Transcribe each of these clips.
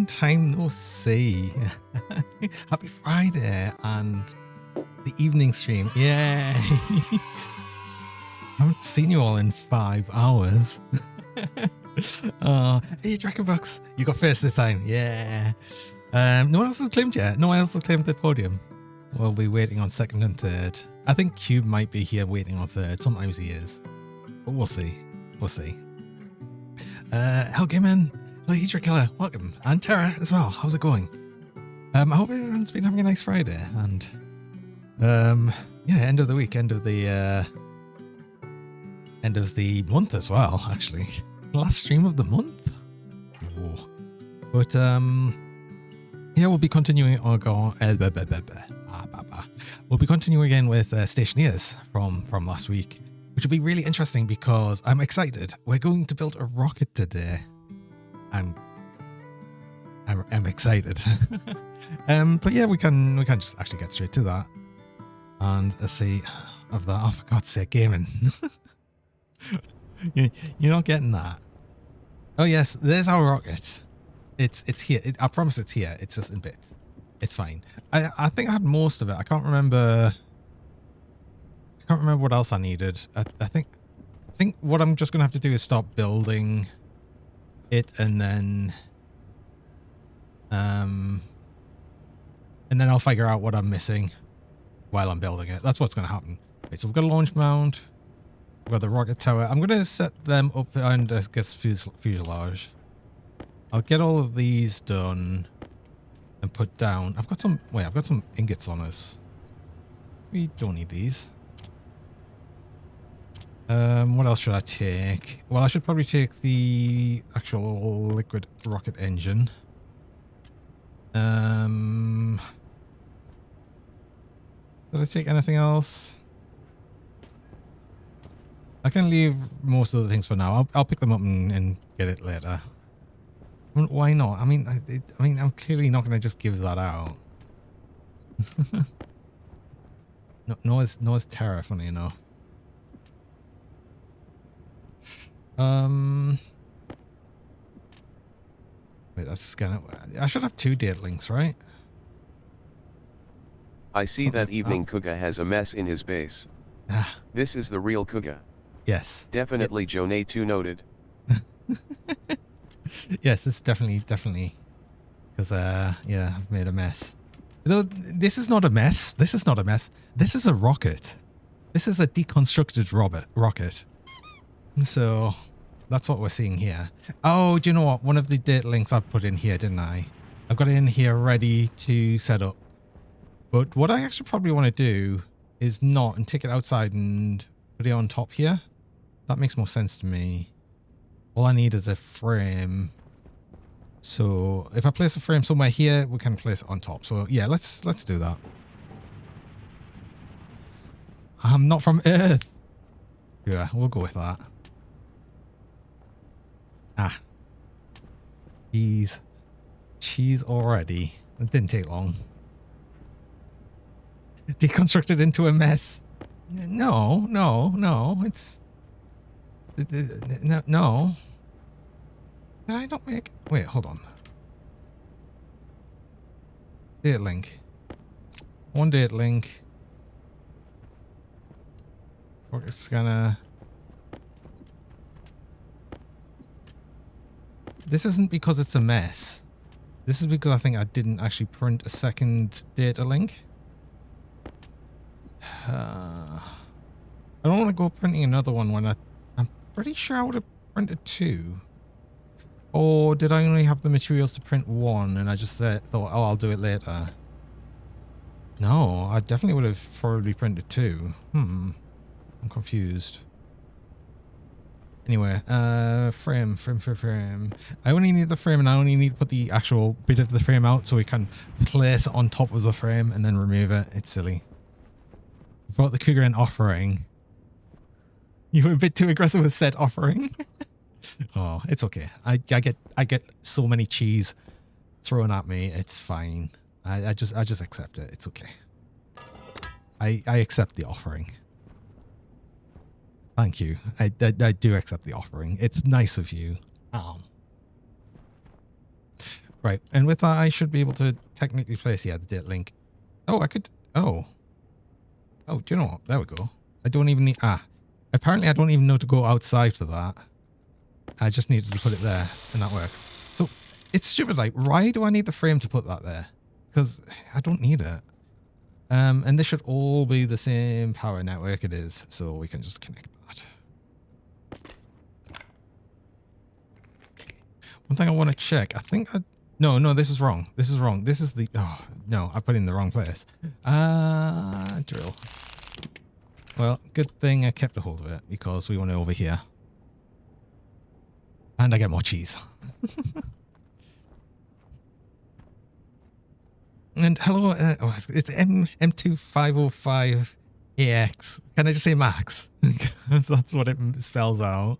long time no see. Happy Friday and the evening stream. Yay! I haven't seen you all in 5 hours. Hey, Draconbucks, you got first this time. Yeah. No one else has claimed yet. No one else has claimed the podium. We'll be waiting on second and third. I think Cube might be here waiting on third. Sometimes he is. But we'll see. We'll see. Hellgamer, Hedra Killer, welcome. And Tara as well. How's it going? I hope everyone's been having a nice Friday. And yeah, end of the week, end of the month as well, actually. Last stream of the month. Oh. But yeah, we'll be continuing our we'll be continuing again with Stationeers from last week, which will be really interesting because I'm excited. We're going to build a rocket today. I'm excited. But yeah, we can just actually get straight to that and see of that. Oh, for God's sake, gaming. You're not getting that. Oh yes, there's our rocket. It's here. I promise it's here. It's just in bits. It's fine. I think I had most of it. I can't remember what else I needed. I think what I'm just gonna have to do is start building it, and then I'll figure out what I'm missing while I'm building it. That's what's gonna happen. Okay, so we've got a launch mount. We've got the rocket tower. I'm gonna set them up and I guess fuselage. I'll get all of these done and put down. I've got some ingots on us. We don't need these. What else should I take? Well, I should probably take the actual liquid rocket engine. Did I take anything else? I can leave most of the things for now. I'll pick them up and get it later. Why not? I mean, I'm clearly not going to just give that out. No, it's terror, funny enough. Wait, that's gonna. I should have 2 data links, right? I see that Evening Kuga has a mess in his base. This is the real Kuga. Yes. Definitely Jonay 2 noted. Yes, this is definitely, because yeah, I've made a mess. Though this is not a mess. This is not a mess. This is a rocket. This is a deconstructed rocket. So that's what we're seeing here. Oh, do you know what? One of the data links I've put in here, didn't I? I've got it in here ready to set up. But what I actually probably want to do is not and take it outside and put it on top here. That makes more sense to me. All I need is a frame. So if I place a frame somewhere here, we can place it on top. So yeah, let's do that. I'm not from Earth. Yeah, we'll go with that. Cheese already. It didn't take long. Deconstructed into a mess. No, it's... No. Did I not make... Wait, hold on. Date link. One date link. Rocket scanner. This isn't because it's a mess. This is because I think I didn't actually print a second data link. I don't want to go printing another one when I'm pretty sure I would have printed 2. Or did I only have the materials to print 1 and I just thought, oh, I'll do it later? No, I definitely would have probably printed 2. I'm confused. Anyway, frame. I only need the frame and I only need to put the actual bit of the frame out so we can place it on top of the frame and then remove it. It's silly. I brought the Cougar in offering. You were a bit too aggressive with said offering. Oh, it's okay. I get so many cheese thrown at me. It's fine. I just accept it. It's okay. I accept the offering. Thank you. I do accept the offering. It's nice of you. Right, and with that, I should be able to technically place, yeah, the data link. Oh, I could, oh. Oh, do you know what? There we go. I don't even need, apparently I don't even know to go outside for that. I just needed to put it there, and that works. So, it's stupid, like, why do I need the frame to put that there? Because I don't need it. And this should all be the same power network it is, so we can just connect that. One thing I want to check, I think no, this is wrong. This is wrong. This is the, oh, no, I put it in the wrong place. Drill. Well, good thing I kept a hold of it, because we want it over here. And I get more cheese. And hello, it's M2505AX. Can I just say Max? Because that's what it spells out.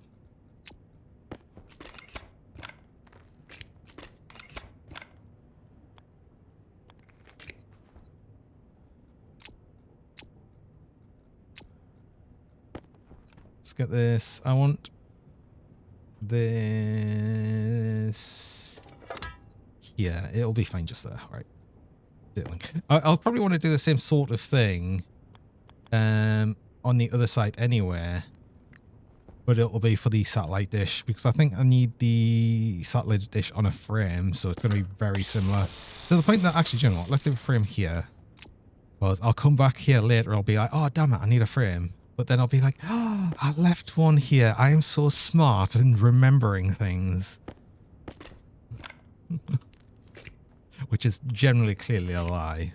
Let's get this. I want this here. It'll be fine just there. All right. I'll probably want to do the same sort of thing on the other side anywhere, but it'll be for the satellite dish, because I think I need the satellite dish on a frame, so it's going to be very similar to the point that, actually, do you know what, let's do a frame here, because I'll come back here later, I'll be like, oh damn it, I need a frame, but then I'll be like, oh, I left one here. I am so smart in remembering things. Which is generally clearly a lie.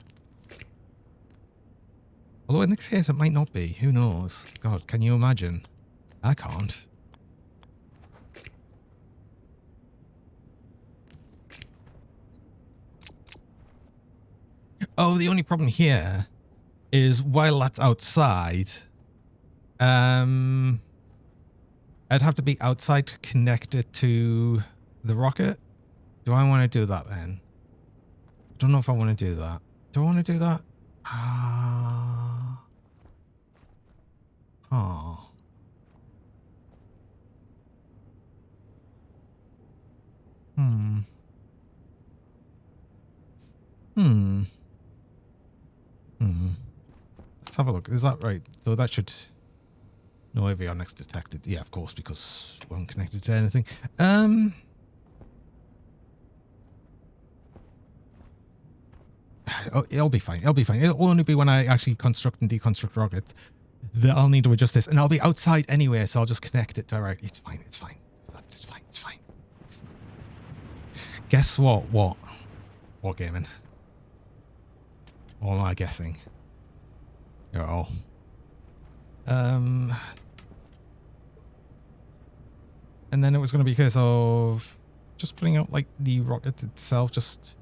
Although in this case it might not be. Who knows? God, can you imagine? I can't. Oh, the only problem here is while that's outside, I'd have to be outside to connect it to the rocket. Do I want to do that then? Don't know if I want to do that. Do I want to do that? Oh. Let's have a look. Is that right? So that should... No avionics detected. Yeah, of course, because we weren't connected to anything. Oh, it'll be fine. It'll be fine. It'll only be when I actually construct and deconstruct rockets that I'll need to adjust this. And I'll be outside anyway, so I'll just connect it directly. It's fine. It's fine. It's fine. It's fine. Guess what? What gaming? What am I guessing? Oh. And then it was going to be a case of just putting out like the rocket itself, just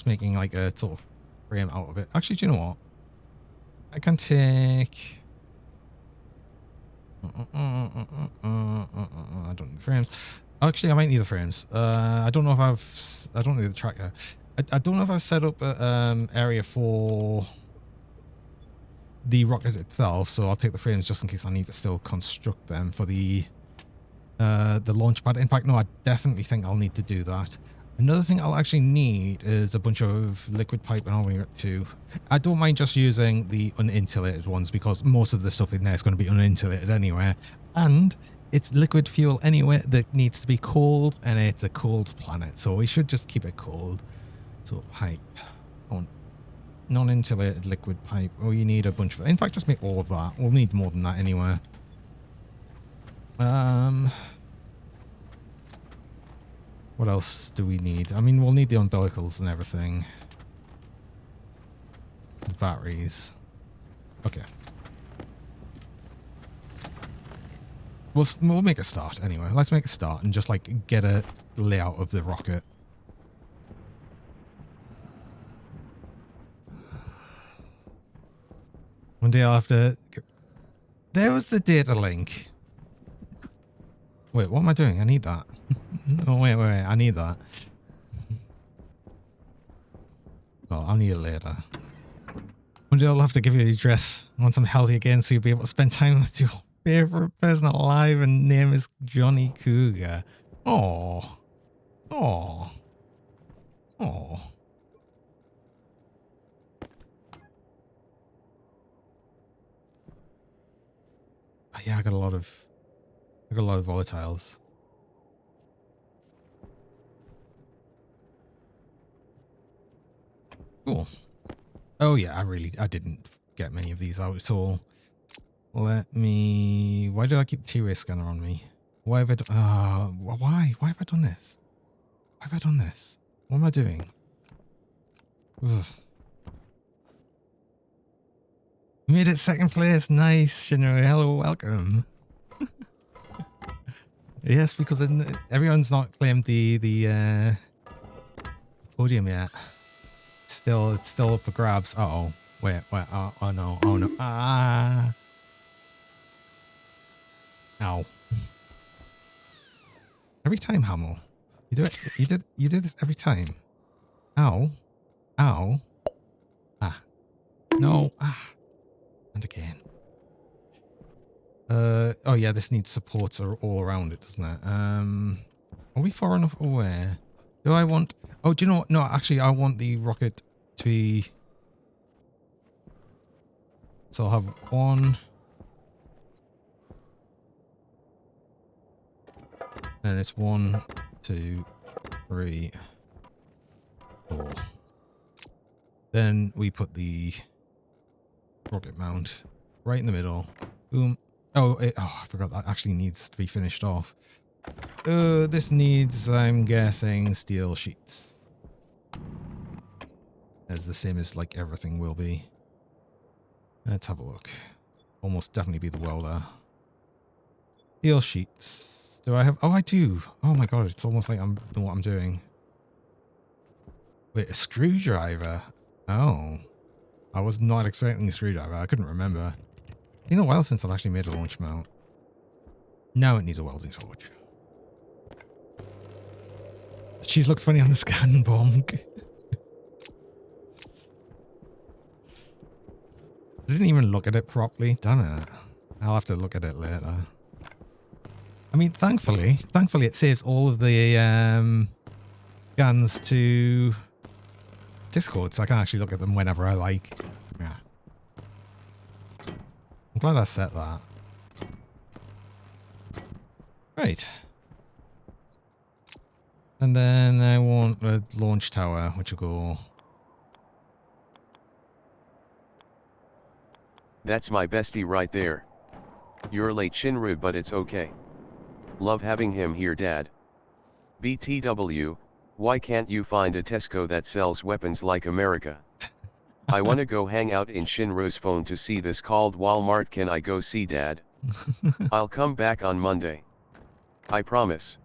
making like a sort of frame out of it. Actually, do you know what? I can take... I don't need the frames. Actually, I might need the frames. I don't know if I don't need the tracker. I don't know if I've set up an area for the rocket itself, so I'll take the frames just in case I need to still construct them for the launch pad. In fact, no, I definitely think I'll need to do that. Another thing I'll actually need is a bunch of liquid pipe and all too. I don't mind just using the uninsulated ones because most of the stuff in there is going to be uninsulated anyway. And it's liquid fuel anyway that needs to be cold, and it's a cold planet, so we should just keep it cold. So pipe. Oh, non-insulated liquid pipe. Oh, you need a bunch of... In fact, just make all of that. We'll need more than that anyway. What else do we need? I mean, we'll need the umbilicals and everything. Batteries. Okay. We'll make a start anyway. Let's make a start and just like get a layout of the rocket. One day I'll have to... There was the data link. Wait, what am I doing? I need that. Oh, wait. I need that. Well, I'll need it later. One day I'll have to give you the address once I'm healthy again so you'll be able to spend time with your favorite person alive, and name is Johnny Cougar. Oh. Oh. Oh. Yeah, I got a lot of volatiles. Cool. Oh yeah, I didn't get many of these out at all. Let me... Why did I keep the T-ray scanner on me? Why have I done... why? Why have I done this? Why have I done this? What am I doing? Ugh. We made it second place. Nice, Shinra. Hello, welcome. Yes, because everyone's not claimed the podium yet. It's still up for grabs. Uh-oh. Wait. Oh no. Oh no. Ah. Ow. Every time, Hamill. You do it. You do this every time. Ow. Ow. Ah. No. Ah. And again. Oh yeah, this needs supports all around it, doesn't it? Are we far enough away? Do I want... Oh, do you know what? No, actually, I want the rocket to be... So I'll have 1... And it's 1, 2, 3, 4. Then we put the rocket mount right in the middle. Boom. Oh, I forgot that actually needs to be finished off. This needs, I'm guessing, steel sheets. As the same as like everything will be. Let's have a look. Almost definitely be the welder. Steel sheets. Do I have... Oh, I do. Oh my god, it's almost like I know what I'm doing. Wait, a screwdriver? Oh. I was not expecting a screwdriver. I couldn't remember. It's been a while since I've actually made a launch mount. Now it needs a welding torch. She's looked funny on the scan, Bonk. I didn't even look at it properly. Damn it. I'll have to look at it later. I mean, thankfully it saves all of the scans to Discord, so I can actually look at them whenever I like. Yeah. I'm glad I set that. Right. And then I want a launch tower, which will go... That's my bestie right there. You're late, Shinru, but it's okay. Love having him here, Dad. BTW, why can't you find a Tesco that sells weapons like America? I wanna go hang out in Shinru's phone to see this called Walmart. Can I go see Dad? I'll come back on Monday. I promise.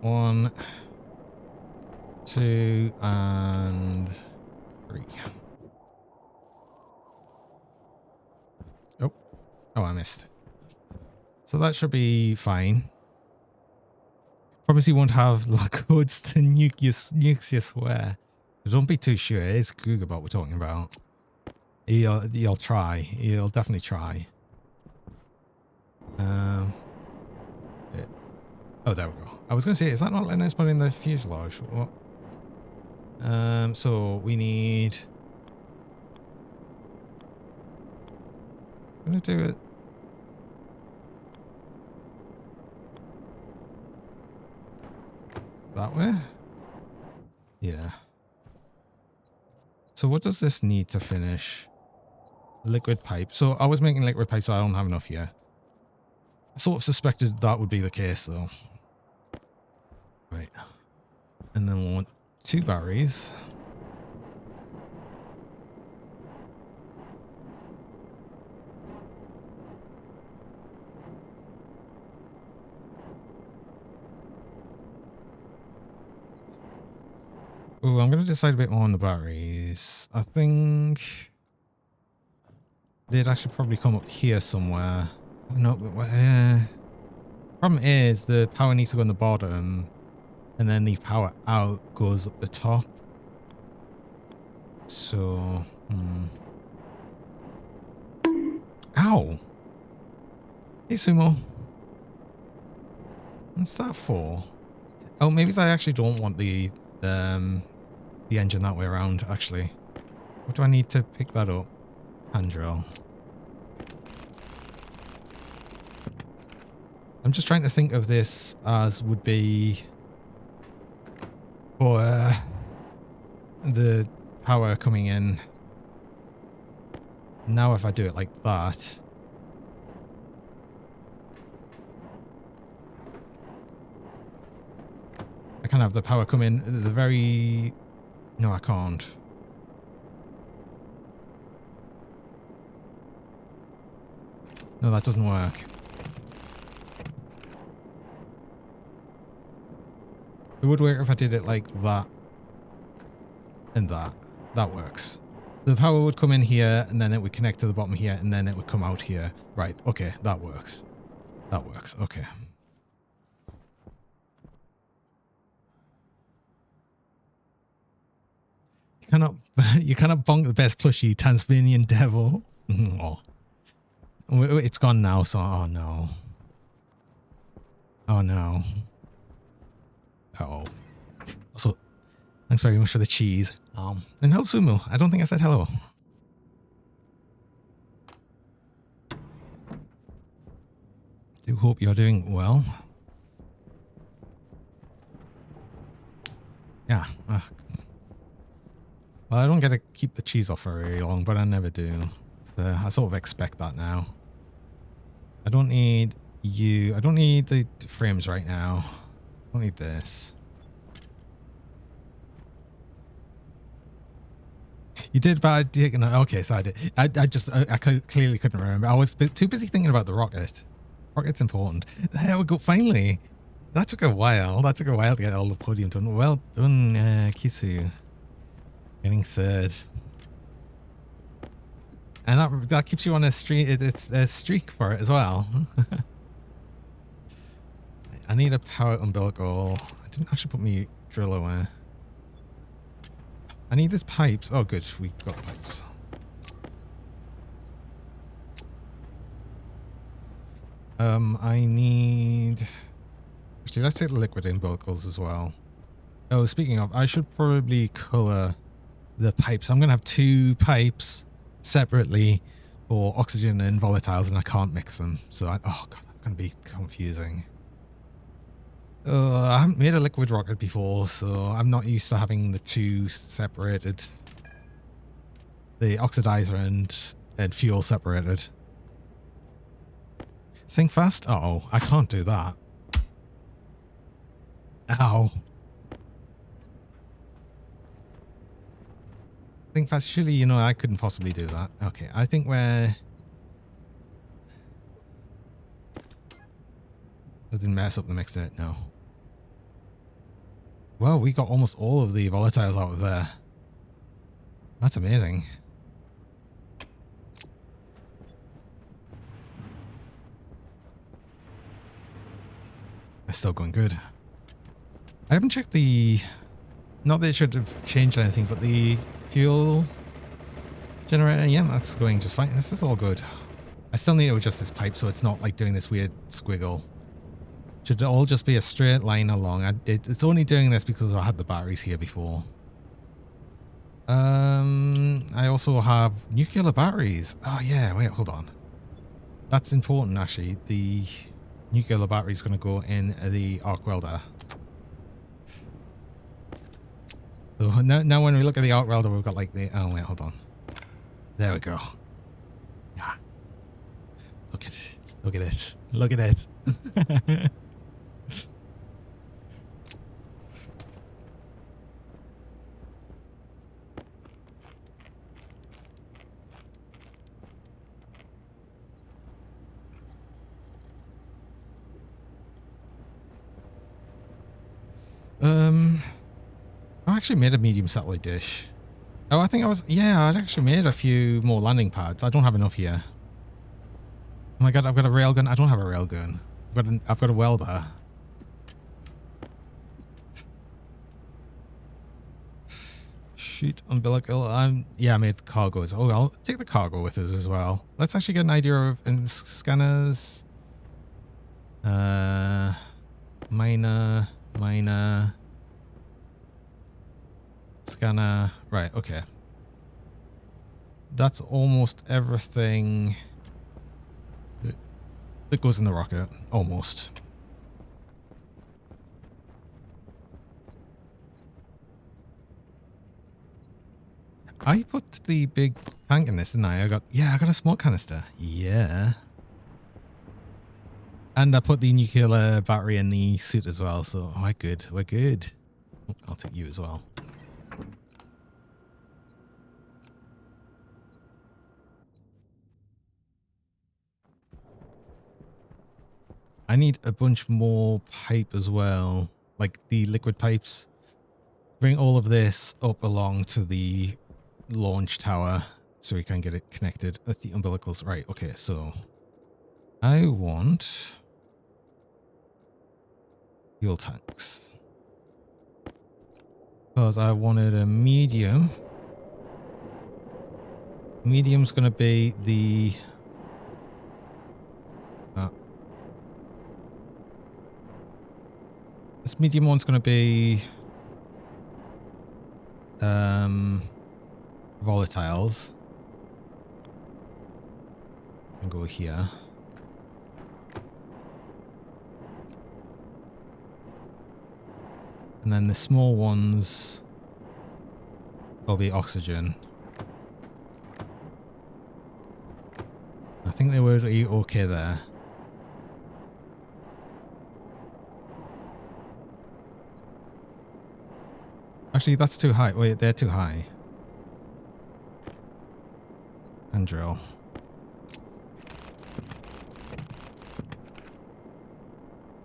One, 2, and 3. Oh. Oh, I missed. So that should be fine. Promise you won't have codes to nukes you swear. Don't be too sure. It is Googlebot we're talking about. He'll try. He'll definitely try. Oh, there we go. I was going to say, is that not letting us put in the fuselage? What? So we need... I'm going to do it. That way? Yeah. So what does this need to finish? Liquid pipe. So I was making liquid pipe, so I don't have enough here. I sort of suspected that would be the case, though. Right. And then we'll want 2 batteries. Ooh, I'm going to decide a bit more on the batteries. I think they'd actually probably come up here somewhere. Oh, no, problem is the power needs to go on the bottom, and then the power out goes up the top. So, Ow! Hey, Sumo. What's that for? Oh, maybe I actually don't want the engine that way around, actually. What do I need to pick that up? Hand drill. I'm just trying to think of this as would be for the power coming in. Now if I do it like that. I can have the power come in the very... No, I can't. No, that doesn't work. It would work if I did it like that and that. That works. The power would come in here and then it would connect to the bottom here and then it would come out here. Right, okay, that works. That works, okay. You cannot bonk the best plushie, Tasmanian devil. Oh. It's gone now, so oh no. Oh no. Uh-oh. Also, thanks very much for the cheese. And hello, Sumo. I don't think I said hello. Do hope you're doing well. Yeah. Well, I don't get to keep the cheese off for very long, but I never do. So I sort of expect that now. I don't need you. I don't need the frames right now. I don't need this. You did, but I did. No, okay, so I did. I clearly couldn't remember. I was too busy thinking about the rocket. Rocket's important. There we go. Finally. That took a while. That took a while to get all the podium done. Well done, Kisu. Getting third. And that keeps you on a streak. It's a streak for it as well. I need a power umbilical. I didn't actually put my drill away. I need these pipes. Oh, good. We got the pipes. I need... Actually, let's take the liquid umbilicals as well. Oh, speaking of, I should probably color the pipes. I'm going to have 2 pipes separately for oxygen and volatiles, and I can't mix them. So, oh god, that's going to be confusing. I haven't made a liquid rocket before, so I'm not used to having the 2 separated. The oxidizer and fuel separated. Think fast? Uh-oh, I can't do that. Ow. Think fast. Surely, you know, I couldn't possibly do that. Okay, I think we're... That didn't mess up the mix, did it? No. Well, we got almost all of the volatiles out of there. That's amazing. It's still going good. I haven't checked the... Not that it should have changed anything, but the fuel generator, yeah, that's going just fine. This is all good. I still need to adjust this pipe so it's not like doing this weird squiggle. Should all just be a straight line along. It's only doing this because I had the batteries here before. I also have nuclear batteries. Oh yeah, wait, hold on. That's important actually. The nuclear battery is going to go in the arc welder. So now when we look at the arc welder, we've got like the... Oh wait, hold on. There we go. Yeah. Look at it. Look at it. Look at it. I actually made a medium satellite dish. Oh, I think I was... Yeah, I'd actually made a few more landing pads. I don't have enough here. Oh my god, I've got a railgun. I don't have a railgun. I've got a welder. Shoot, umbilical. Yeah, I made cargoes. Oh, I'll take the cargo with us as well. Let's actually get an idea of scanners. Miner, miner, scanner. Right, okay. That's almost everything that goes in the rocket. Almost. I put the big tank in this, didn't I? I got a smoke canister. Yeah. And I put the nuclear battery in the suit as well, so we're good. We're good. Oh, I'll take you as well. I need a bunch more pipe as well, like the liquid pipes. Bring all of this up along to the launch tower so we can get it connected with the umbilicals. Right, okay, so I want fuel tanks. Because I wanted a medium. Medium's going to be the... this medium one's going to be... volatiles. And go here. And then the small ones will be oxygen. I think they were okay there. Actually, that's too high. Wait, they're too high. And drill.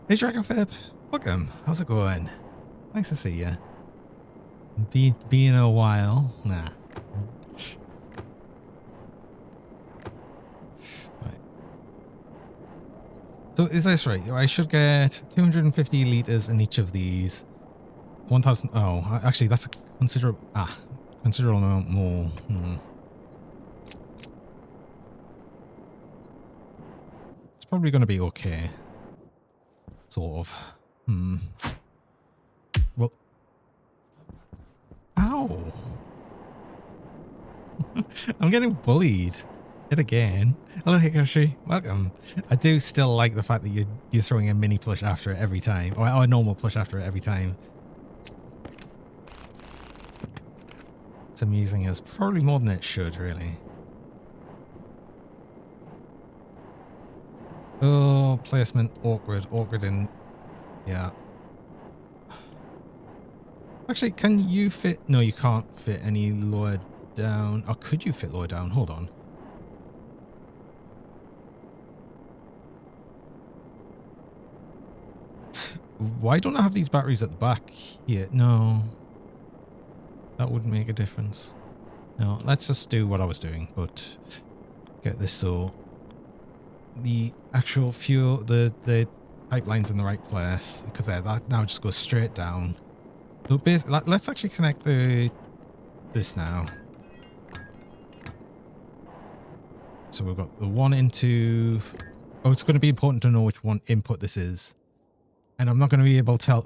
Hey, Dragofib. Welcome. How's it going? Nice to see you. Been a while. Nah. Right. So is this right? I should get 250 liters in each of these. 1,000. Oh, actually, that's a considerable amount more. It's probably going to be okay. Sort of. Well. Ow. I'm getting bullied. Yet again. Hello, Hikoshi. Welcome. I do still like the fact that you're throwing a mini plush after it every time. Or a normal plush after it every time. It's amusing as probably more than it should, really. Oh, placement. Awkward. Awkward in... yeah. Actually, can you fit... no, you can't fit any lower down. Or could you fit lower down? Hold on. Why don't I have these batteries at the back here? No. That wouldn't make a difference. No, let's just do what I was doing, but get this so the actual fuel, the pipeline's in the right place, because that now just goes straight down. So basically, let's actually connect this now. So we've got the one into... oh, it's going to be important to know which one input this is. And I'm not going to be able to tell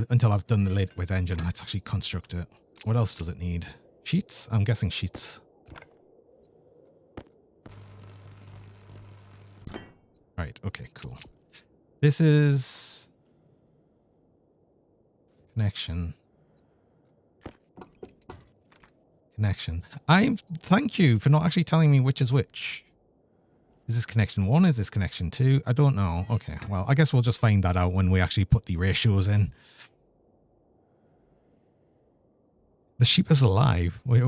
until I've done the liquid engine. Let's actually construct it. What else does it need? Sheets? I'm guessing sheets. Right, okay, cool. This is... connection. Connection. Thank you for not actually telling me which is which. Is this connection 1? Is this connection 2? I don't know. Okay, well, I guess we'll just find that out when we actually put the ratios in. The sheep is alive. Wait.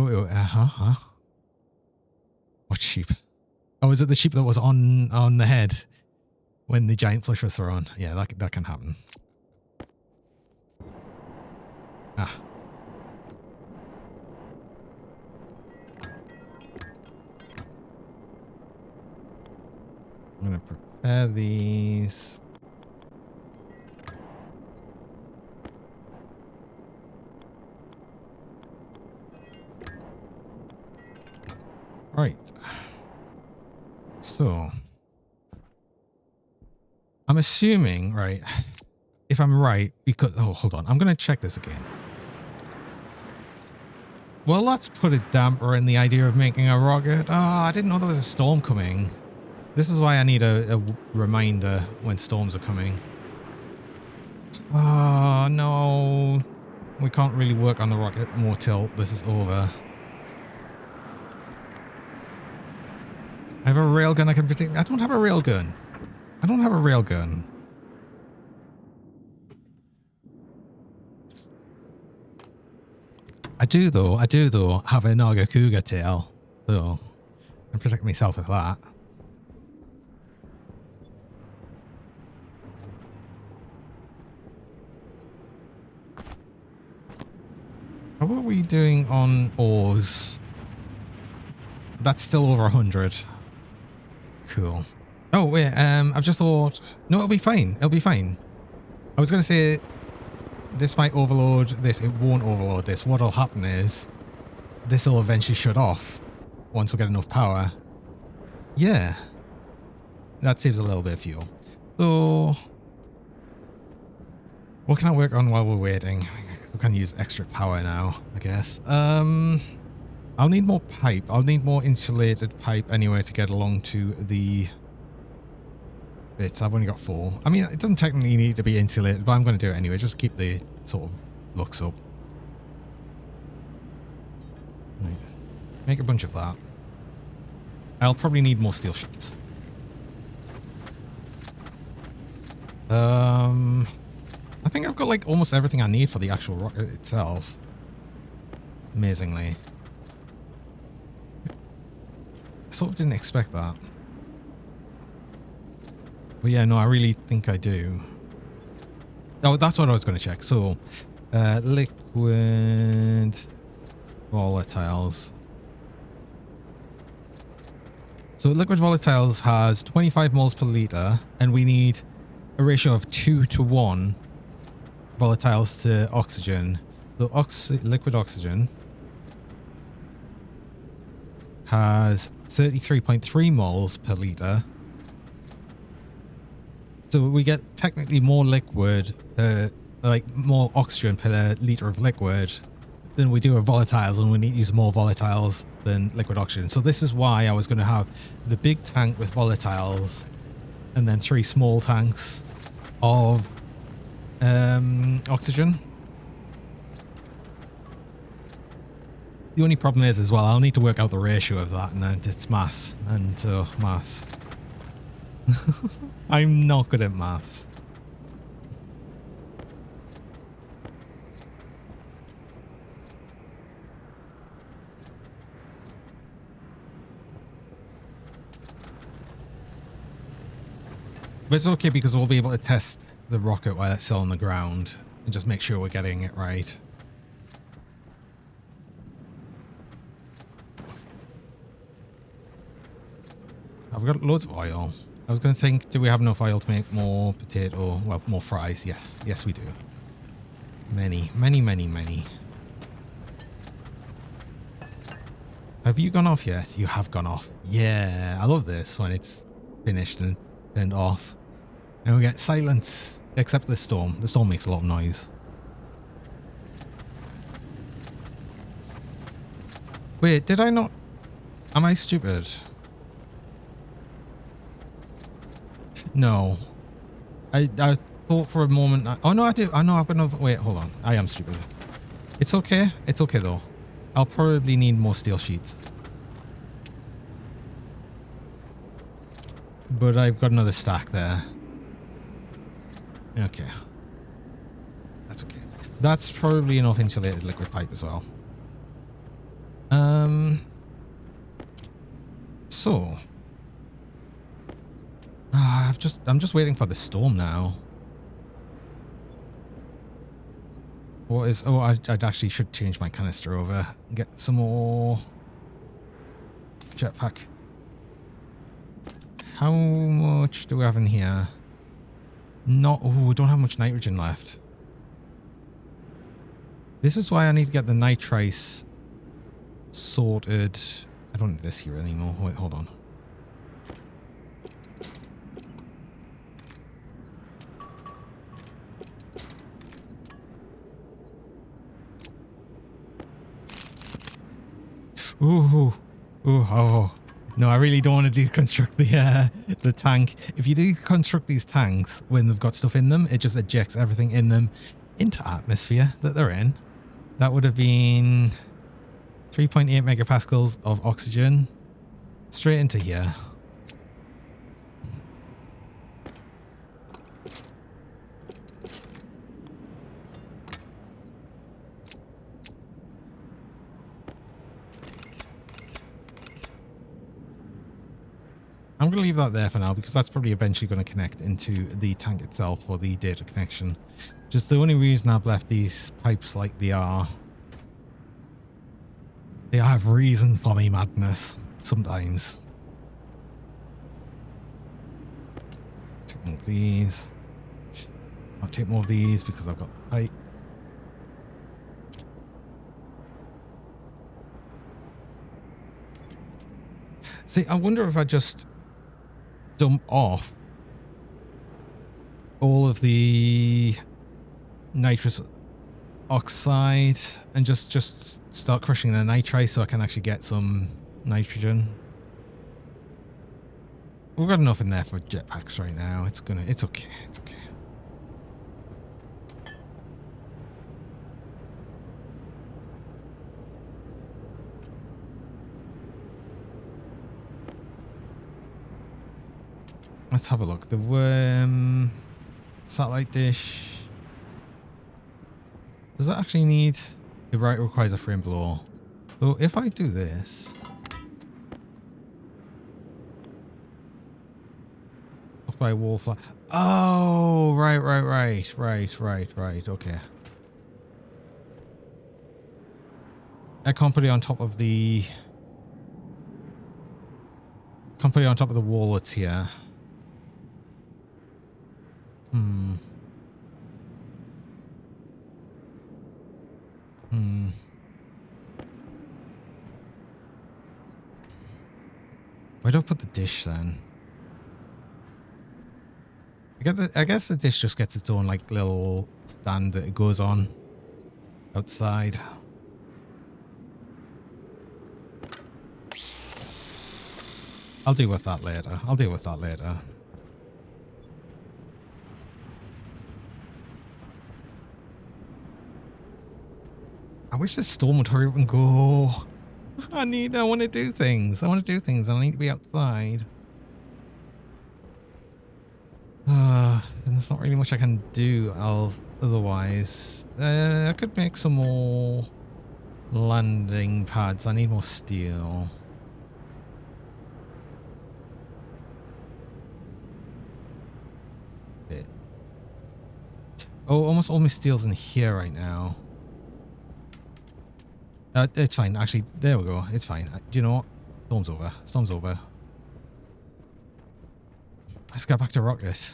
What sheep? Oh, is it the sheep that was on the head when the giant flush was thrown? Yeah, that can happen. Ah. I'm going to prepare these. Right. So. I'm assuming, right, if I'm right, because, oh, hold on. I'm going to check this again. Well, let's put a damper in the idea of making a rocket. Oh, I didn't know there was a storm coming. This is why I need a reminder when storms are coming. Oh, no. We can't really work on the rocket more till this is over. I have a railgun I can protect. I don't have a railgun. I don't have a railgun. I do though have a Naga Cougar tail. So I can protect myself with that. How are we doing on ores? That's still over 100. Cool. Oh wait, I've just thought, no, it'll be fine. It'll be fine. I was going to say this might overload this. It won't overload this. What'll happen is this will eventually shut off once we get enough power. Yeah. That saves a little bit of fuel. So what can I work on while we're waiting? We can use extra power now, I guess. I'll need more pipe. I'll need more insulated pipe anyway to get along to the bits. I've only got 4. I mean, it doesn't technically need to be insulated, but I'm going to do it anyway. Just keep the sort of looks up. Right. Make a bunch of that. I'll probably need more steel sheets. I think I've got like almost everything I need for the actual rocket itself. Amazingly. I sort of didn't expect that. But yeah, no, I really think I do. Oh, that's what I was going to check. So, liquid volatiles. So liquid volatiles has 25 moles per liter, and we need a ratio of 2 to 1 volatiles to oxygen. So liquid oxygen has 33.3 moles per liter. So we get technically more liquid, like more oxygen per liter of liquid than we do of volatiles, and we need to use more volatiles than liquid oxygen. So this is why I was going to have the big tank with volatiles and then 3 small tanks of oxygen. The only problem is as well, I'll need to work out the ratio of that, and it's maths, and maths. I'm not good at maths. But it's okay because we'll be able to test the rocket while it's still on the ground and just make sure we're getting it right. I've got loads of oil. I was going to think, do we have enough oil to make more potato, well, more fries? Yes. Yes, we do. Many, many, many, many. Have you gone off yet? You have gone off. Yeah, I love this when it's finished and turned off. And we get silence, except for the storm. The storm makes a lot of noise. Wait, did I not? Am I stupid? No. I thought for a moment. Oh no, I do. I know I've got another. Wait, hold on. I am stupid. It's okay. It's okay though. I'll probably need more steel sheets. But I've got another stack there. Okay. That's okay. That's probably enough insulated liquid pipe as well. So. I'm just waiting for the storm now. What is... Oh, I actually should change my canister over. Get some more jetpack. How much do we have in here? Not... Oh, we don't have much nitrogen left. This is why I need to get the nitrice sorted. I don't need this here anymore. Wait, hold on. Ooh, ooh, oh. No, I really don't want to deconstruct the tank. If you deconstruct these tanks when they've got stuff in them, it just ejects everything in them into atmosphere that they're in. That would have been 3.8 megapascals of oxygen straight into here. I'm going to leave that there for now because that's probably eventually going to connect into the tank itself for the data connection. Just the only reason I've left these pipes like they are reason for me madness sometimes. Take more of these. I'll take more of these because I've got the pipe. See, I wonder if I just dump off all of the nitrous oxide and just start crushing the nitrite so I can actually get some nitrogen. We've got enough in there for jetpacks right now. It's okay. It's okay. Let's have a look. The worm satellite dish. Does that actually need? It requires a frame blower. So if I do this, off by wall flat. Oh, right. Okay. I can't put it on top of the. Can't put it on top of the wall that's here. Where do I put the dish then? I guess the dish just gets its own like little stand that it goes on outside. I'll deal with that later. I wish the storm would hurry up and go. I want to do things. And I need to be outside. And there's not really much I can do otherwise. I could make some more landing pads. I need more steel. Oh, almost all my steel's in here right now. It's fine. Actually, there we go. It's fine. Do you know what? Storm's over. Let's get back to rocket.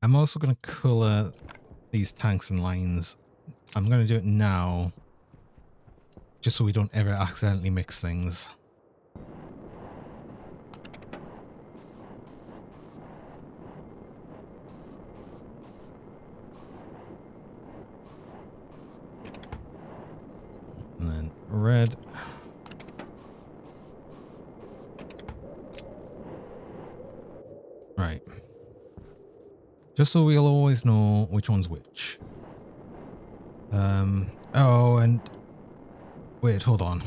I'm also going to colour these tanks and lines. I'm going to do it now, just so we don't ever accidentally mix things. And then red. Right. Just so we'll always know which one's which. Oh, and wait, hold on.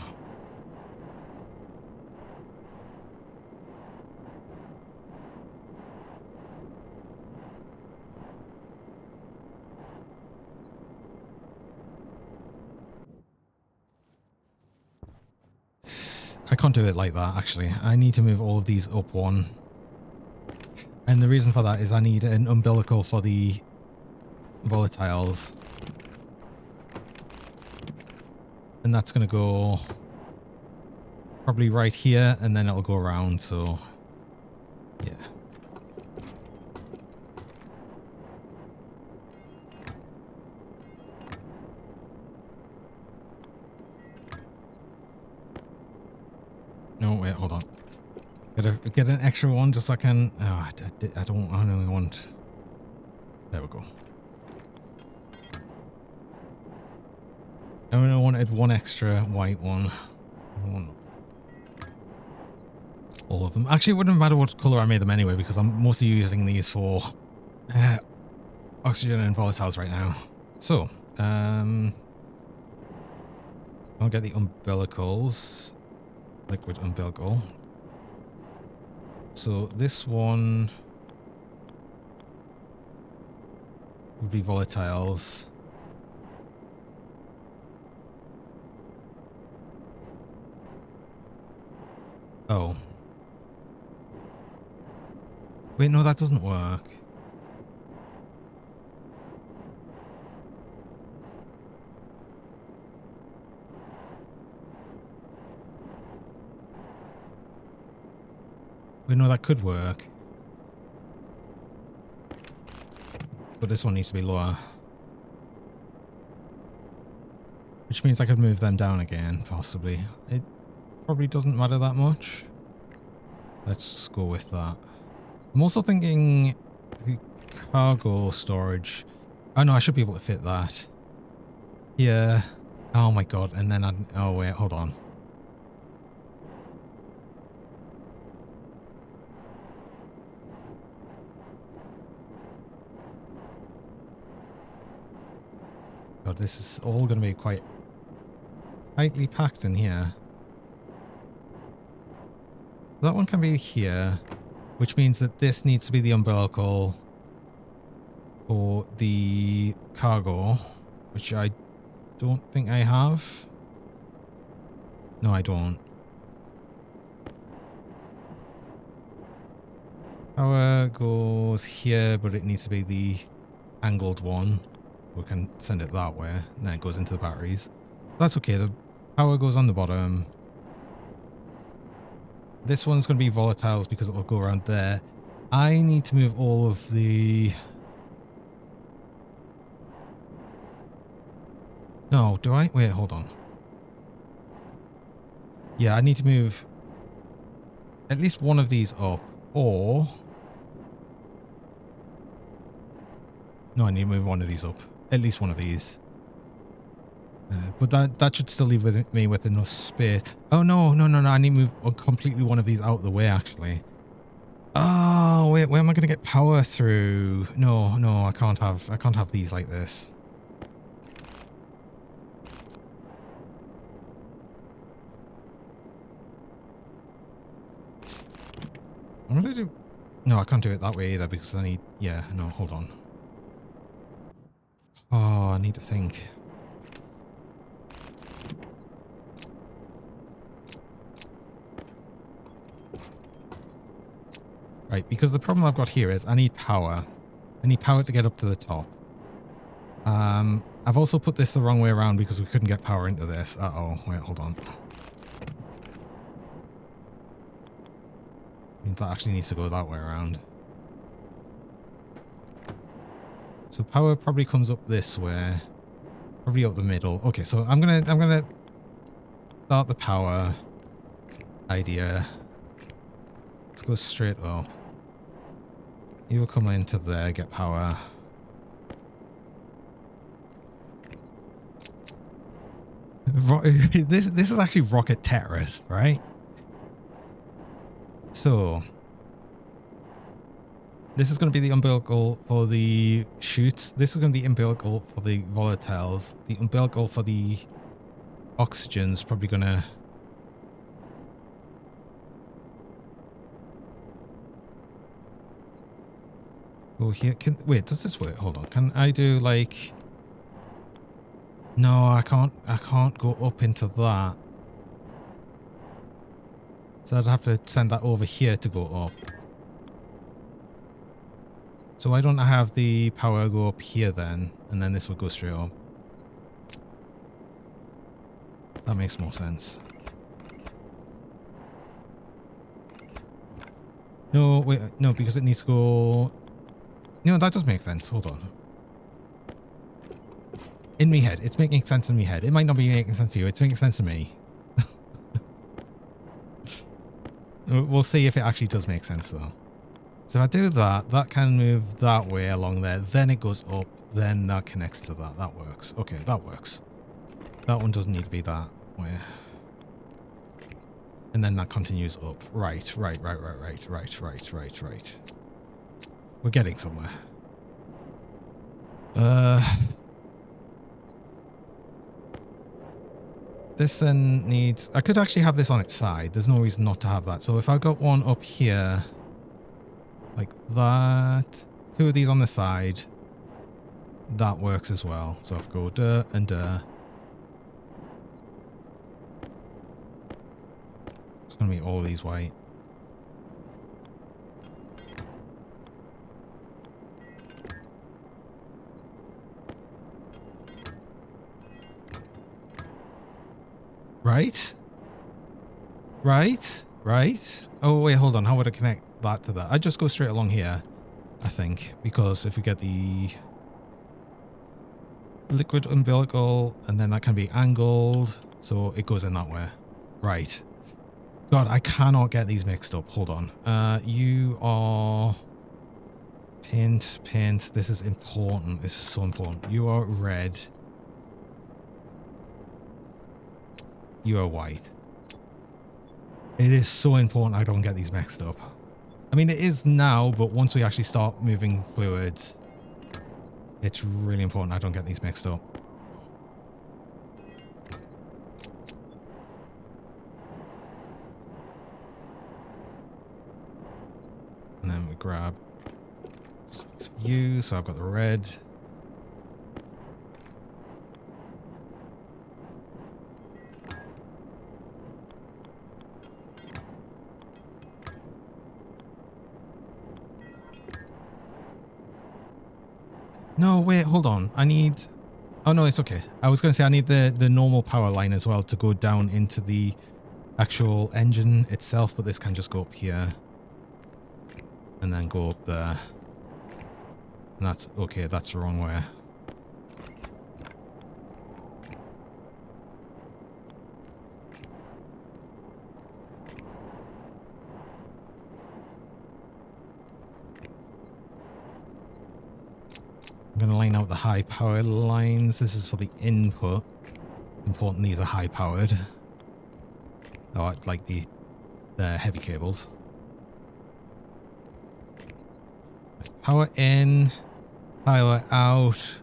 I can't do it like that, actually. I need to move all of these up one. And the reason for that is I need an umbilical for the volatiles. And that's going to go probably right here, and then it'll go around, so yeah. hold on. Get an extra one just so I can... Oh, I don't... I only want... There we go. I only wanted one extra white one. I don't want all of them. Actually, it wouldn't matter what color I made them anyway, because I'm mostly using these for oxygen and volatiles right now. So, I'll get the umbilicals. Liquid umbilical. So this one would be volatiles. Oh. Wait, no, that doesn't work. Wait, no, that could work. But this one needs to be lower. Which means I could move them down again, possibly. It probably doesn't matter that much. Let's go with that. I'm also thinking the cargo storage. Oh no, I should be able to fit that. Yeah. Oh my god, and then oh wait, hold on. God, this is all going to be quite tightly packed in here. That one can be here, which means that this needs to be the umbilical for the cargo, which I don't think I have. No, I don't. Power goes here, but it needs to be the angled one. We can send it that way, and then it goes into the batteries. That's okay, the power goes on the bottom. This one's going to be volatiles because it'll go around there. I need to move all of the... No, do I? Wait, hold on. Yeah, I need to move at least one of these up, or... No, I need to move one of these up. At least one of these. But that should still leave me with enough space. Oh, no. I need to move completely one of these out of the way, actually. Oh, wait, where am I going to get power through? No, I can't have these like this. What do I do? No, I can't do it that way either because I need... Yeah, no, hold on. Oh, I need to think. Right, because the problem I've got here is I need power. I need power to get up to the top. I've also put this the wrong way around because we couldn't get power into this. Uh-oh, wait, hold on. Means that actually needs to go that way around. So power probably comes up this way. Probably up the middle. Okay, so I'm gonna start the power idea. Let's go straight up. You will come into there, get power. This is actually rocket Tetris, right? So this is going to be the umbilical for the chutes. This is going to be umbilical for the volatiles. The umbilical for the oxygen's probably going to... Oh, here. Wait, does this work? Hold on. Can I do like... No, I can't go up into that. So I'd have to send that over here to go up. So why don't I have the power go up here then? And then this would go straight up. That makes more sense. No, wait, no, because it needs to go... No, that does make sense. Hold on. In me head. It's making sense in me head. It might not be making sense to you. It's making sense to me. We'll see if it actually does make sense though. So if I do that, that can move that way along there. Then it goes up. Then that connects to that. That works. Okay, that works. That one doesn't need to be that way. And then that continues up. Right. We're getting somewhere. This then needs... I could actually have this on its side. There's no reason not to have that. So if I got one up here, like that, 2 of these on the side, that works as well. So if I go duh and duh. It's going to be all these white. Right? Oh, wait, hold on. How would I connect that to that? I just go straight along here, I think, because if we get the liquid umbilical, and then that can be angled, so it goes in that way. Right. God, I cannot get these mixed up. Hold on. You are... Paint. This is important. This is so important. You are red. You are white. It is so important I don't get these mixed up. I mean, it is now, but once we actually start moving fluids, it's really important I don't get these mixed up. And then we grab this view, so I've got the red. No, wait, hold on. I need... Oh, no, it's okay. I was going to say I need the normal power line as well to go down into the actual engine itself, but this can just go up here. And then go up there. And that's... Okay, that's the wrong way. I'm going to line out the high power lines. This is for the input. Important these are high powered. Oh, it's like the heavy cables. Power in, power out,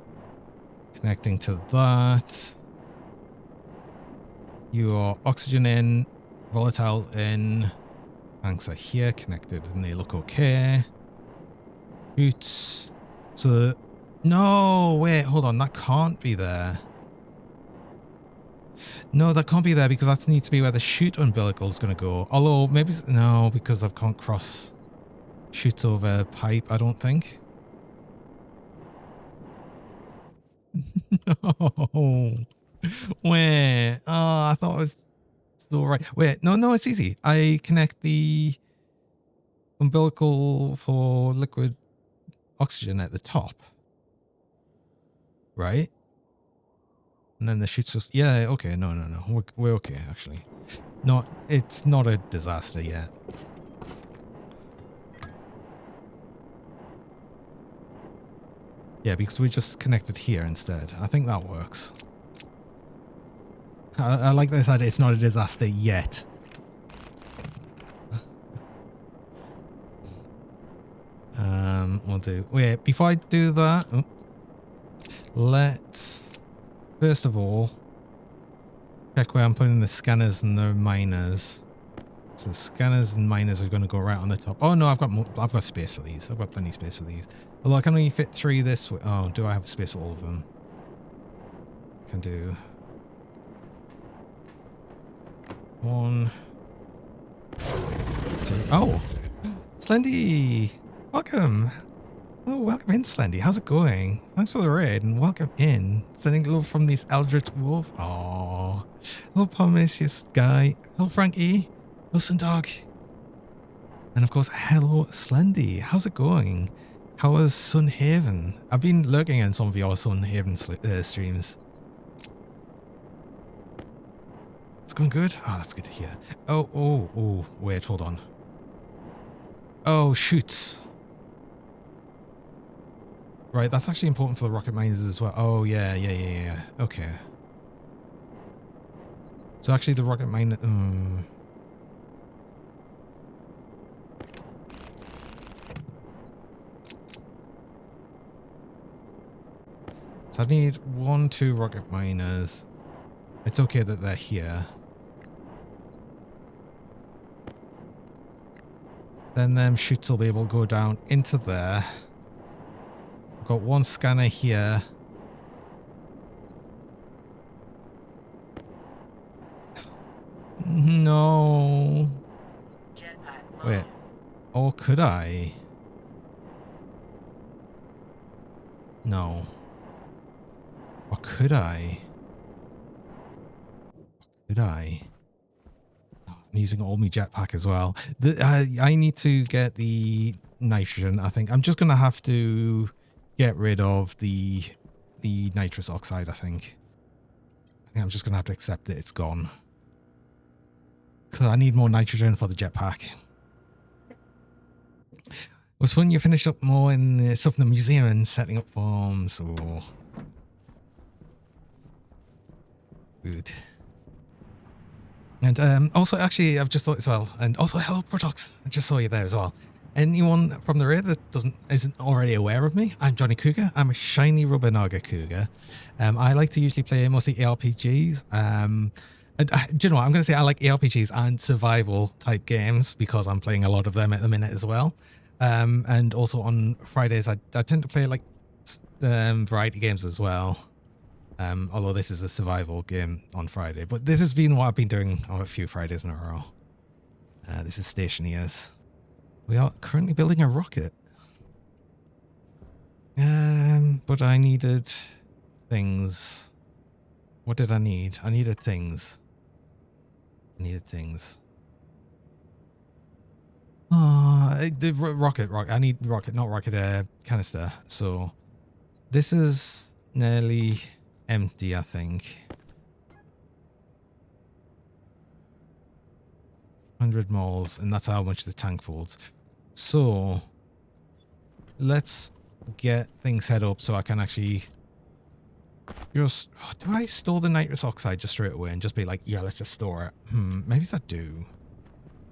connecting to that. Your oxygen in, volatile in. Tanks are here connected and they look okay. Boots. So... No, wait, hold on. That can't be there. No, that can't be there because that needs to be where the chute umbilical is going to go. Although, maybe... No, because I can't cross chutes over pipe, I don't think. No. Wait. Oh, I thought it was still right. Wait, no, it's easy. I connect the umbilical for liquid oxygen at the top. Right? And then the chutes just... Yeah, okay. No. We're okay, actually. It's not a disaster yet. Yeah, because we just connected here instead. I think that works. I like this idea. It's not a disaster yet. We'll do... Wait, before I do that... Oh, let's... First of all... check where I'm putting the scanners and the miners. So the scanners and miners are going to go right on the top. Oh no, I've got space for these. I've got plenty of space for these. Although I can only fit 3 this way. Oh, do I have space for all of them? Can do 1, 2. Oh, Slendy, welcome. Oh, welcome in, Slendy. How's it going? Thanks for the raid and welcome in. Sending love from this Eldritch Wolf. Oh, hello, Prometheus guy. Hello, Frankie. Wilson Dog. And of course, hello, Slendy. How's it going? How was Sunhaven? I've been lurking in some of your Sunhaven streams. It's going good? Oh, that's good to hear. Oh, wait, hold on. Oh, shoots. Right, that's actually important for the rocket miners as well. Oh, yeah. Okay. So actually the rocket miner... So I need 1, 2 rocket miners. It's okay that they're here. Then them chutes will be able to go down into there. I've got 1 scanner here. No. Wait. Or could I? No. Or could I? Could I? Oh, I'm using all my jetpack as well. I need to get the nitrogen, I think. I'm just going to have to get rid of the nitrous oxide, I think. I think I'm just going to have to accept that it's gone. Because I need more nitrogen for the jetpack. It was fun. You finished up more in the stuff in the museum and setting up farms. Oh. Good. And also, actually, I've just thought as well, and also hello, Protox. I just saw you there as well. Anyone from the raid that isn't already aware of me, I'm Johnny Cougar. I'm a shiny rubber naga cougar. I like to usually play mostly ARPGs. And do you know what? I'm going to say I like ARPGs and survival type games because I'm playing a lot of them at the minute as well. And also on Fridays, I tend to play like variety games as well. Although this is a survival game on Friday, but this has been what I've been doing on a few Fridays in a row. This is Stationeers. We are currently building a rocket. But I needed things. What did I need? I needed things. The rocket. I need rocket, not rocket canister. So this is nearly empty, I think. 100 moles, and that's how much the tank holds. So let's get things set up so I can actually just... do I store the nitrous oxide just straight away and just be like, yeah, let's just store it? Maybe I do.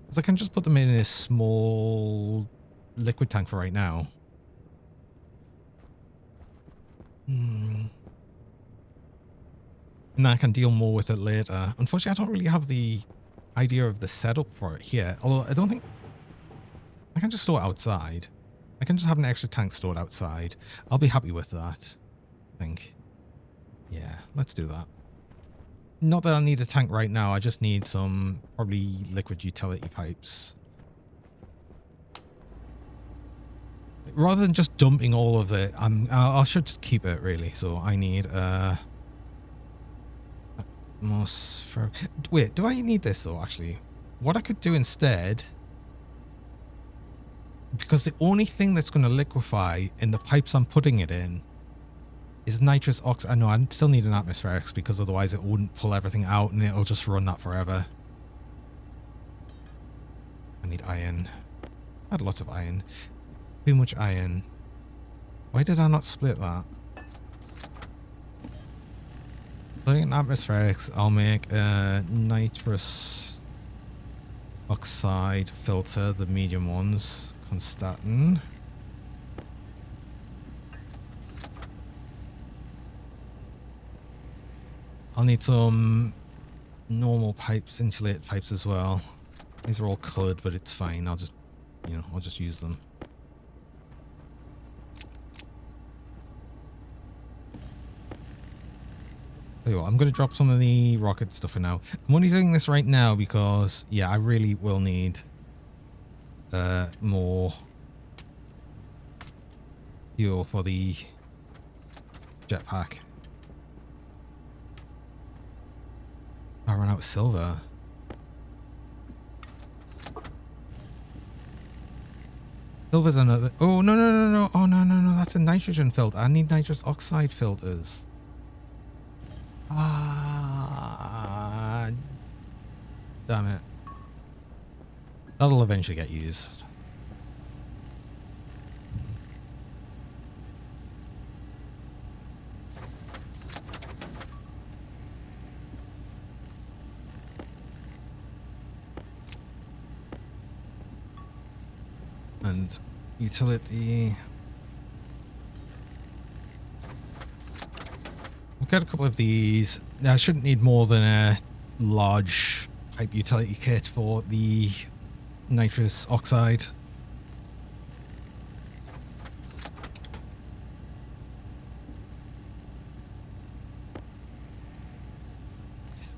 Because I can just put them in a small liquid tank for right now. And I can deal more with it later. Unfortunately, I don't really have the idea of the setup for it here. Although I don't think... I can just store it outside. I can just have an extra tank stored outside. I'll be happy with that, I think. Yeah, let's do that. Not that I need a tank right now. I just need some probably liquid utility pipes. Rather than just dumping all of it, I should just keep it really. So I need atmosphere. Wait, do I need this though? Actually, what I could do instead, because the only thing that's going to liquefy in the pipes I'm putting it in is nitrous oxide. I know I still need an atmospherics because otherwise it wouldn't pull everything out and it'll just run that forever. I need iron. I had lots of iron. Too much iron. Why did I not split that? Putting in atmospherics, I'll make a nitrous oxide filter, the medium ones. Constatin. I'll need some normal pipes, insulated pipes as well. These are all colored, but it's fine. I'll just, I'll just use them. Tell you what, I'm going to drop some of the rocket stuff for now. I'm only doing this right now because, yeah, I really will need more fuel for the jetpack. I ran out of silver. Silver's another... Oh, no. Oh, no. That's a nitrogen filter. I need nitrous oxide filters. Ah, damn it. That'll eventually get used. and utility. We'll get a couple of these. I shouldn't need more than a large pipe utility kit for the nitrous oxide.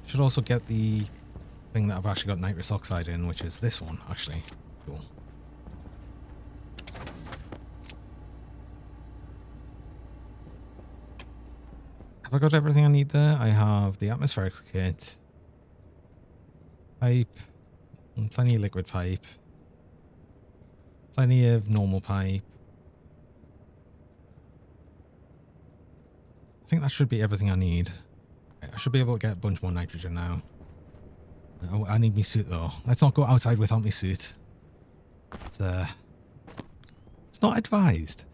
Should also get the thing that I've actually got nitrous oxide in, which is this one, actually. Cool. Have I got everything I need there? I have the atmospheric kit, pipe, and plenty of liquid pipe, plenty of normal pipe. I think that should be everything I need. I should be able to get a bunch more nitrogen now. Oh, I need my suit though. Let's not go outside without my suit. It's not advised.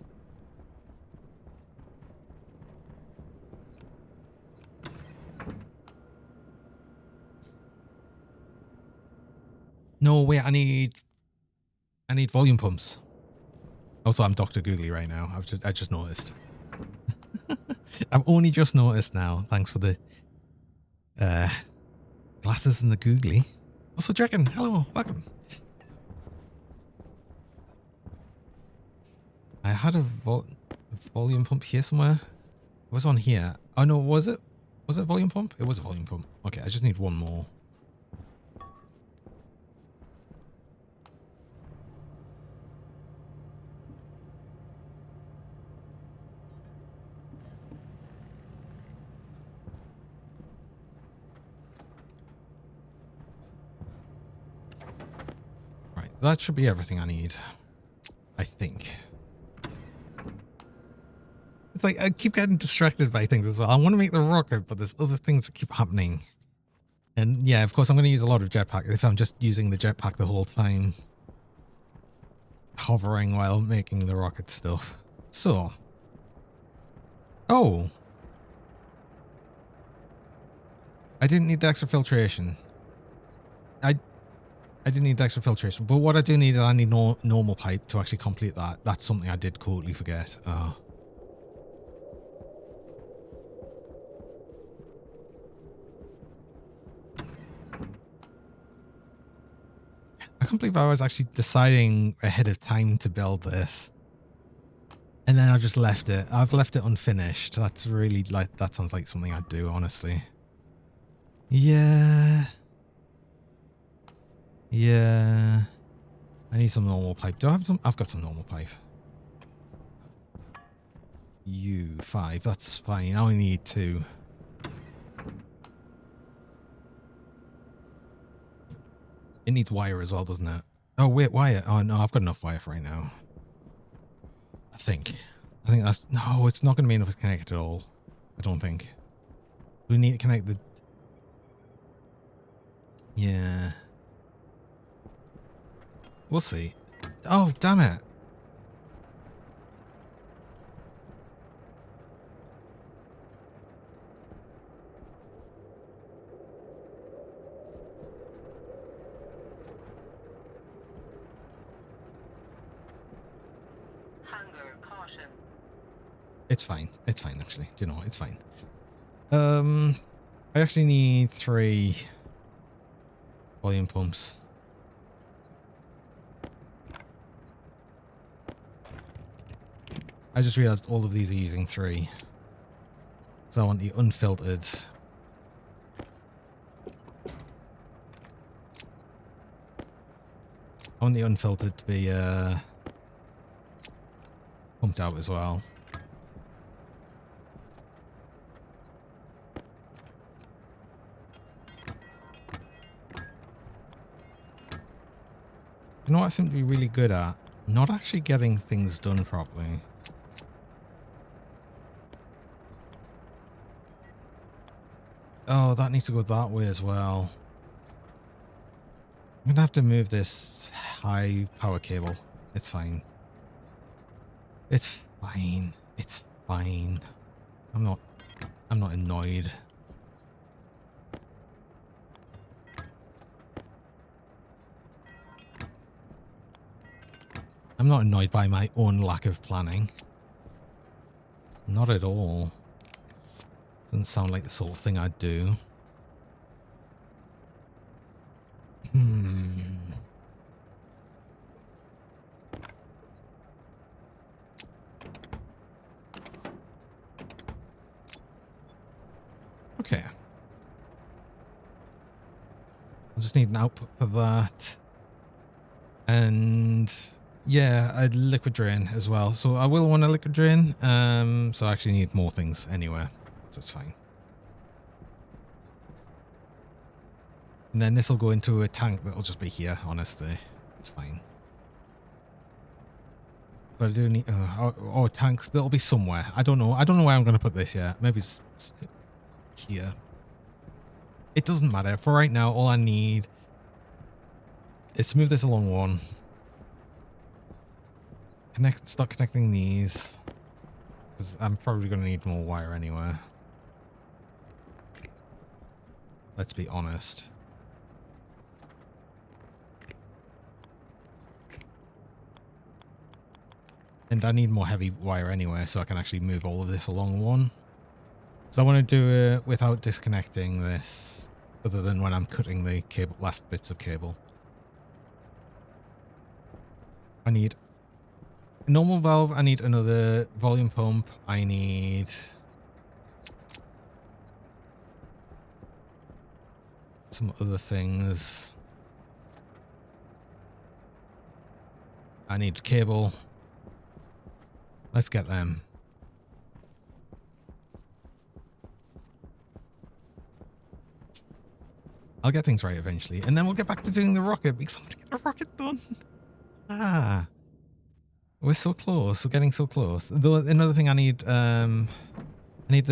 No, wait, I need volume pumps. Also, I'm Dr. Googly right now. I just noticed. I've only just noticed now. Thanks for the glasses and the googly. Also, Dragon, hello, welcome. I had a volume pump here somewhere. It was on here. Oh no, was it? Was it a volume pump? It was a volume pump. Okay, I just need one more. Right, that should be everything I need. I think. It's like I keep getting distracted by things as well. I want to make the rocket, but there's other things that keep happening. And yeah, of course, I'm going to use a lot of jetpack if I'm just using the jetpack the whole time. Hovering while making the rocket stuff. So. Oh. I didn't need the extra filtration. I didn't need the extra filtration. But what I do need is I need normal pipe to actually complete that. That's something I did totally forget. I can't believe I was actually deciding ahead of time to build this. And then I just left it. I've left it unfinished. That's really like, that sounds like something I'd do, honestly. Yeah. Yeah. I need some normal pipe. Do I have some? I've got some normal pipe. U5. That's fine. I only need 2. It needs wire as well, doesn't it? Oh, wait, wire. Oh, no, I've got enough wire for right now. I think that's... No, it's not going to be enough to connect at all. I don't think. We need to connect the... Yeah. We'll see. Oh, damn it. Hunger caution. It's fine. It's fine, actually. Do you know what? It's fine. I actually need 3 volume pumps. I just realized all of these are using 3. So I want the unfiltered. I want the unfiltered to be pumped out as well. You know what I seem to be really good at? Not actually getting things done properly. Oh, that needs to go that way as well. I'm going to have to move this high power cable. It's fine. It's fine. It's fine. I'm not annoyed. I'm not annoyed by my own lack of planning. Not at all. Doesn't sound like the sort of thing I'd do. Okay. I just need an output for that. And yeah, a liquid drain as well. So I will want a liquid drain. So I actually need more things anyway. So it's fine. And then this will go into a tank that'll just be here, honestly. It's fine. But I do need or tanks that'll be somewhere. I don't know. I don't know where I'm going to put this yet. Maybe it's here. It doesn't matter. For right now, all I need is to move this along one. Start connecting these. Because I'm probably going to need more wire anyway. Let's be honest. And I need more heavy wire anyway, so I can actually move all of this along one. So I want to do it without disconnecting this, other than when I'm cutting the cable, last bits of cable. I need a normal valve. I need another volume pump. I need some other things. I need cable. Let's get them. I'll get things right eventually, and then we'll get back to doing the rocket because I want to get the rocket done. Ah, we're so close. We're getting so close. Though another thing I need the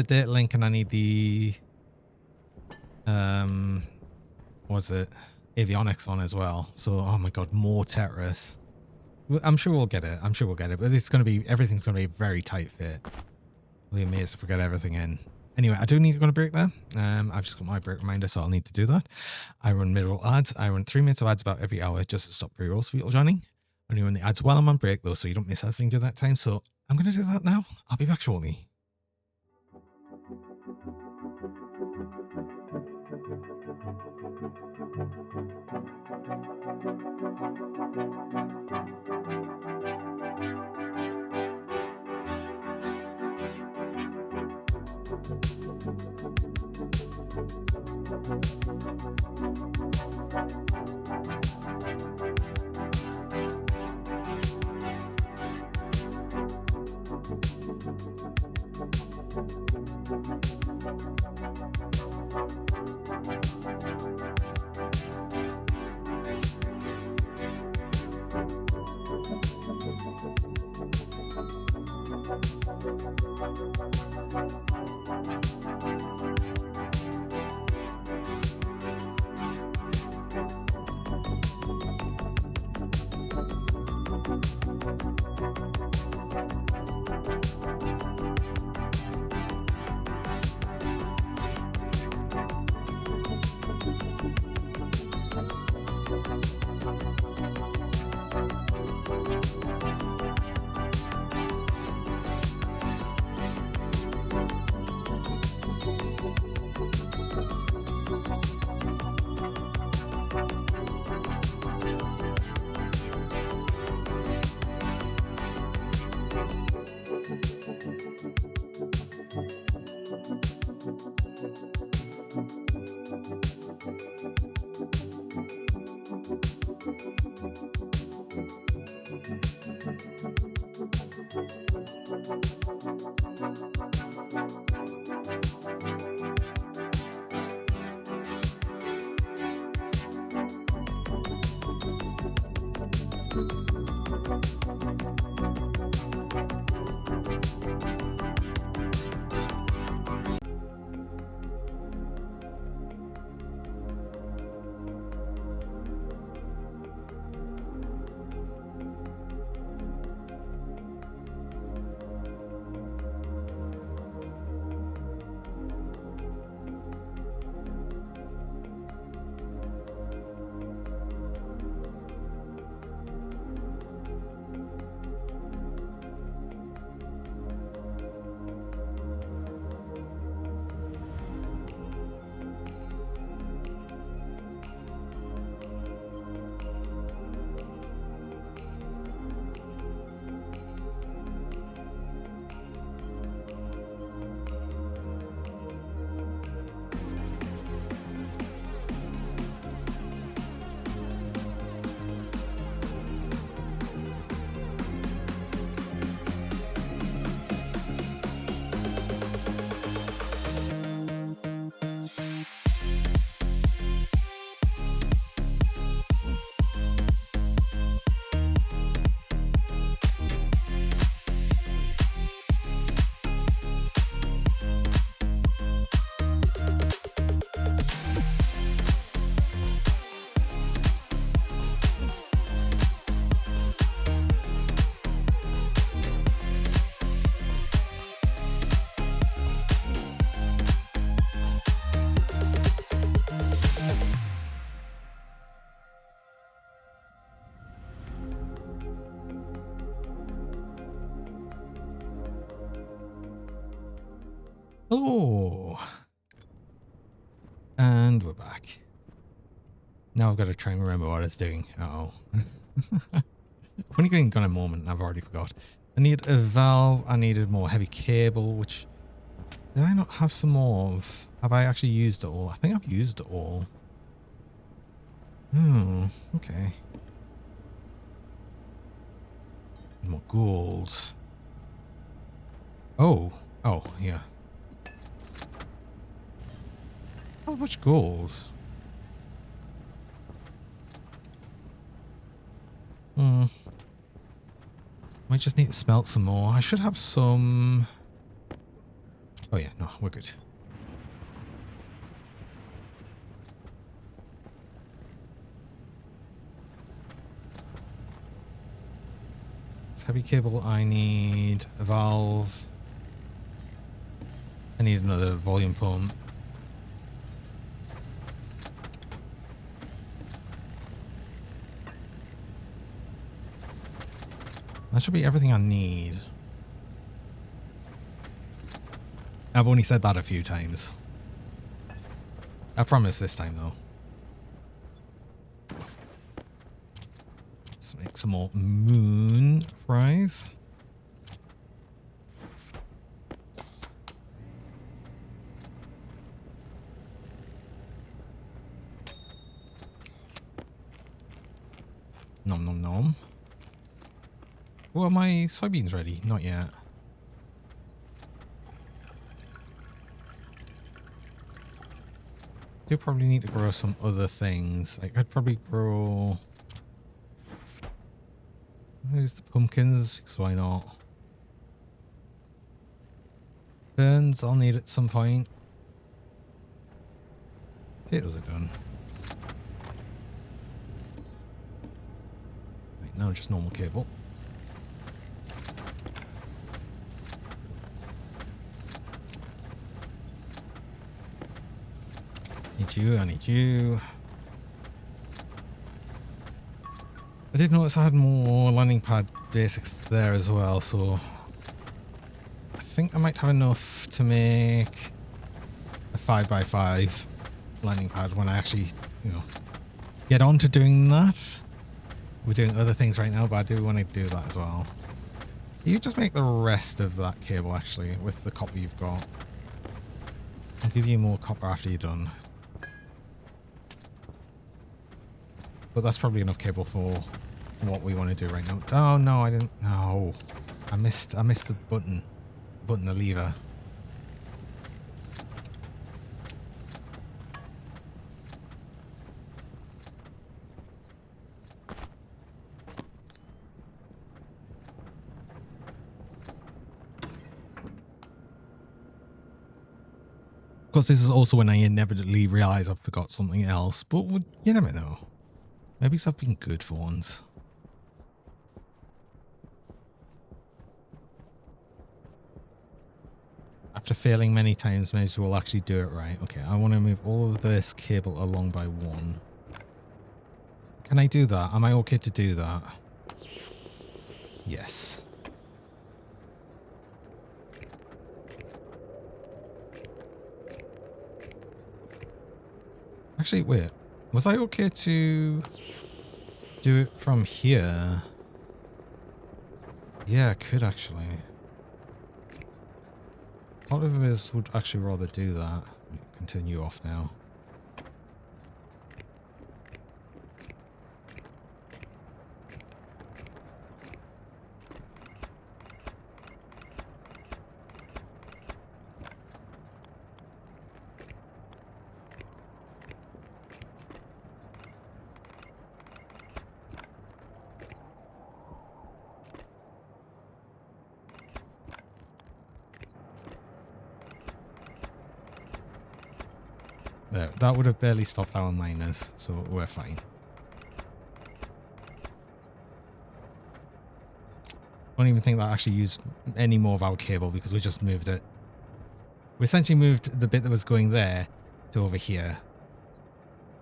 data link, and I need the what's it? Avionics on as well. So oh my god, more Tetris. I'm sure we'll get it. I'm sure we'll get it. But it's going to be, everything's going to be a very tight fit. I'll be amazed if we get everything in. Anyway, I do need to go on a break there. I've just got my break reminder, so I'll need to do that. I run mid-roll ads. I run 3 minutes of ads about every hour just to stop pre-rolls for people joining. Only run the ads while I'm on break, though, so you don't miss anything during that time. So I'm going to do that now. I'll be back shortly. Oh, and we're back. Now I've got to try and remember what it's doing. Uh-oh. Only got a moment and I've already forgot. I need a valve. I needed more heavy cable, which... Did I not have some more of... Have I actually used it all? I think I've used it all. Hmm, okay. More gold. Oh. Oh, yeah. How much gold? Hmm. Might just need to smelt some more. I should have some... Oh yeah, no, we're good. It's heavy cable. I need a valve. I need another volume pump. That should be everything I need. I've only said that a few times. I promise this time though. Let's make some more moon fries. Nom nom nom. Oh, are my soybeans ready? Not yet. Do probably need to grow some other things. Like I'd probably grow... There's the pumpkins, because why not? Ferns I'll need at some point. Potatoes are done. Right, now just normal cable. Need you, I need you. I did notice I had more landing pad basics there as well, so I think I might have enough to make a 5x5 landing pad when I actually, you know, get on to doing that. We're doing other things right now, but I do want to do that as well. You just make the rest of that cable actually with the copper you've got. I'll give you more copper after you're done. But that's probably enough cable for what we want to do right now. Oh no, I didn't. No, I missed the button, the lever. Of course, this is also when I inevitably realize I forgot something else. But you never know. Maybe I've been good for once. After failing many times, maybe we'll actually do it right. Okay, I want to move all of this cable along by one. Can I do that? Am I okay to do that? Yes. Actually, wait. Was I okay to do it from here? Yeah, I could actually. A lot of us would actually rather do that. Continue off now. There, that would have barely stopped our miners, so we're fine. I don't even think that actually used any more of our cable because we just moved it. We essentially moved the bit that was going there to over here.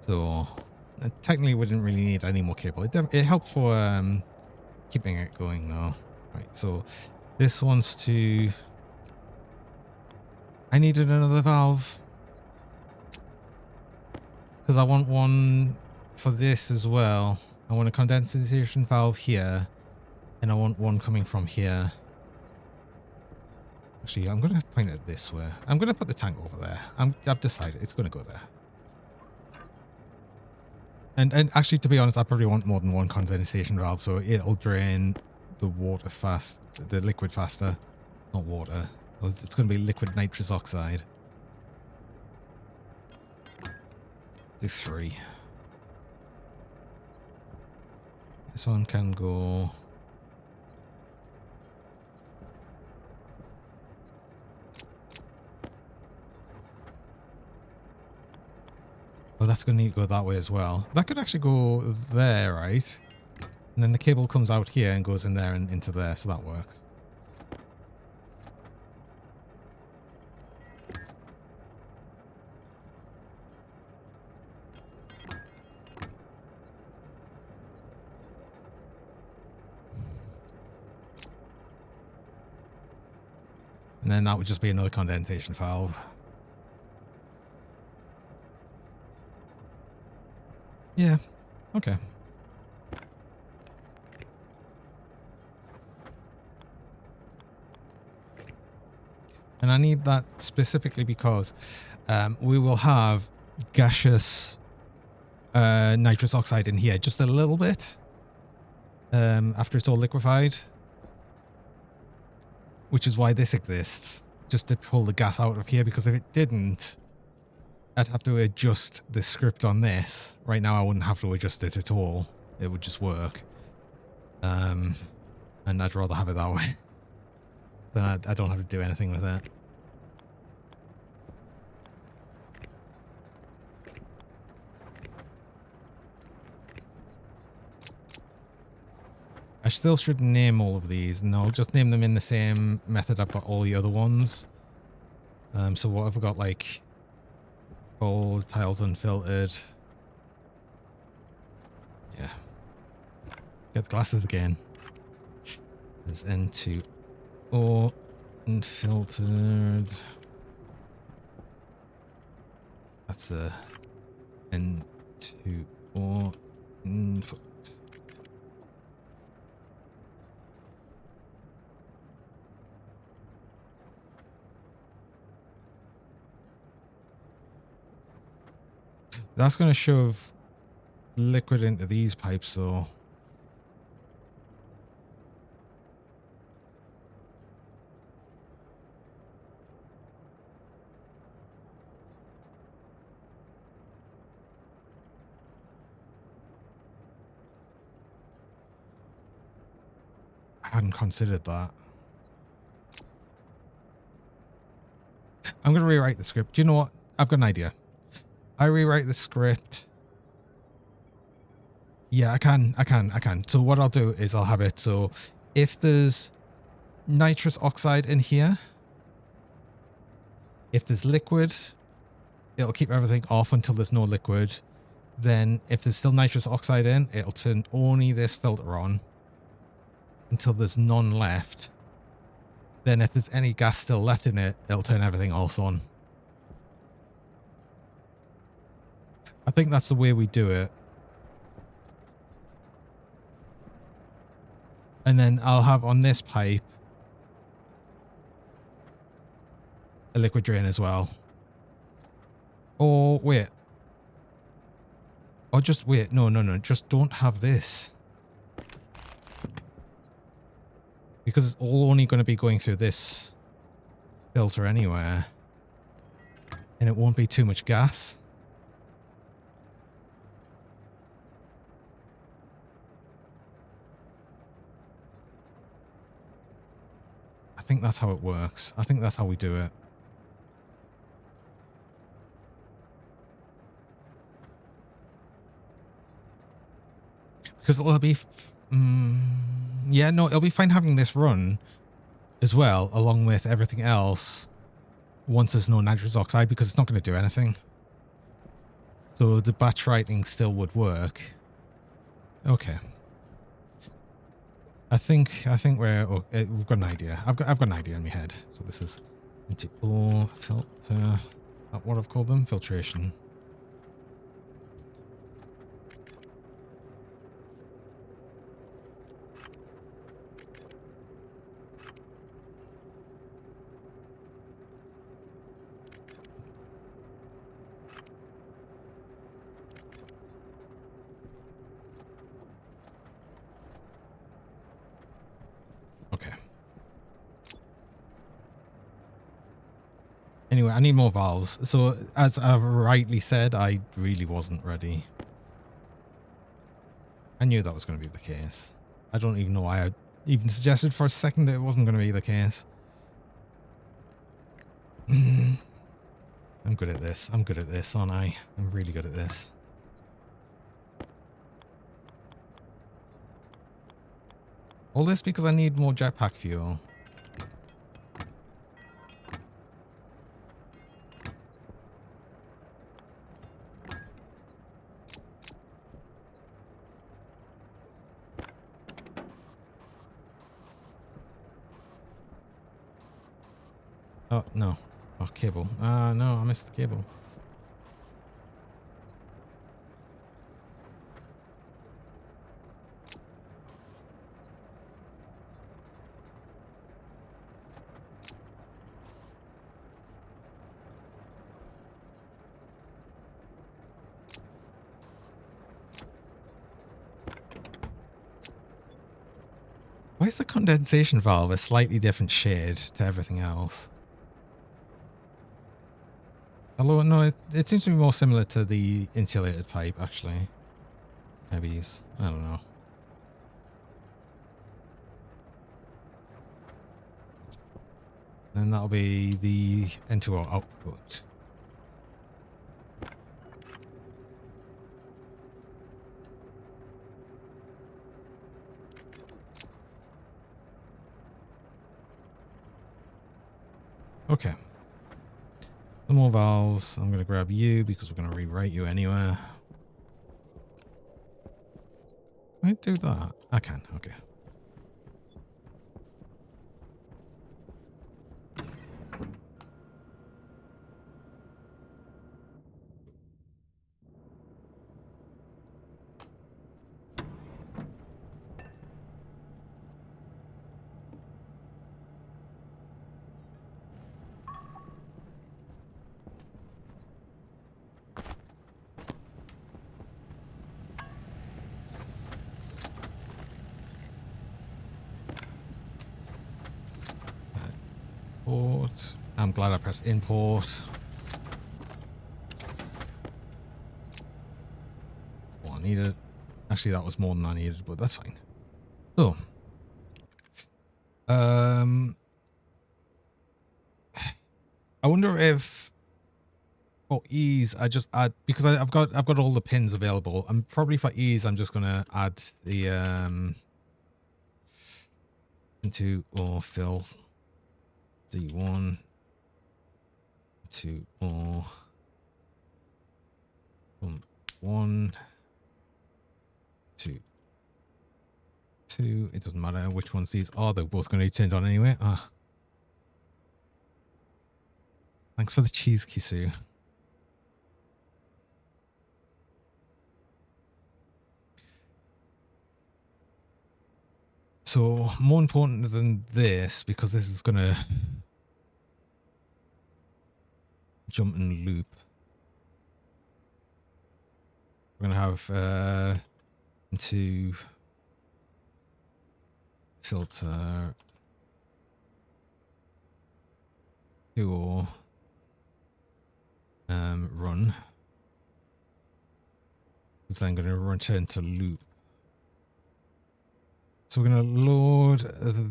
So technically we didn't really need any more cable. It helped for keeping it going though. Right, so this wants to... I needed another valve. Because I want one for this as well. I want a condensation valve here. And I want one coming from here. Actually, I'm going to point it this way. I'm going to put the tank over there. I've decided it's going to go there. And actually, to be honest, I probably want more than one condensation valve, so it'll drain the water the liquid faster. Not water. It's going to be liquid nitrous oxide. Do 3. This one can go... Oh, that's going to need to go that way as well. That could actually go there, right? And then the cable comes out here and goes in there and into there, so that works. And then that would just be another condensation valve. Yeah, okay. And I need that specifically because we will have gaseous nitrous oxide in here just a little bit after it's all liquefied. Which is why this exists, just to pull the gas out of here, because if it didn't, I'd have to adjust the script on this. Right now I wouldn't have to adjust it at all. It would just work. And I'd rather have it that way. Then I don't have to do anything with it. I still should name all of these, and I'll just name them in the same method I've got all the other ones. So what have we got, like... All tiles unfiltered. Yeah. Get the glasses again. There's N2O unfiltered. That's a N2O input. That's going to shove liquid into these pipes, though. I hadn't considered that. I'm going to rewrite the script. Do you know what? I've got an idea. I rewrite the script. Yeah, I can. So what I'll do is I'll have it so if there's nitrous oxide in here, if there's liquid, it'll keep everything off until there's no liquid. Then if there's still nitrous oxide in, it'll turn only this filter on until there's none left. Then if there's any gas still left in it, it'll turn everything else on. I think that's the way we do it. And then I'll have on this pipe a liquid drain as well. Or wait. Or just wait. No. Just don't have this. Because it's all only going to be going through this filter anyway. And it won't be too much gas. I think that's how it works. I think that's how we do it. Because it'll be... yeah, no, it'll be fine having this run as well, along with everything else, once there's no nitrous oxide, because it's not going to do anything. So the batch writing still would work. Okay. I think we've got an idea. I've got an idea in my head. So this is Into ore filter. What I've called them? Filtration. Okay. Anyway, I need more valves. So, as I rightly said, I really wasn't ready. I knew that was going to be the case. I don't even know why I even suggested for a second that it wasn't going to be the case. I'm good at this. I'm good at this, aren't I? I'm really good at this. All this because I need more jetpack fuel. Oh, no. Oh, cable. No, I missed the cable. Why is the condensation valve a slightly different shade to everything else? Although, no, it seems to be more similar to the insulated pipe, actually. Maybe I don't know. Then that'll be the N2O output. Okay. Some more valves. I'm going to grab you because we're going to rewrite you anywhere. Can I do that? I can. Okay. Import. I'm glad I pressed import. All I needed. Actually, that was more than I needed, but that's fine. So, I wonder if for ease I just add because I've got all the pins available. I'm probably for ease I'm just gonna add the into or fill D1 to or 1 2 2. It doesn't matter which ones these are. They're both going to be turned on anyway. Thanks for the cheese, Kisu. So more important than this, because this is going to jump and loop. We're going to have into filter or run. Because then I'm going to return to loop. So we're going to load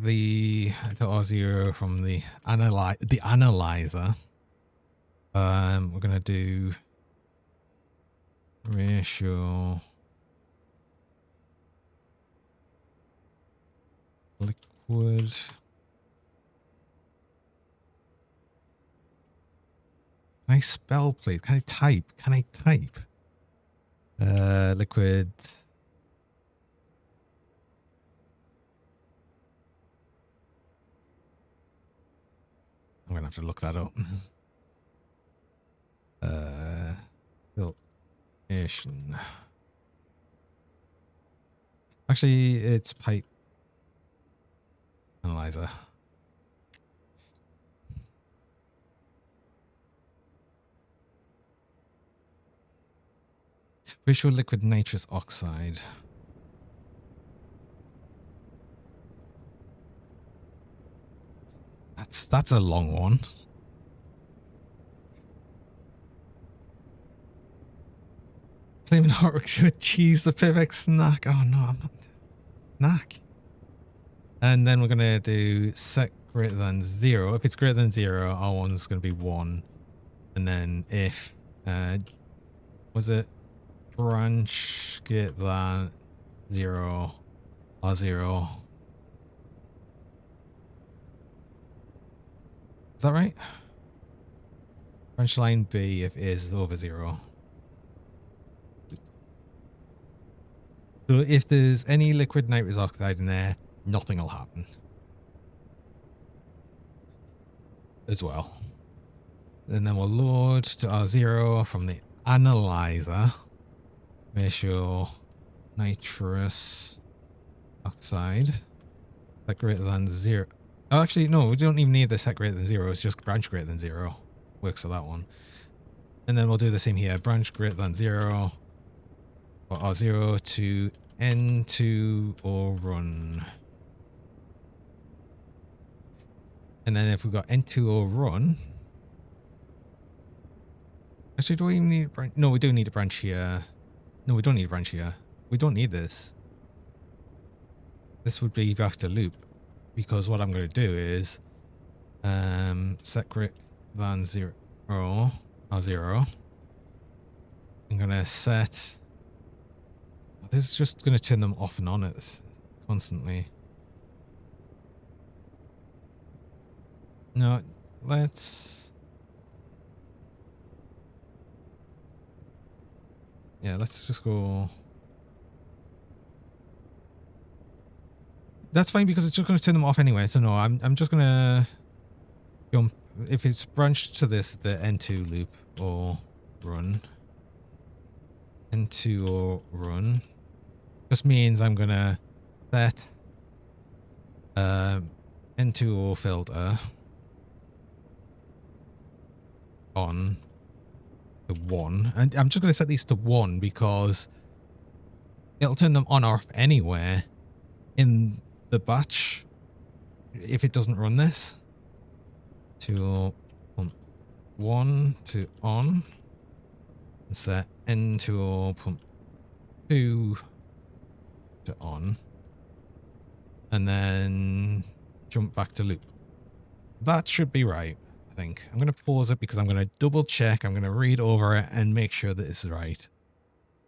the R0 from the analyzer. We're going to do ratio liquid. Can I spell, please? Can I type? Can I type? Liquid. I'm I'm gonna have to look that up. Filtration. Actually, it's pipe analyzer. Visual liquid nitrous oxide. That's a long one. Flaming hot cheese, the perfect snack. Oh no, I'm not snack. And then we're gonna do set greater than 0. If it's greater than 0, R1's gonna be 1. And then if was it branch greater than 0, R0. Is that right? Branch line B if it is over 0. So if there's any liquid nitrous oxide in there, nothing will happen. As well. And then we'll load to R0 from the analyzer. Visual nitrous oxide. Set greater than 0. Oh, actually, no, we don't even need the set greater than 0. It's just branch greater than 0. Works for that one. And then we'll do the same here. Branch greater than 0. For R0 to N2 or run. And then if we've got N2 or run. Actually, do we even need a branch? No, we do need a branch here. No, we don't need a branch here. We don't need this. This would be back to loop. Because what I'm going to do is set greater than 0 R0. I'm going to set. This is just going to turn them off and on it constantly. No, let's. Yeah, let's just go. That's fine because it's just going to turn them off anyway. So no, I'm just going to jump. If it's branched to this, the N2 loop or run. N2 or run. Just means I'm going to set N2 or filter on to 1. And I'm just going to set these to 1 because it'll turn them on or off anywhere in the batch if it doesn't run this. To 1 to on and set N2 or pump 2 to on and then jump back to loop. That should be right, I think. I'm going to pause it because I'm going to double check. I'm going to read over it and make sure that it's right.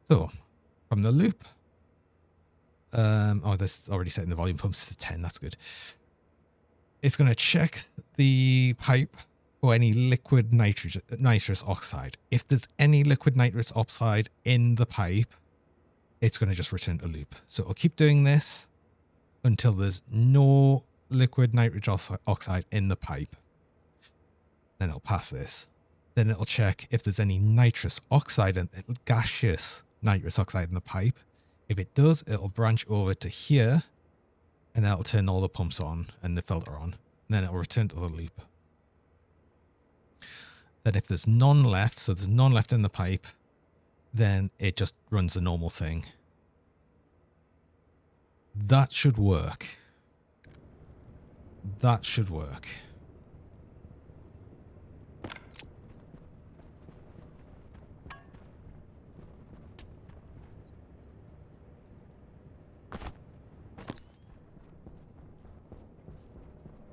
So from the loop, oh, this already setting the volume pumps to 10. That's good. It's going to check the pipe for any liquid nitrous oxide. If there's any liquid nitrous oxide in the pipe, it's going to just return to loop. So it'll keep doing this until there's no liquid nitrous oxide in the pipe. Then it'll pass this. Then it'll check if there's any nitrous oxide and gaseous nitrous oxide in the pipe. If it does, it'll branch over to here and that'll turn all the pumps on and the filter on. And then it'll return to the loop. Then if there's none left, so there's none left in the pipe, then it just runs the normal thing. That should work. That should work.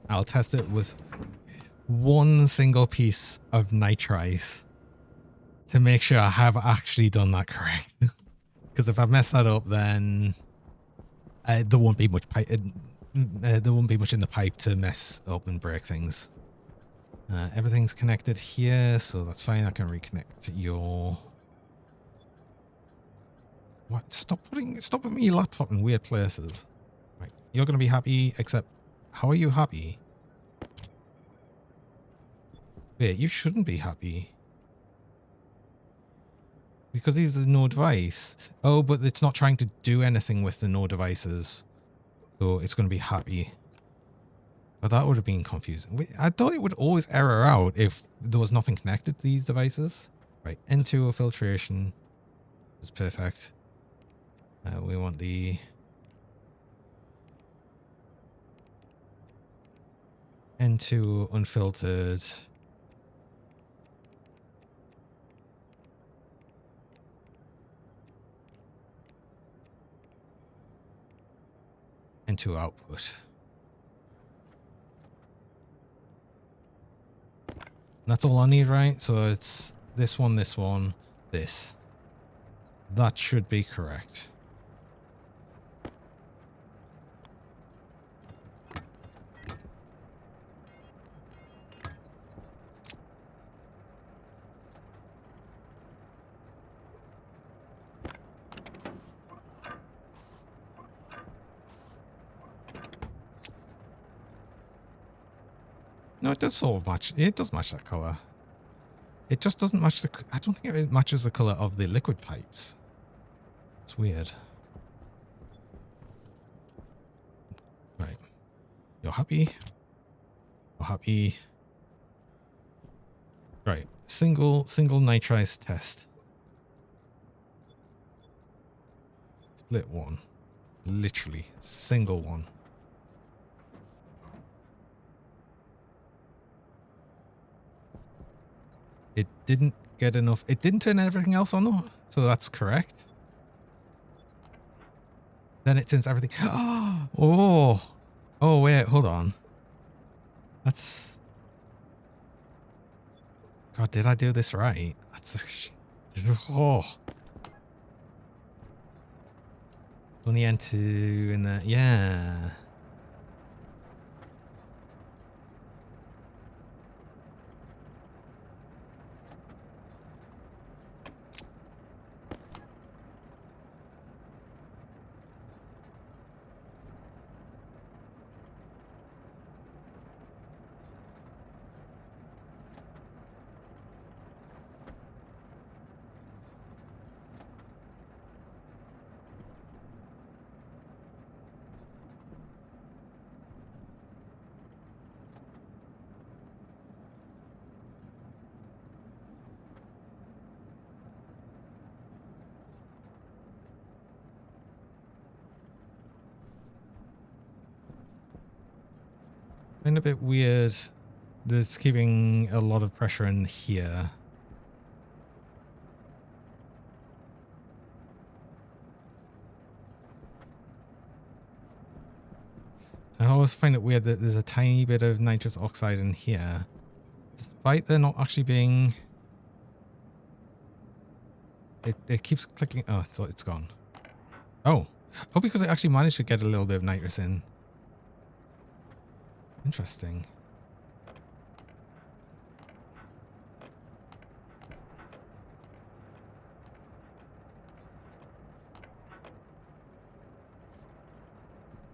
I'll test it with one single piece of nitrice to make sure I have actually done that correct. Because if I mess that up, then there won't be much pipe. There won't be much in the pipe to mess up and break things. Everything's connected here, so that's fine. I can reconnect your. What? Stop putting your laptop in weird places. Right, you're gonna be happy. Except, how are you happy? Wait, you shouldn't be happy. Because there's no device. Oh, but it's not trying to do anything with the no devices. So it's going to be happy. But that would have been confusing. Wait, I thought it would always error out if there was nothing connected to these devices. Right, into a filtration is perfect. We want the into unfiltered. Into output. That's all I need, right? So it's this one, this. That should be correct. No, it does sort of match. It does match that color. It just doesn't match the... I don't think it matches the color of the liquid pipes. It's weird. Right. You're happy. You're happy. Right. Single nitrise test. Split one. Literally. Single one. It didn't get enough. It didn't turn everything else on though. So that's correct. Then it turns everything. Oh. Oh, wait. Hold on. That's... God, did I do this right? That's... Oh. Only N2 in there. Yeah. Been a bit weird. There's keeping a lot of pressure in here. I always find it weird that there's a tiny bit of nitrous oxide in here. Despite there not actually being... It keeps clicking... Oh, it's gone. Oh. Oh, because it actually managed to get a little bit of nitrous in. Interesting.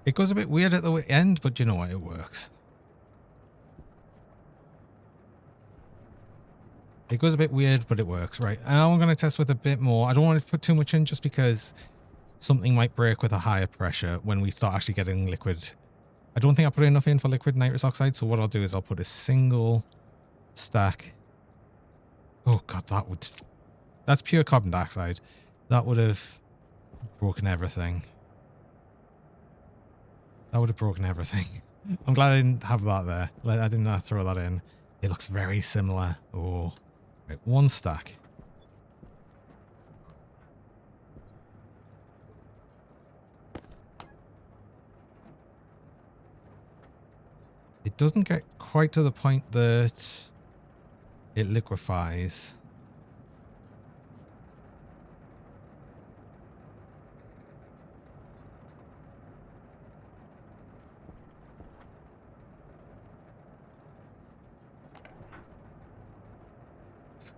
It goes a bit weird at the end, but you know what? It works. It goes a bit weird, but it works, right? And I'm going to test with a bit more. I don't want to put too much in just because something might break with a higher pressure when we start actually getting liquid. I don't think I put enough in for liquid nitrous oxide, so what I'll do is I'll put a single stack. Oh god, that's pure carbon dioxide. That would have broken everything. That would have broken everything. I'm glad I didn't have that there. I didn't have to throw that in. It looks very similar. Oh, right, one stack. It doesn't get quite to the point that it liquefies.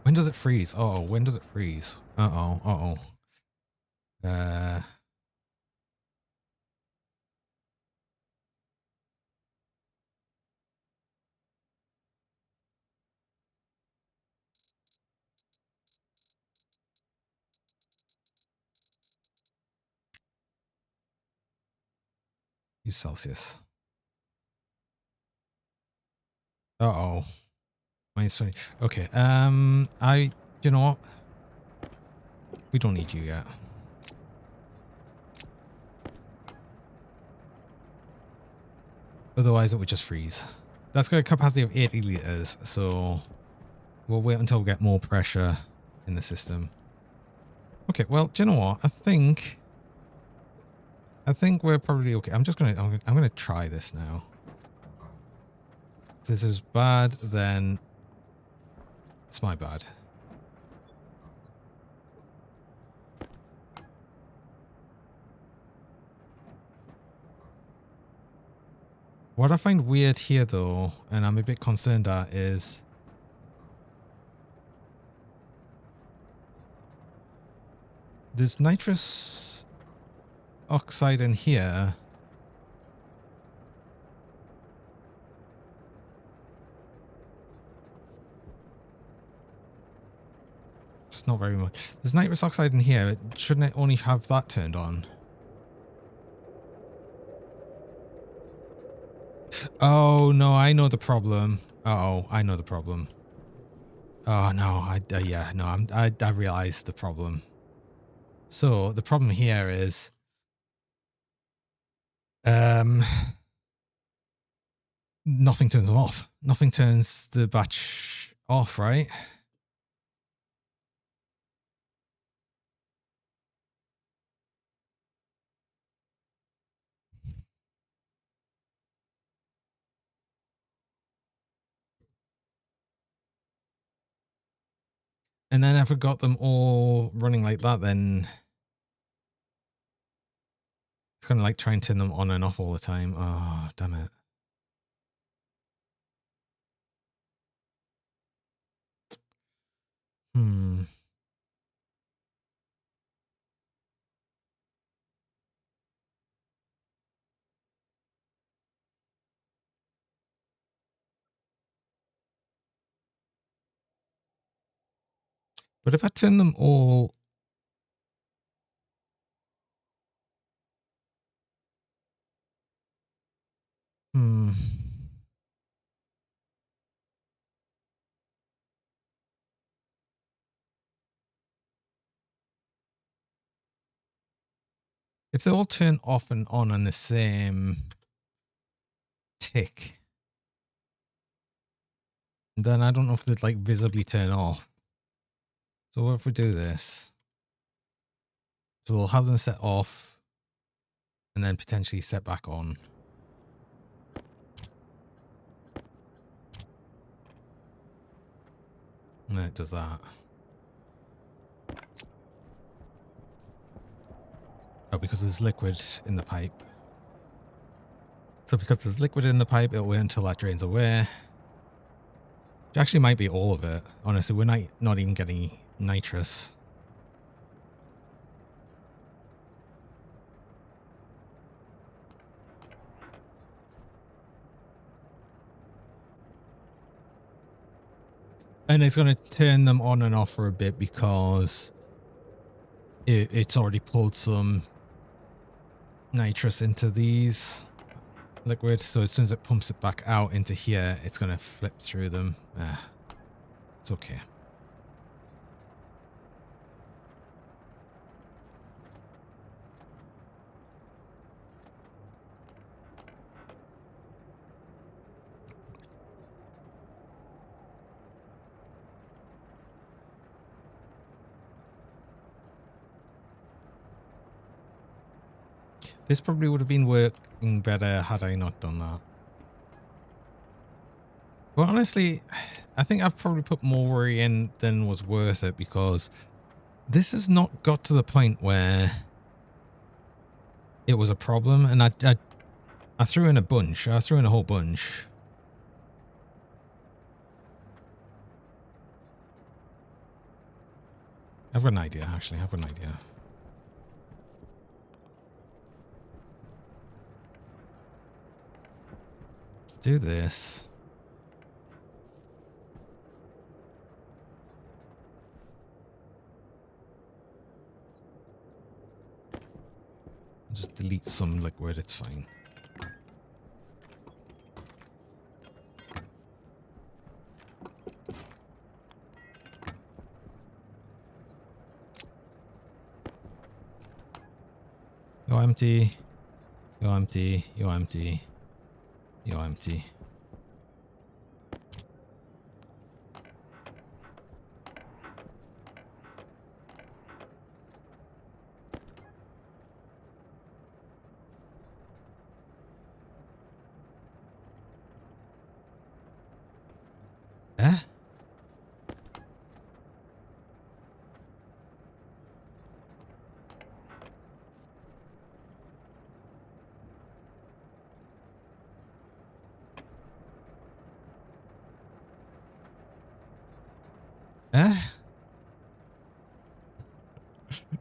When does it freeze? Oh, when does it freeze? Uh-oh, uh-oh. Use Celsius. Uh-oh. -20. Okay, you know what? We don't need you yet. Otherwise, it would just freeze. That's got a capacity of 80 liters, so we'll wait until we get more pressure in the system. Okay, well, do you know what? I think we're probably okay. I'm gonna try this now. If this is bad, then it's my bad. What I find weird here, though, and I'm a bit concerned at, is there's nitrous oxide in here. Just not very much. There's nitrous oxide in here. Shouldn't it only have that turned on? Oh, no, I know the problem. Uh-oh, I know the problem. Oh, no, yeah, no, I realized the problem. So, the problem here is, nothing turns them off. Nothing turns the batch off, right? And then if I got them all running like that, then it's kind of like trying to turn them on and off all the time. Oh, damn it. Hmm. But if I turn them all... Hmm. If they all turn off and on the same tick, then I don't know if they'd like visibly turn off. So what if we do this? So we'll have them set off and then potentially set back on. And then it does that. Oh, because there's liquid in the pipe. So because there's liquid in the pipe, it'll wait until that drains away. Which actually might be all of it. Honestly, we're not even getting nitrous. And it's going to turn them on and off for a bit because it's already pulled some nitrous into these liquid. So as soon as it pumps it back out into here, it's going to flip through them. It's okay. This probably would have been working better had I not done that. But honestly, I think I've probably put more worry in than was worth it because this has not got to the point where it was a problem. And I threw in a bunch. I threw in a whole bunch. I've got an idea, actually. I've got an idea. Do this. Just delete some liquid, it's fine. You're empty. You're empty. You're empty. You're empty. Eh? Eh?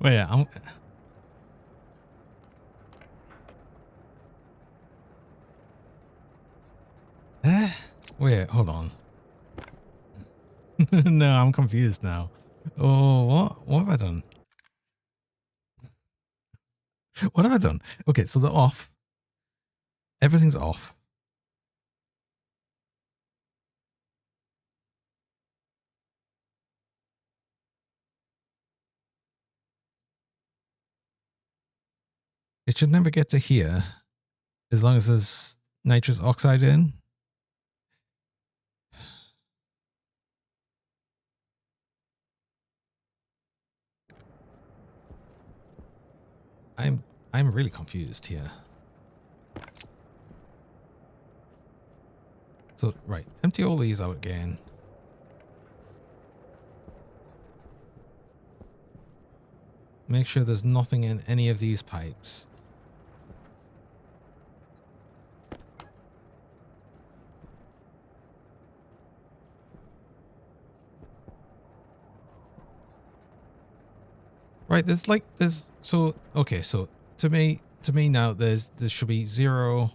Wait, I'm... Eh? Wait, hold on. No, I'm confused now. Oh, what? What have I done? What have I done? Okay, so they're off. Everything's off. It should never get to here as long as there's nitrous oxide in. I'm really confused here. So, right, empty all these out again. Make sure there's nothing in any of these pipes. Right, okay, so to me now there should be 0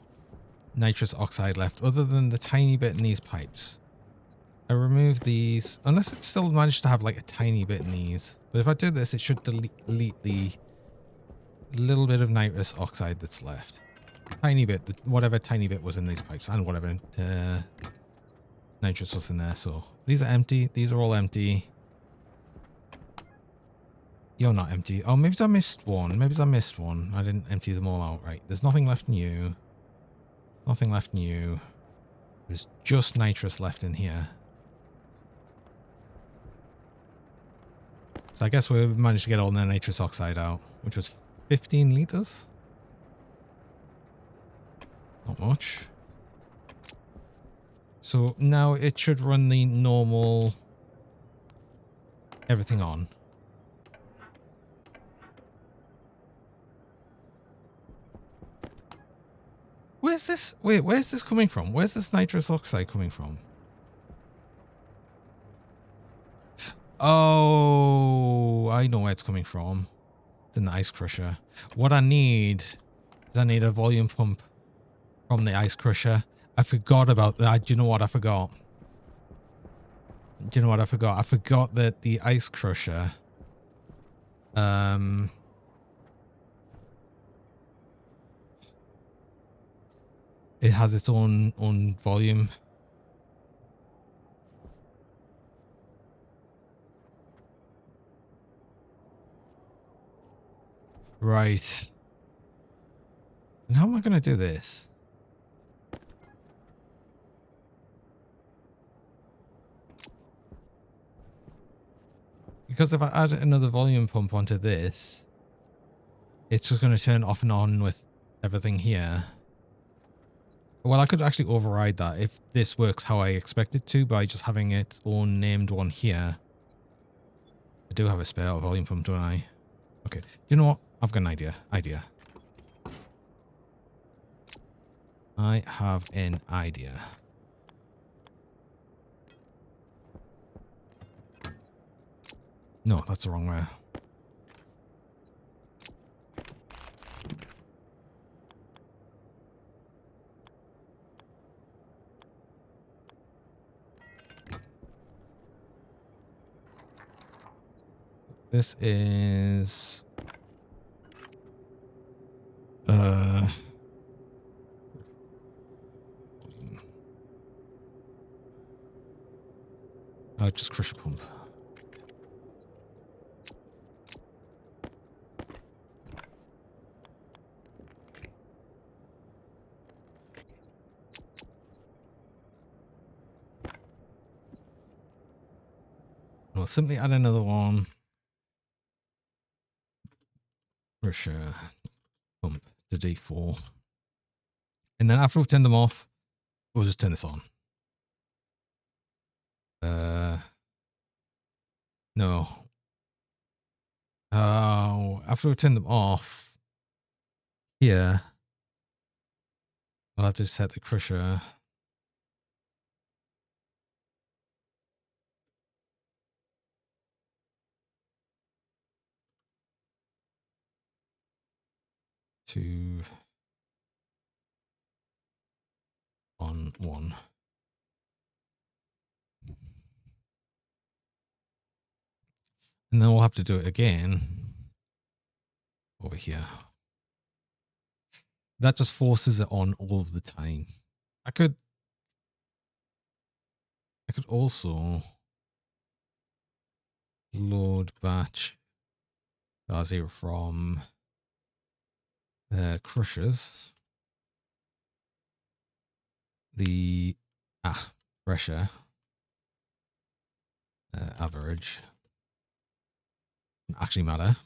nitrous oxide left other than the tiny bit in these pipes. I remove these, unless it still managed to have like a tiny bit in these. But if I do this, it should delete the little bit of nitrous oxide that's left. Tiny bit, whatever tiny bit was in these pipes and whatever nitrous was in there. So these are empty. These are all empty. You're not empty. Oh, maybe I missed one. Maybe I missed one. I didn't empty them all out. Right. There's nothing left in you. Nothing left in you. There's just nitrous left in here. So I guess we've managed to get all the nitrous oxide out, which was 15 liters. Not much. So now it should run the normal everything on. Where's this? Wait, where's this coming from? Where's this nitrous oxide coming from? Oh, I know where it's coming from. It's in the ice crusher. What I need is I need a volume pump from the ice crusher. I forgot about that. Do you know what I forgot? Do you know what I forgot? I forgot that the ice crusher it has its own volume. Right. And how am I going to do this? Because if I add another volume pump onto this, it's just going to turn off and on with everything here. Well, I could actually override that if this works how I expect it to by just having its own named one here. I do have a spare volume pump, don't I? Okay. You know what? I've got an idea. I have an idea. No, that's the wrong way. This is... just crusher pump. We'll simply add another one. Pressure pump to D4. And then after we've turned them off, we'll just turn this on. No. Oh, after we've turned them off, here, we'll have to set the crusher. To on 1. And then we'll have to do it again over here. That just forces it on all of the time. I could also load batch R0 from crushers. The pressure average actually matter.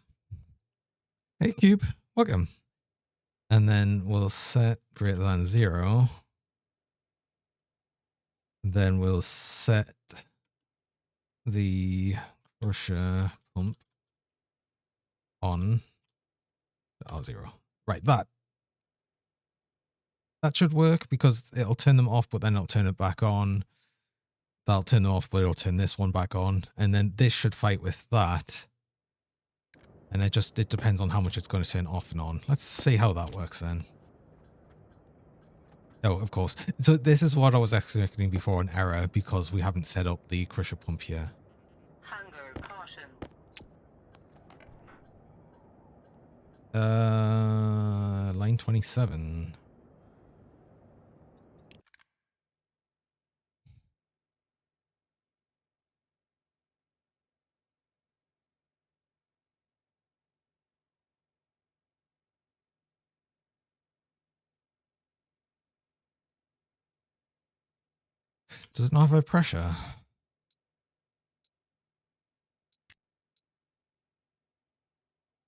Hey Cube, welcome. And then we'll set greater than 0. Then we'll set the crusher pump on R0. Right, that should work because it'll turn them off, but then it'll turn it back on. That'll turn them off, but it'll turn this one back on. And then this should fight with that. And it depends on how much it's going to turn off and on. Let's see how that works then. Oh, of course. So this is what I was expecting before, an error, because we haven't set up the crusher pump here. Hangar caution. Line 27. Does it not have a pressure?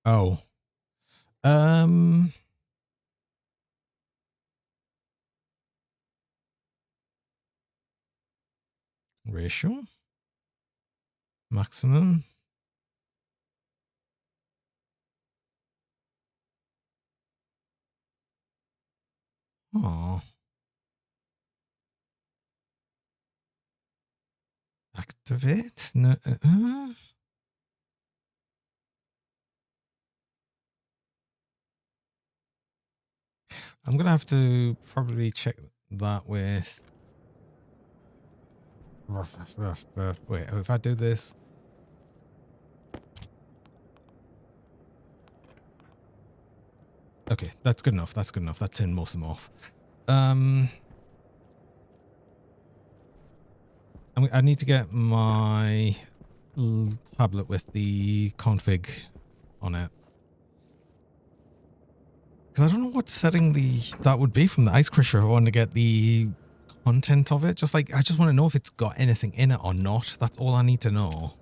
Oh. Ratio? Maximum? Oh. Activate? No, I'm going to have to probably check that with... Wait, if I do this... Okay, that's good enough. That's good enough. That turned most of them off. I need to get my tablet with the config on it. Because I don't know what setting that would be from the ice crusher if I want to get the content of it. Just like, I just want to know if it's got anything in it or not. That's all I need to know.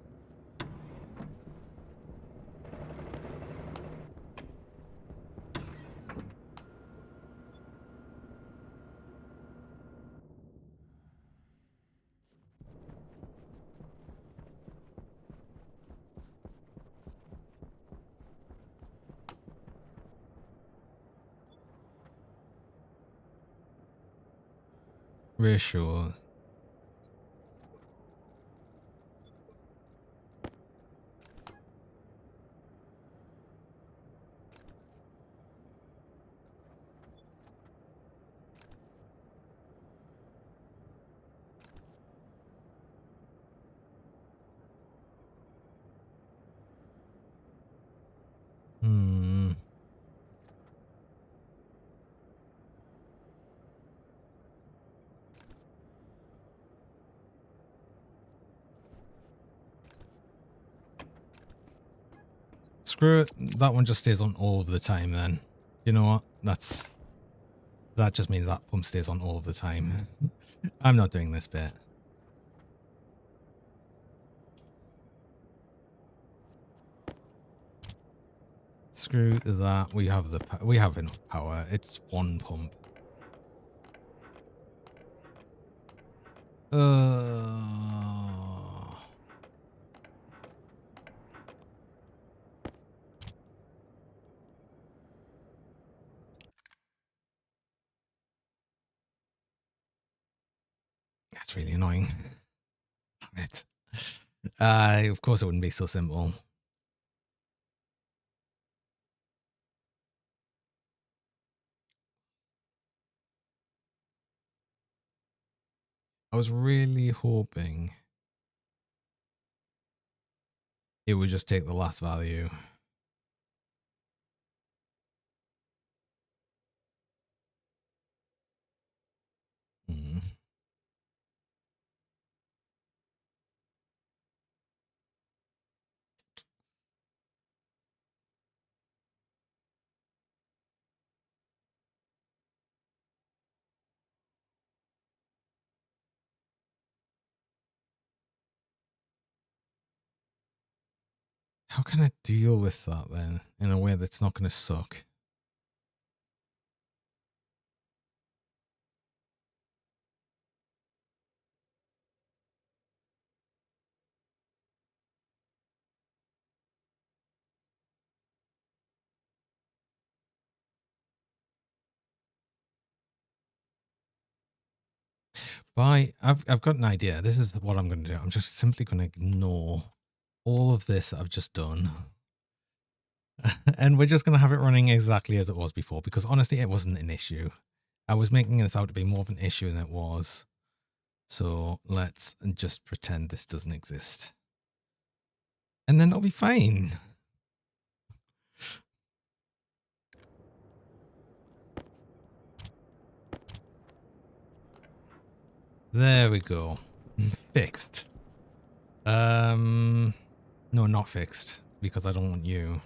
Reassure. Screw it. That one just stays on all of the time then. You know what? That just means that pump stays on all of the time. I'm not doing this bit. Screw that. We have we have enough power. It's one pump. That's really annoying. Damn it. Of course it wouldn't be so simple. I was really hoping it would just take the last value. Hmm. How can I deal with that then in a way that's not going to suck? I've got an idea. This is what I'm going to do. I'm just simply going to ignore all of this that I've just done. And we're just going to have it running exactly as it was before, because honestly, it wasn't an issue. I was making this out to be more of an issue than it was. So let's just pretend this doesn't exist. And then it'll be fine. There we go. Fixed. No, not fixed, because I don't want you.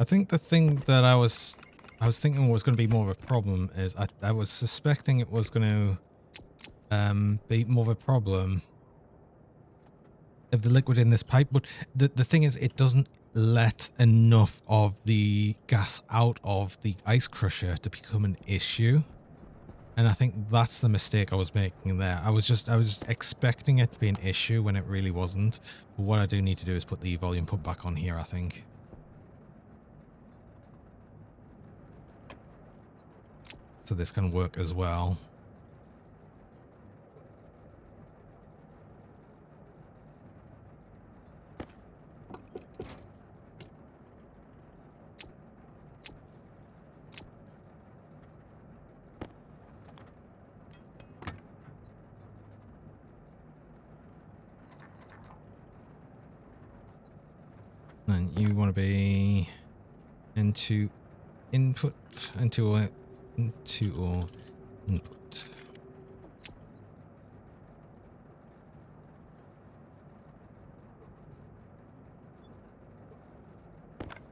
I think the thing that I was thinking was going to be more of a problem is I was suspecting it was going to be more of a problem of the liquid in this pipe, but the thing is it doesn't let enough of the gas out of the ice crusher to become an issue. And I think that's the mistake I was making there. I was just expecting it to be an issue when it really wasn't. But what I do need to do is put the volume pump back on here, I think. So this can work as well. Then you want to be into input, into input.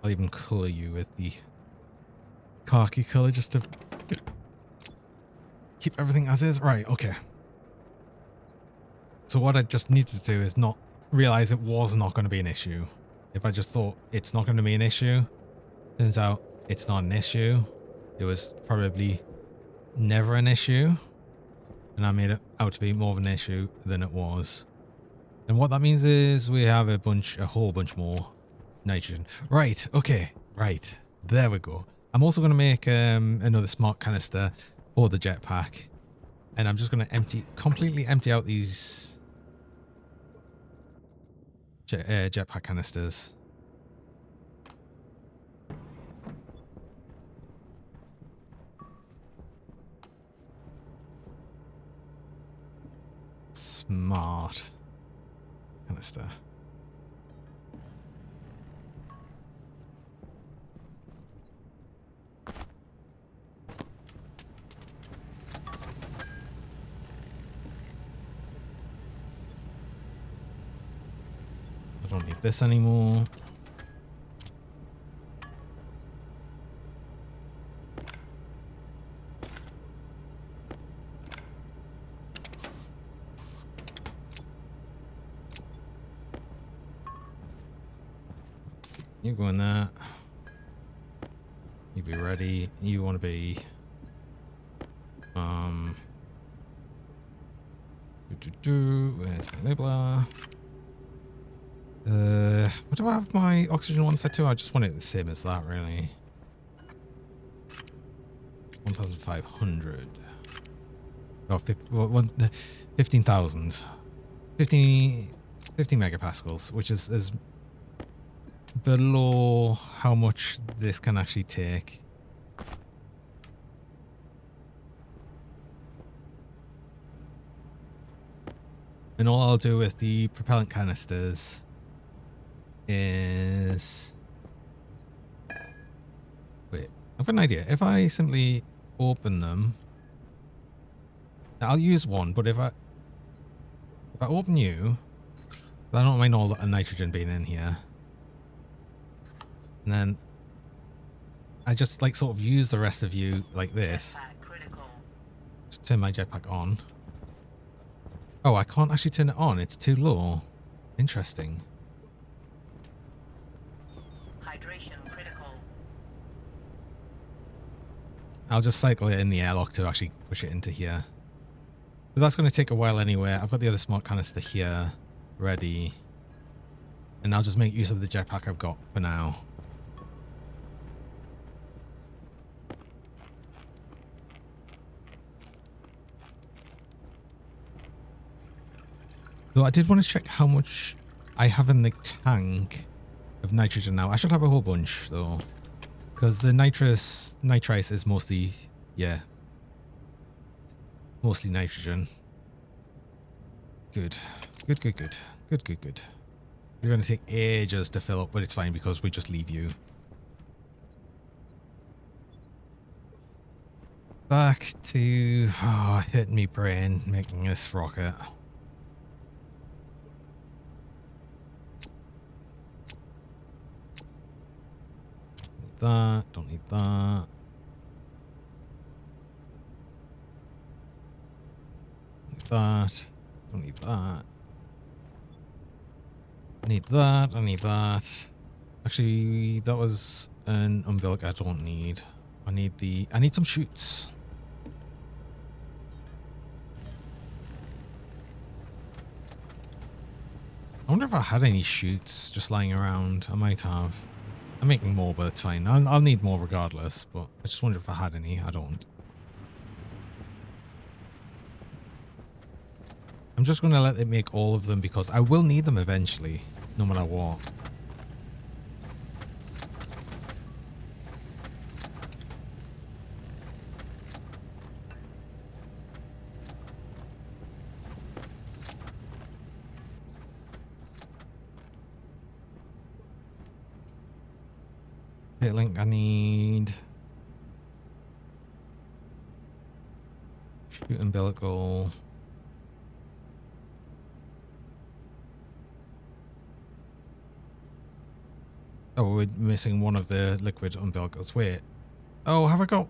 I'll even color you with the khaki color just to keep everything as is. Right, okay. So what I just need to do is not realize it was not going to be an issue. If I just thought it's not going to be an issue, turns out it's not an issue. It was probably never an issue. And I made it out to be more of an issue than it was. And what that means is we have a whole bunch more nitrogen. Right, okay, right. There we go. I'm also going to make another smart canister for the jetpack. And I'm just going to completely empty out these jetpack canisters. Smart canister. I don't need this anymore. You go in there. You be ready. You want to be... Where's my labeler? What do I have my oxygen one set to? I just want it the same as that, really. 1,500. Oh, 15,000. 50 megapascals, which is below how much this can actually take. And all I'll do with the propellant canisters is... Wait, I've got an idea. If I simply open them... I'll use one, but if I open you... I don't mind all the nitrogen being in here. And then I just like sort of use the rest of you like this. Jetpack critical. Just turn my jetpack on. Oh, I can't actually turn it on. It's too low. Interesting. Hydration critical. I'll just cycle it in the airlock to actually push it into here. But that's going to take a while anyway. I've got the other smart canister here ready. And I'll just make use of the jetpack I've got for now. Though I did want to check how much I have in the tank of nitrogen now. I should have a whole bunch though. Because the nitrice is mostly, yeah. Mostly nitrogen. Good. Good, good, good. Good, good, good. You're going to take ages to fill up, but it's fine because we just leave you. Back to hitting me brain, making this rocket. Need that, don't need that. Need that, don't need that. I need that, I need that. Actually, that was an umbilical I don't need. I need some chutes. I wonder if I had any chutes just lying around. I might have. I'm making more, but it's fine. I'll need more regardless, but I just wonder if I had any. I don't. I'm just going to let it make all of them because I will need them eventually, no matter what. Hit link, I need... Shoot umbilical... Oh, we're missing one of the liquid umbilicals. Wait. Oh, have I got...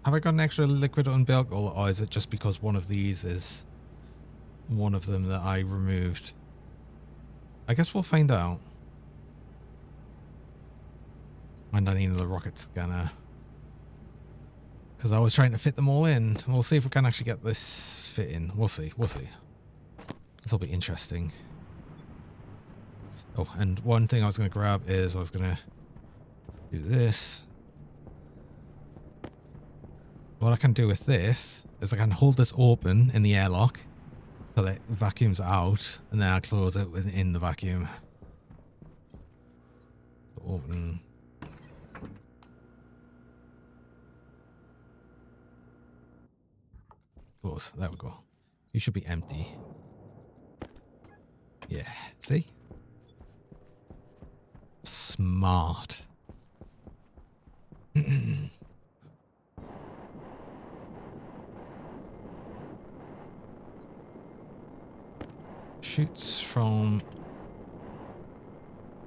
Have I got an extra liquid umbilical, or is it just because one of these is one of them that I removed? I guess we'll find out. And I need another rocket scanner. Because I was trying to fit them all in. We'll see if we can actually get this fit in. We'll see. We'll see. This will be interesting. Oh, and one thing I was going to grab is I was going to do this. What I can do with this is I can hold this open in the airlock till it vacuums out, and then I close it within the vacuum. Open. Close. There we go. You should be empty. Yeah. See? Smart. Shoots from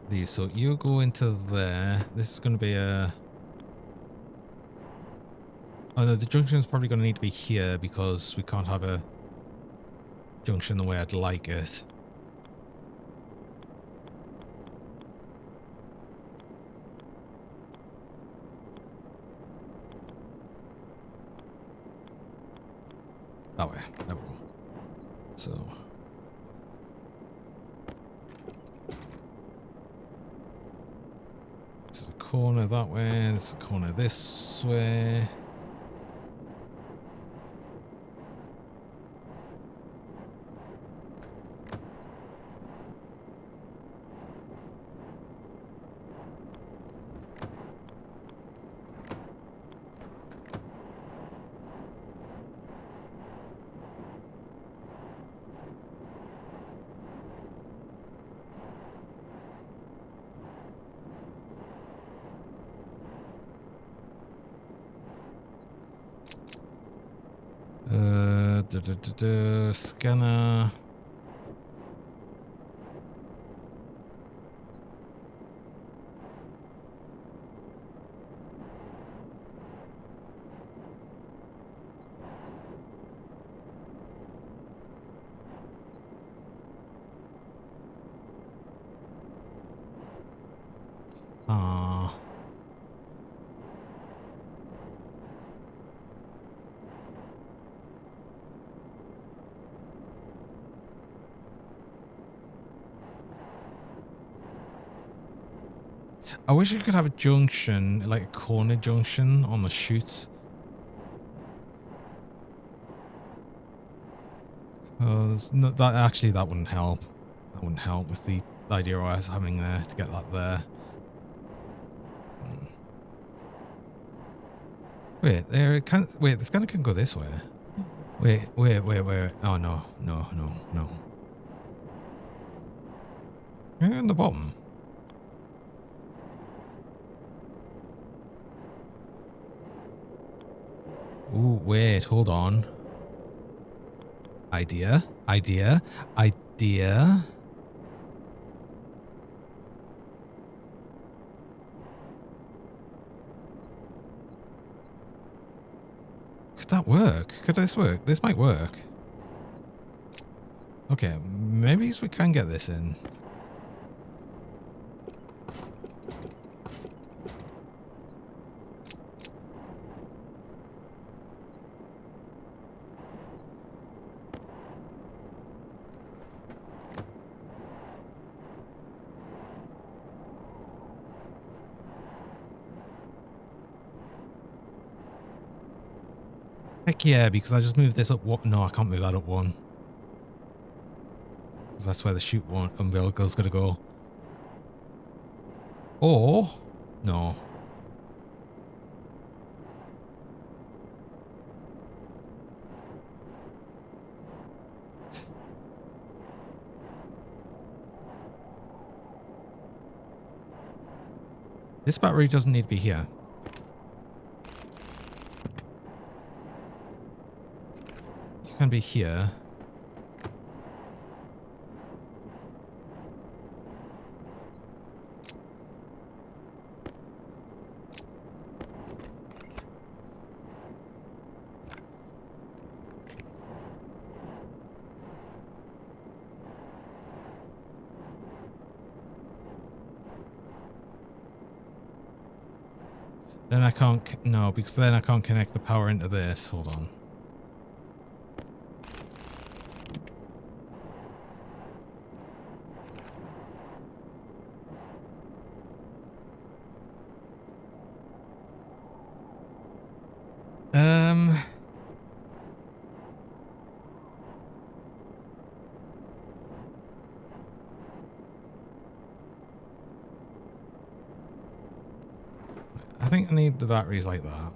these. So you go into there. This is going to be a... Oh no, the junction is probably going to need to be here because we can't have a junction the way I'd like it. That way. There we go. So. This is a corner that way. This is a corner this way. Scanner. Ah. I wish you could have a junction, like a corner junction on the chutes. No, that actually that wouldn't help. That wouldn't help with the idea I was having there to get that there. Wait, there it can. Wait, this kind can go this way. Wait. Oh no. Yeah, in the bottom. Ooh, wait, hold on. Idea. Could that work? Could this work? This might work. Okay, maybe we can get this in. Heck yeah, because I just moved this up one. No, I can't move that up one. Because that's where the chute one umbilical's going to go. Or, no. This battery doesn't need to be here. You can be here. Then I can't, no, because then I can't connect the power into this. Hold on. I think I need the batteries like that.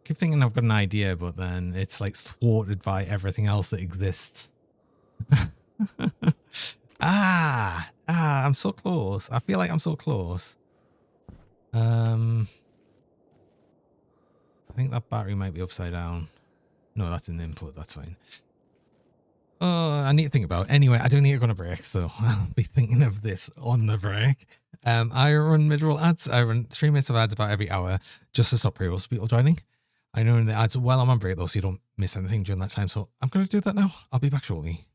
keep thinking I've got an idea, but then it's like thwarted by everything else that exists. I'm so close. I feel like I'm so close. I think that battery might be upside down. No, that's an input. That's fine. Oh, I need to think about it. Anyway, I do need to go on a break, so I'll be thinking of this on the break. I run mid-roll ads. I run 3 minutes of ads about every hour just to stop pre-rolls people joining. I know in the ads while I'm on break though, so you don't miss anything during that time. So I'm going to do that now. I'll be back shortly.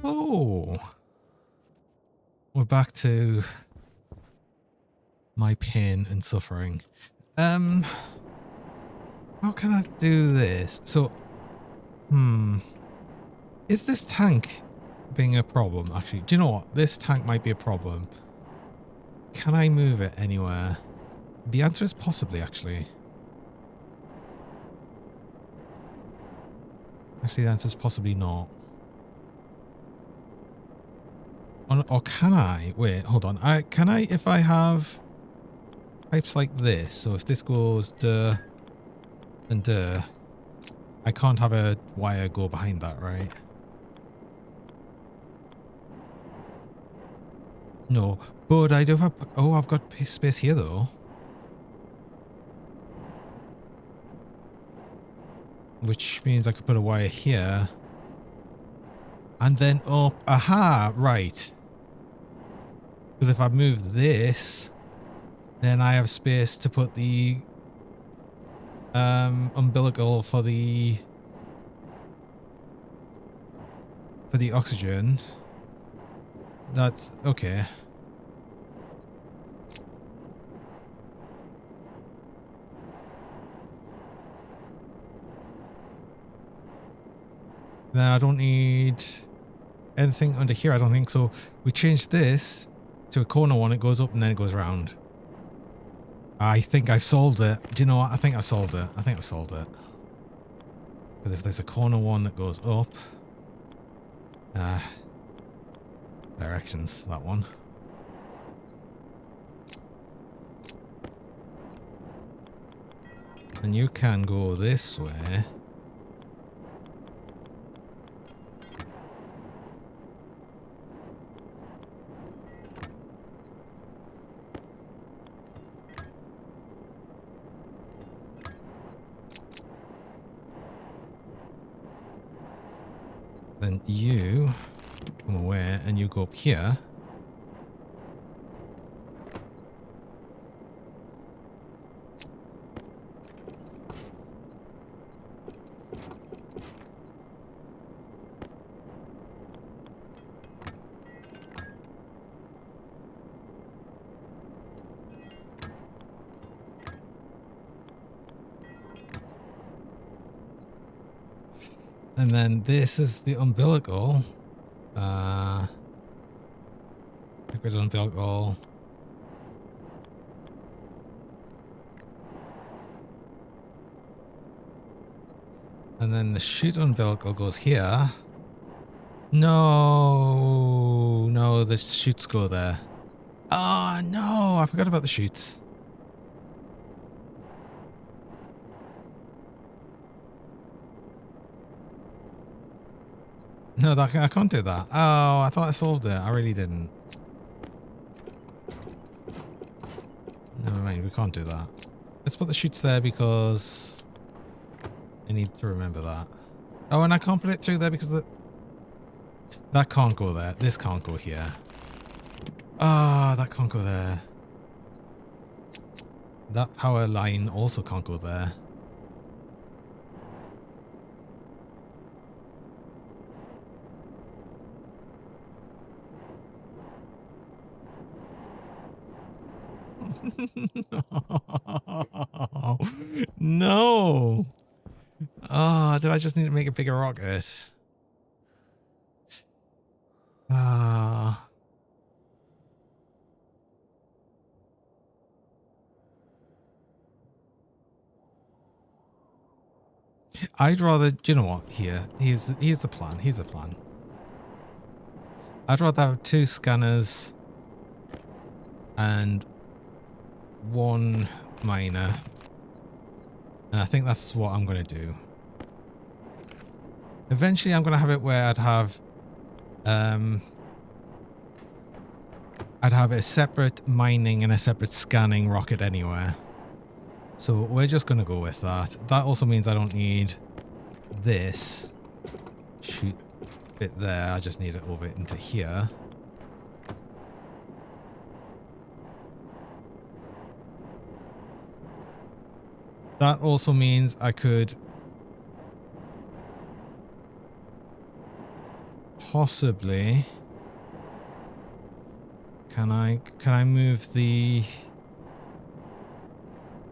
Oh, we're back to my pain and suffering. How can I do this? So, is this tank being a problem? Actually, do you know what? This tank might be a problem. Can I move it anywhere? The answer is possibly, actually. Actually, the answer is possibly not. Or can I? Wait, hold on. Can I, if I have pipes like this, so if this goes duh and duh, I can't have a wire go behind that, right? No, but I do have, oh, I've got space here though. Which means I could put a wire here. And then up, aha, right. Because if I move this, then I have space to put the umbilical for the for the oxygen. That's okay. Then I don't need anything under here, I don't think. So we change this to a corner one. It goes up and then it goes round. I think I've solved it. Do you know what? I think I solved it. I think I solved it. Because if there's a corner one that goes up... directions, that one. And you can go this way. Then you come away and you go up here. And then this is the umbilical. Liquid umbilical. And then the chute umbilical goes here. No, the chutes go there. Oh, no, I forgot about the chutes. No, I can't do that. Oh, I thought I solved it. I really didn't. Never mind, we can't do that. Let's put the chutes there because I need to remember that. Oh, and I can't put it through there because that can't go there. This can't go here. Ah, that can't go there. That power line also can't go there. No. Ah, did I just need to make a bigger rocket? Ah. I'd rather, do you know what? Here's the plan. Here's the plan. I'd rather have 2 scanners and 1 miner. And I think that's what I'm going to do. Eventually I'm going to have it where I'd have a separate mining and a separate scanning rocket anywhere. So we're just going to go with that. That also means I don't need this chute bit there. I just need it over into here. That also means I could possibly... Can I move the...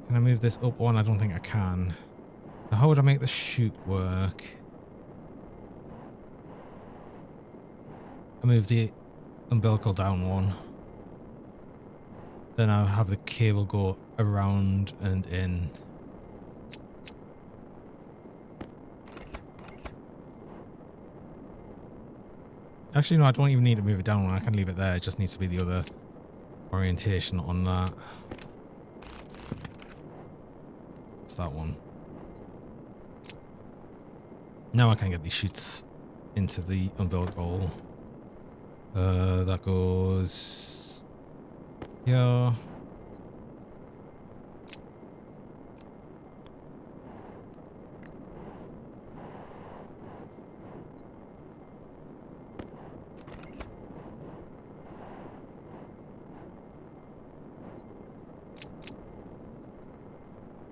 Can I move this up one? I don't think I can. Now, how would I make the chute work? I move the umbilical down one. Then I'll have the cable go around and in. Actually, no, I don't even need to move it down one. I can leave it there. It just needs to be the other orientation on that. It's that one. Now I can get these chutes into the umbilical. That goes... Yeah.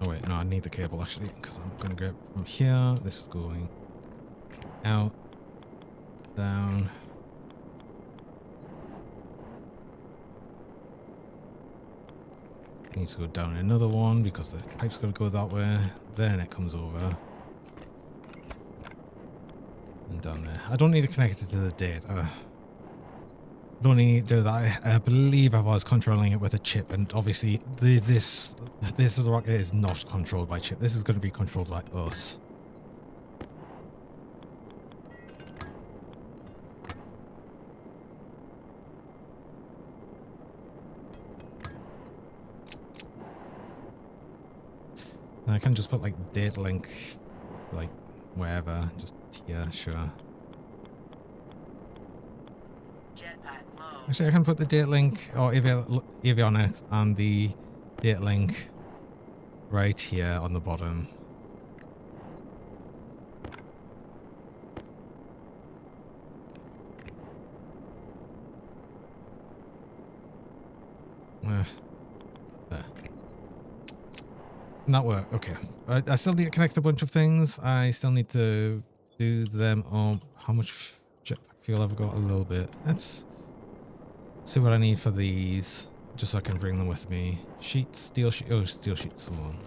Oh wait, no, I need the cable actually, because I'm going to go from here. This is going out. Down. Needs to go down another one because the pipe's got to go that way. Then it comes over. And down there. I don't need to connect it to the data. I don't need to do that. I believe I was controlling it with a chip, and obviously this rocket is not controlled by chip. This is going to be controlled by us. And I can just put like data link, like wherever, just here, sure. Jetpack low. Actually, I can put the data link or avionics and the data link right here on the bottom. There. And that worked. Okay. I still need to connect a bunch of things. I still need to do them. Oh, how much jetpack fuel have I got? A little bit. Let's see what I need for these, just so I can bring them with me. Sheets, steel sheet. Oh, steel sheets. One.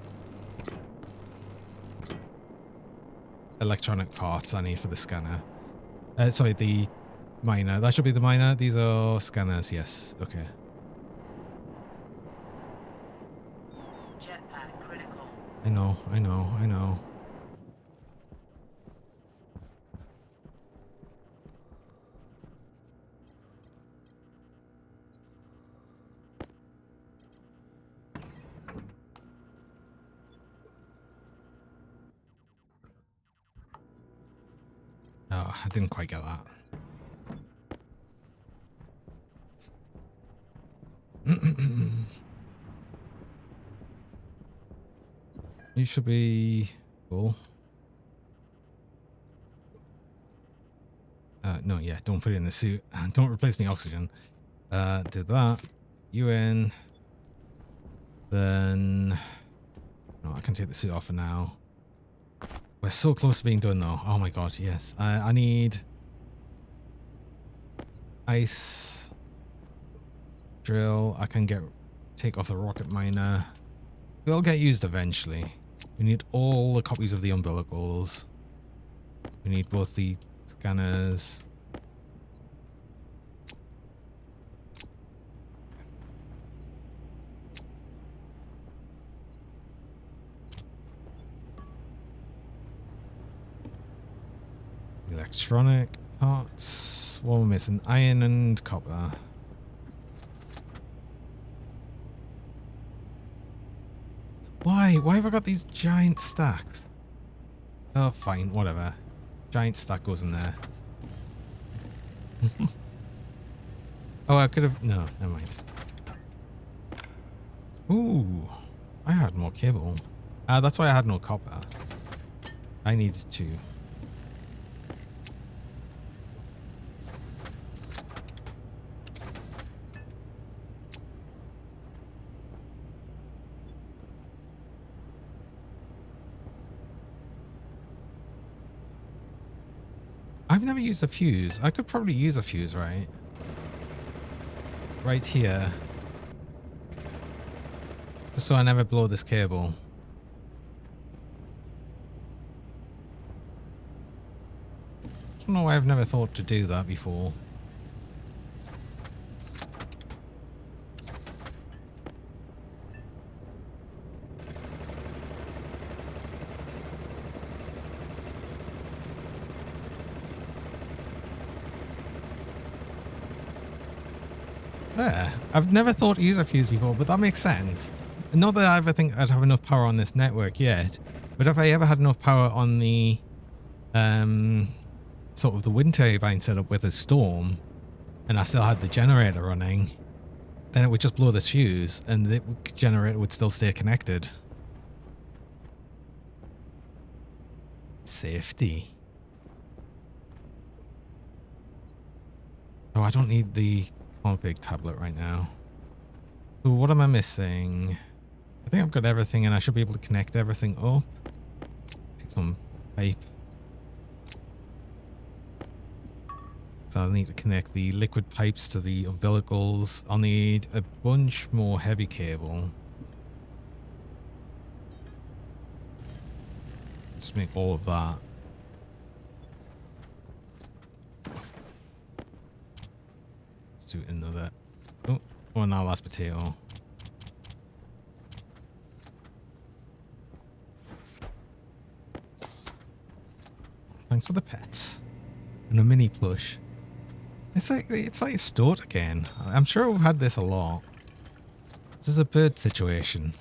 Electronic parts I need for the scanner. Sorry, the miner. That should be the miner. These are scanners. Yes. Okay. Jetpack critical. I know. Oh, I didn't quite get that. You should be cool. No, yeah, don't put it in the suit. Don't replace me oxygen. Do that. You in. Then... No, I can take the suit off for now. We're so close to being done though. Oh my god, yes. I need... ice... drill. I can take off the rocket miner. They'll get used eventually. We need all the copies of the umbilicals. We need both the scanners. Electronic parts. What we're missing? Iron and copper. Why? Why have I got these giant stacks? Oh, fine. Whatever. Giant stack goes in there. Oh, I could have... No, never mind. Ooh. I had more cable. That's why I had no copper. I needed to. I've never used a fuse. I could probably use a fuse, right? Right here. Just so I never blow this cable. I don't know why I've never thought to do that before. There. I've never thought to use a fuse before, but that makes sense. Not that I ever think I'd have enough power on this network yet, but if I ever had enough power on the sort of the wind turbine setup with a storm, and I still had the generator running, then it would just blow this fuse and the generator would still stay connected. Safety. Oh, I don't need the config tablet right now. So what am I missing? I think I've got everything and I should be able to connect everything up. Take some pipe. So I'll need to connect the liquid pipes to the umbilicals. I'll need a bunch more heavy cable. Just make all of that. Let's do another. Oh, oh, now last potato. Thanks for the pets and a mini plush. It's like a stoat again. I'm sure we've had this a lot. This is a bird situation.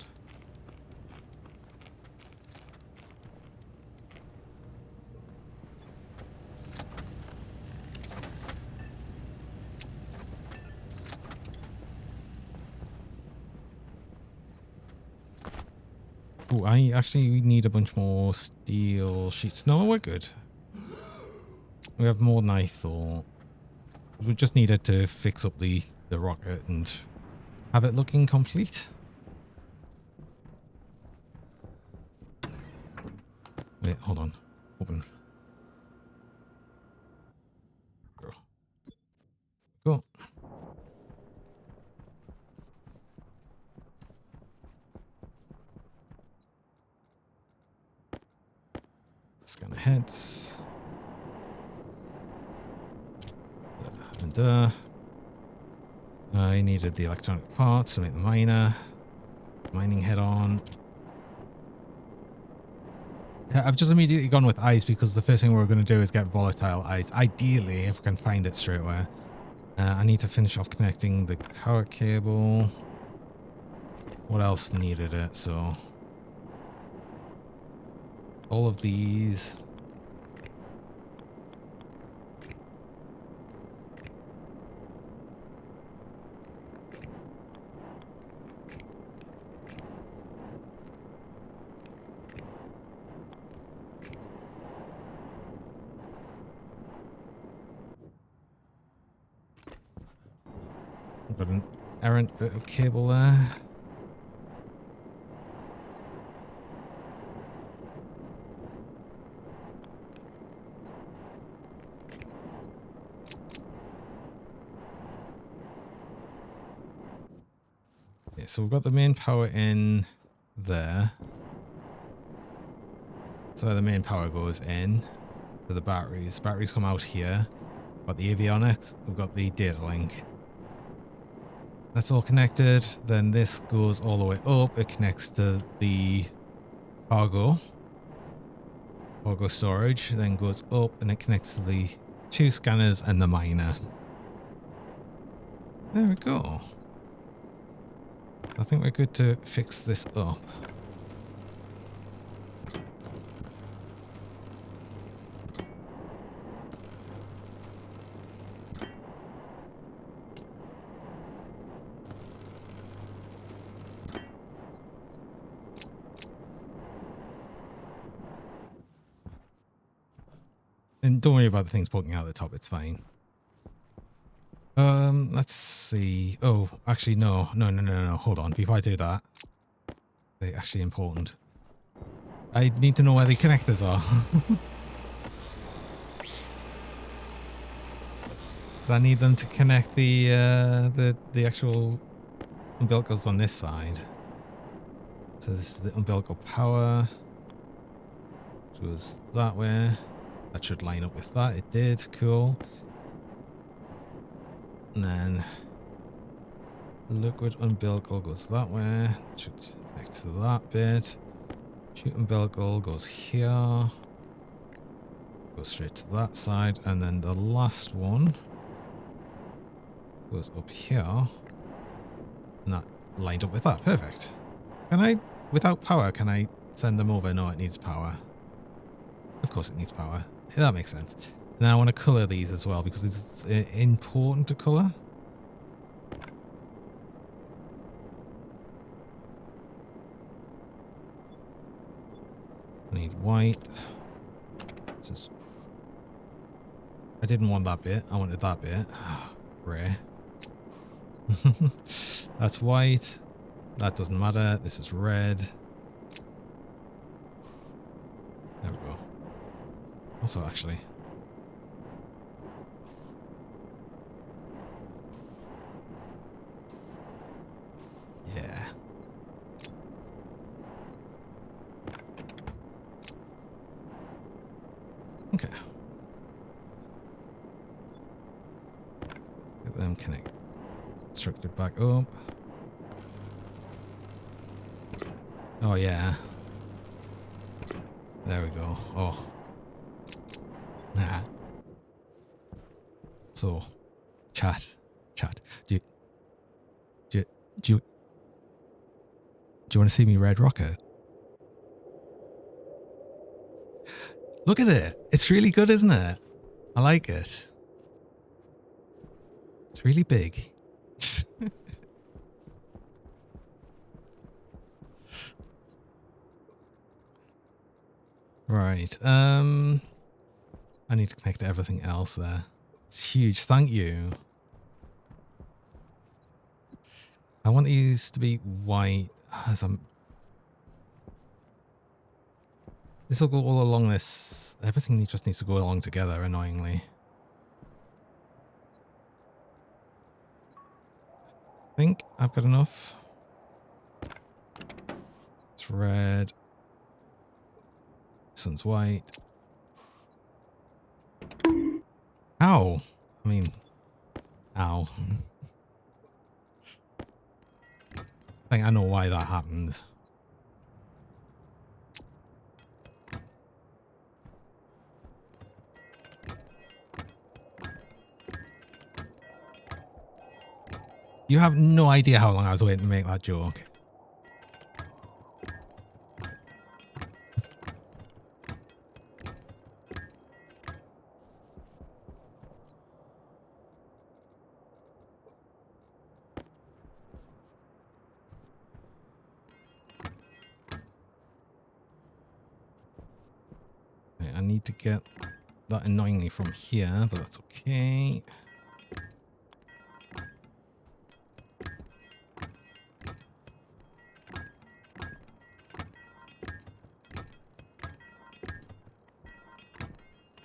Oh, I actually need a bunch more steel sheets. No, we're good. We have more than I thought. We just needed to fix up the rocket and have it looking complete. Wait, hold on. Open. Cool. Scan heads. And I needed the electronic parts to make the mining head on. Yeah, I've just immediately gone with ice because the first thing we're going to do is get volatile ice. Ideally, if we can find it straight away. I need to finish off connecting the power cable. What else needed it? So all of these. Got an errant bit of cable there. Okay, so we've got the main power in there. So the main power goes in to the batteries. Batteries come out here. Got the avionics. We've got the data link. That's all connected. Then this goes all the way up. It connects to the cargo storage. Then goes up and it connects to the 2 scanners and the miner. There we go. I think we're good to fix this up. And don't worry about the things poking out the top, it's fine. Let's see. Oh, actually, no. Hold on. Before I do that, they're actually important. I need to know where the connectors are. Because I need them to connect the actual umbilicals on this side. So this is the umbilical power. Which goes that way. That should line up with that. It did. Cool. And then the liquid umbilical goes that way. It should connect to that bit. Chute umbilical goes here. Goes straight to that side. And then the last one goes up here. And that lined up with that. Perfect. Can I, without power, can I send them over? No, it needs power. Of course it needs power. Yeah, that makes sense. Now I want to colour these as well because it's important to colour. I need white. This is... I didn't want that bit. I wanted that bit. Grey. That's white. That doesn't matter. This is red. There we go. Also, actually, Okay. Get them constructed back up. Oh, yeah. There we go. Oh. Nah. So, chat. Do you, do you, do you, do you want to see me red rocket? Look at it. It's really good, isn't it? I like it. It's really big. Right. I need to connect to everything else there. It's huge. Thank you. I want these to be white as I'm... This will go all along this... Everything just needs to go along together, annoyingly. I think I've got enough. It's red. This one's white. Ow! I mean... Ow. I think I know why that happened. You have no idea how long I was waiting to make that joke. Okay, I need to get that annoyingly from here, but that's okay.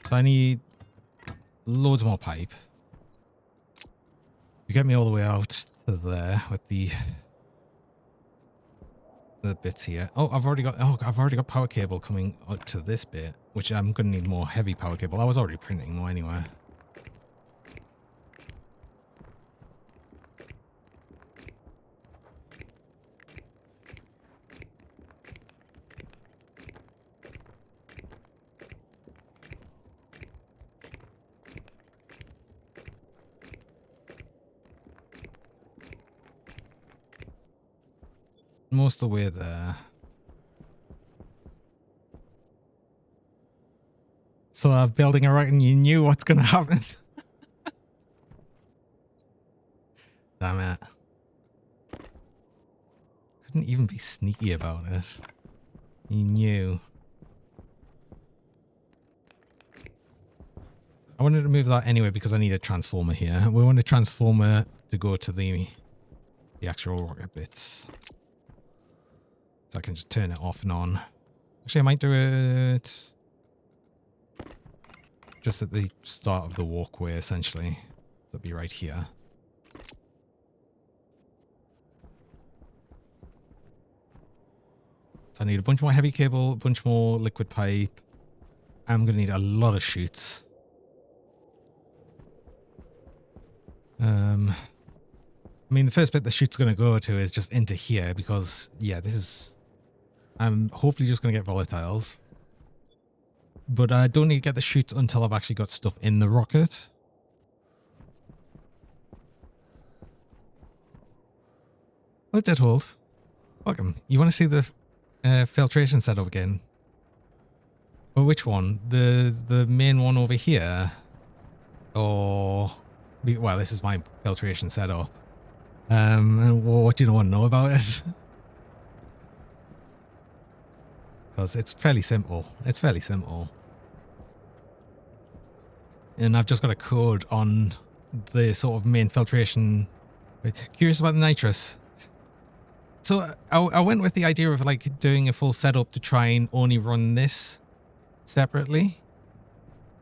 So I need loads more pipe. You get me all the way out to there with the bits here. Oh, I've already got power cable coming up to this bit, which I'm going to need more heavy power cable. I was already printing more anyway. Most of the way there. So I'm building a right and you knew what's going to happen. Damn it. Couldn't even be sneaky about it. You knew. I wanted to move that anyway because I need a transformer here. We want a transformer to go to the actual rocket bits. So I can just turn it off and on. Actually, I might do it just at the start of the walkway, essentially. So it'll be right here. So I need a bunch more heavy cable, a bunch more liquid pipe. I'm going to need a lot of chutes. I mean, the first bit the chute's going to go to is just into here because, yeah, this is... I'm hopefully just going to get volatiles. But I don't need to get the chutes until I've actually got stuff in the rocket. Oh, it did hold. Welcome. You want to see the filtration setup again? Or which one? The main one over here? Or... Well, this is my filtration setup. And what do you want to know about it? Because it's fairly simple. It's fairly simple. And I've just got a code on the sort of main filtration. Curious about the nitrous. So I went with the idea of like doing a full setup to try and only run this separately.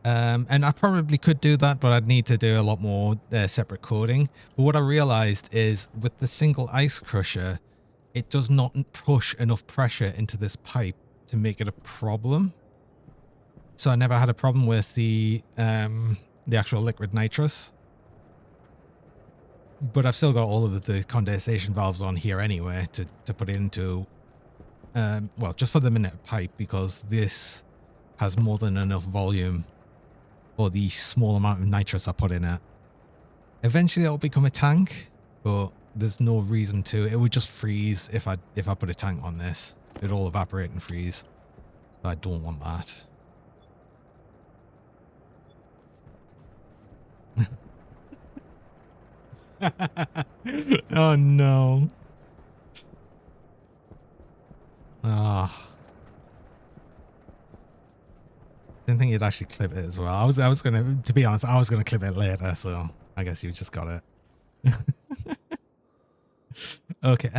And I probably could do that, but I'd need to do a lot more separate coding. But what I realized is with the single ice crusher, it does not push enough pressure into this pipe to make it a problem. so I never had a problem with the actual liquid nitrous. But I've still got all of the condensation valves on here anyway to put into, well, just for the minute pipe, because this has more than enough volume for the small amount of nitrous I put in it. Eventually it'll become a tank, but there's no reason to. It would just freeze if I put a tank on this. It'd all evaporate and freeze. I don't want that. Oh no. Ah. Didn't think you'd actually clip it as well. I was gonna, to be honest, I was gonna clip it later, so I guess you just got it. Okay,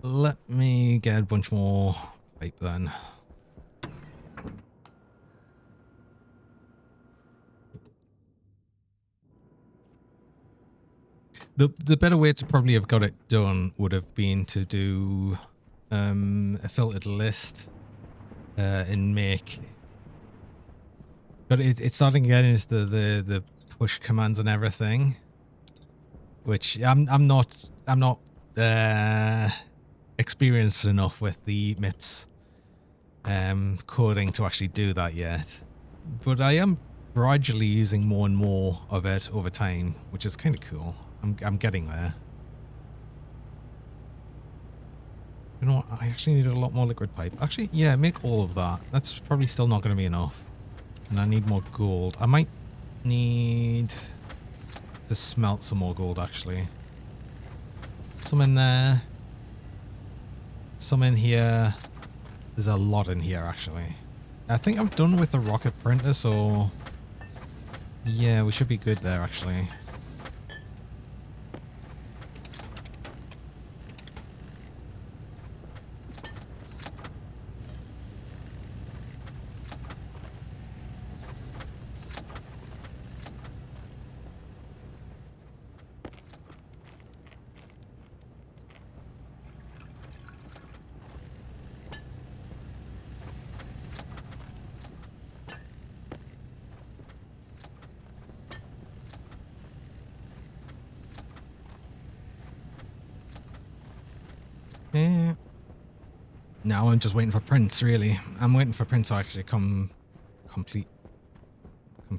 let me get a bunch more pipe then. The better way to probably have got it done would have been to do a filtered list and make. But it's starting to get into the push commands and everything, which I'm not experienced enough with the MIPS coding to actually do that yet. But I am gradually using more and more of it over time, which is kind of cool. I'm getting there. You know what? I actually needed a lot more liquid pipe. Actually, yeah, make all of that. That's probably still not going to be enough. And I need more gold. I might need to smelt some more gold, actually. Some in there. Some in here. There's a lot in here, actually. I think I'm done with the rocket printer, so... yeah, we should be good there, actually. Now I'm just waiting for prints, really. I'm waiting for prints to actually complete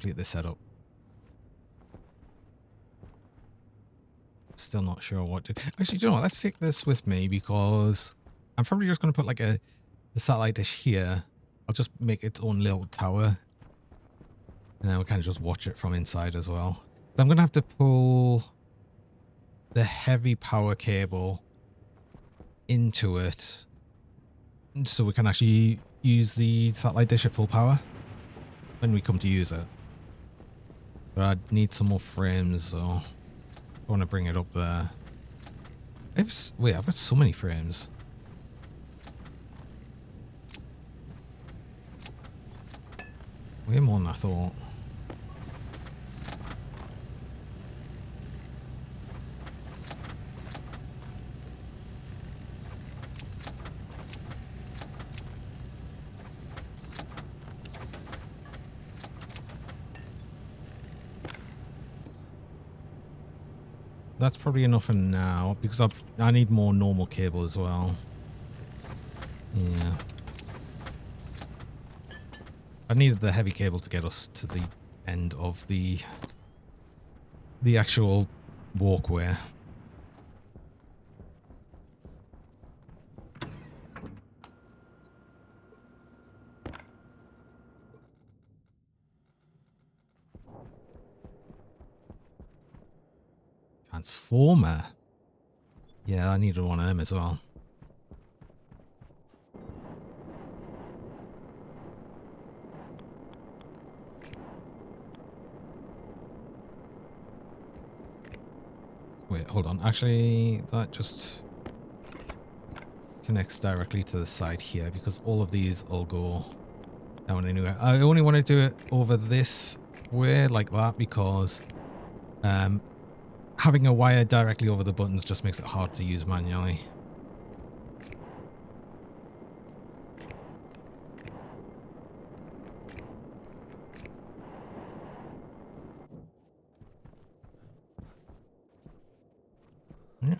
this setup. Still not sure what to... actually, do you know what? Let's take this with me, because I'm probably just going to put like the satellite dish here. I'll just make its own little tower. And then we kind of just watch it from inside as well. So I'm going to have to pull the heavy power cable into it, so we can actually use the satellite dish at full power when we come to use it. But I need some more frames, so I want to bring it up there. Wait, I've got so many frames. Way more than I thought. That's probably enough for now, because I need more normal cable as well. Yeah. I needed the heavy cable to get us to the end of the actual walkway. Transformer. Yeah, I needed one of them as well. Wait, hold on. Actually, that just connects directly to the side here, because all of these all go down anywhere. I only want to do it over this way like that because having a wire directly over the buttons just makes it hard to use manually.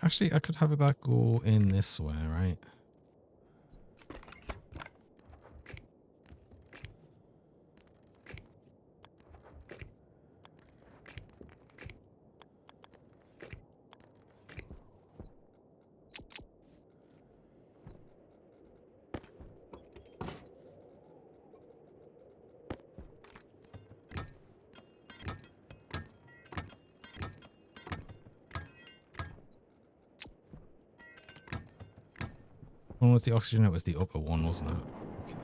Actually, I could have that go in this way, right? One was the oxygen, it was the upper one, wasn't it? Okay.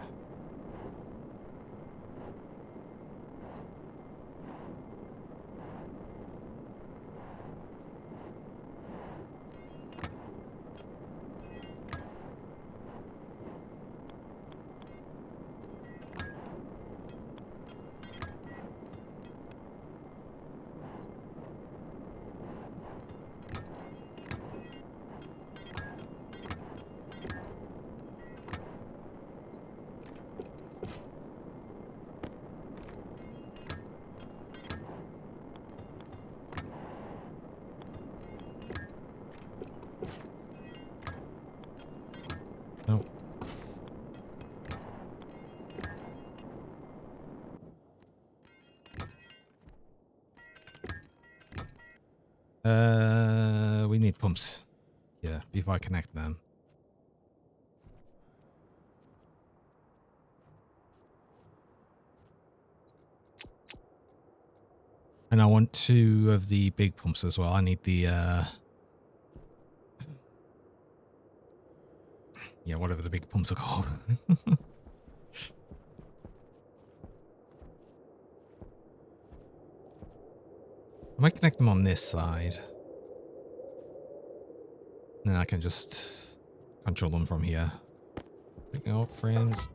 Nope. We need pumps. Yeah, before I connect them. And I want 2 of the big pumps as well. I need the, yeah, whatever the big pumps are called. I might connect them on this side. Then I can just control them from here. Picking out frames.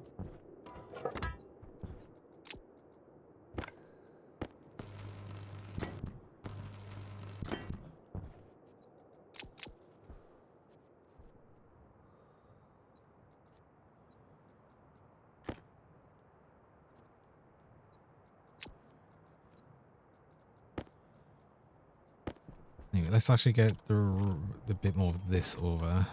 Anyway, let's actually get the bit more of this over.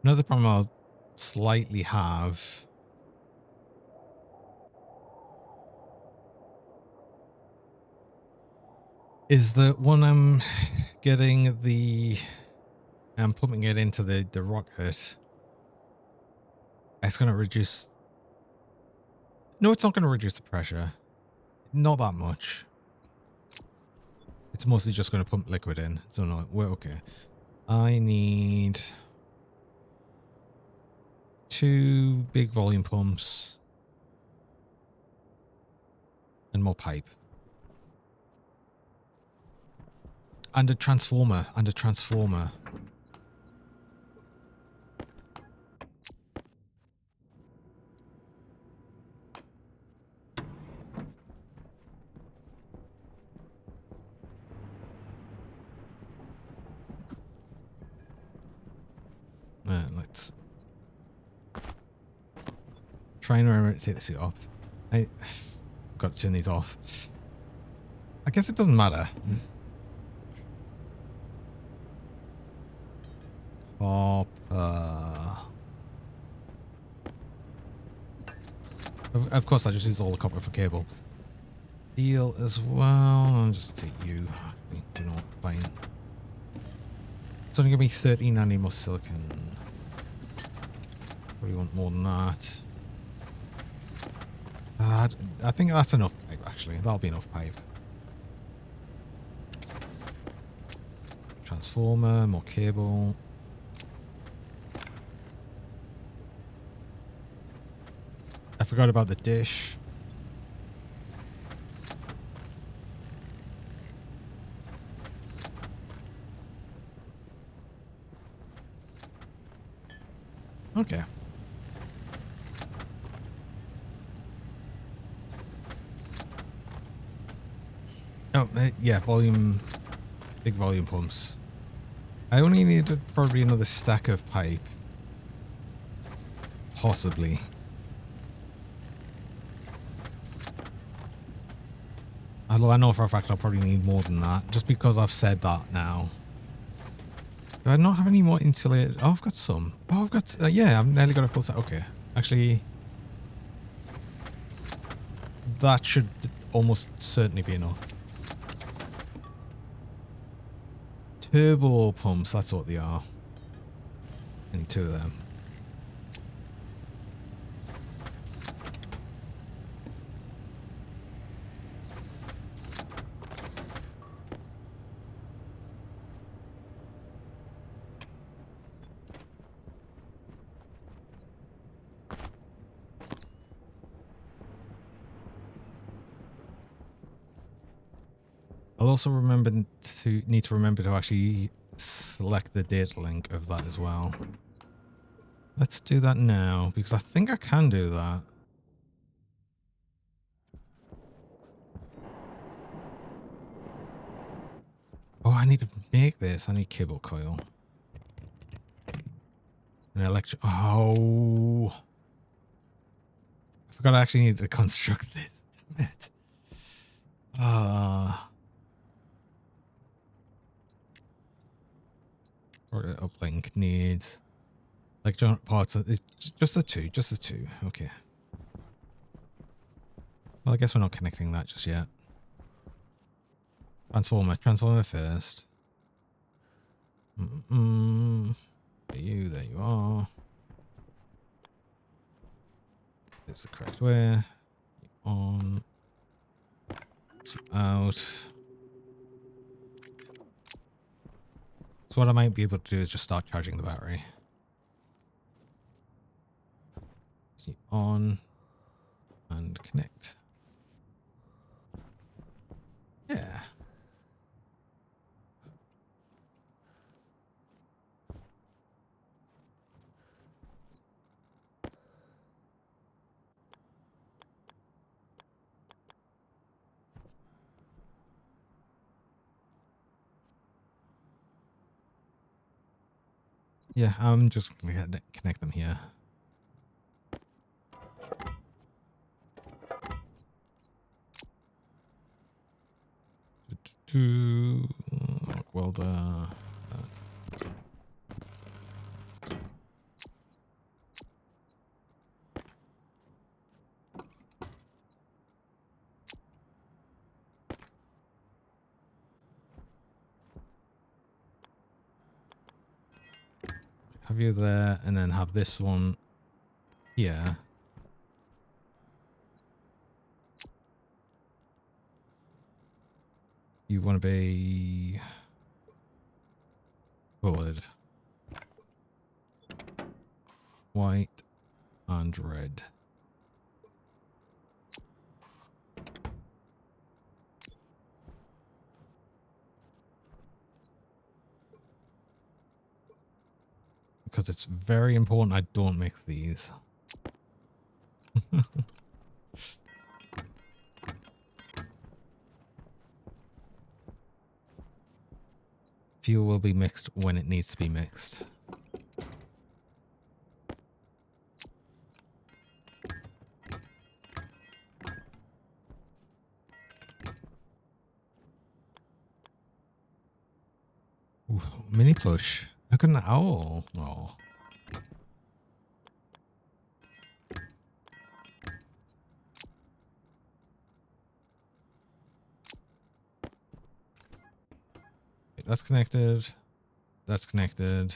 Another problem I'll slightly have is that when I'm getting I'm pumping it into the rocket, it's going to reduce. No, it's not going to reduce the pressure. Not that much. It's mostly just going to pump liquid in. So no, we're okay. I need 2 big volume pumps and more pipe. And a transformer. Let's try and remember to take this off. I got to turn these off. I guess it doesn't matter. Copper. Of course, I just use all the copper for cable. Steel as well. I'll just take you. Do not fine. It's only gonna be 13. I need more silicon. Probably want more than that. I think that's enough pipe, actually. That'll be enough pipe. Transformer, more cable. I forgot about the dish. Okay. Oh, yeah, big volume pumps. I only needed probably another stack of pipe. Possibly. Although I know for a fact I'll probably need more than that, just because I've said that now. Do I not have any more insulated? Oh, I've got some. Oh, I've got, yeah, I've nearly got a full set. Okay. Actually, that should almost certainly be enough. Turbo pumps, that's what they are. I need 2 of them. I'll also need to remember to actually select the data link of that as well. Let's do that now, because I think I can do that. Oh, I need to make this. I need cable coil. An electric. Oh. I forgot I actually need to construct this. Damn it. Or uplink needs electronic parts. It's just the 2. Just the 2. Okay. Well, I guess we're not connecting that just yet. Transformer. Transformer first. There you are. It's the correct way. On. Out. So what I might be able to do is just start charging the battery. See, on. And connect. Yeah. Yeah, I'm just going to connect them here. Welder. Have you there, and then have this one here. You want to be colored white and red. Because it's very important I don't mix these. Fuel will be mixed when it needs to be mixed. Ooh, mini plush. How can I? Oh. That's connected. That's connected.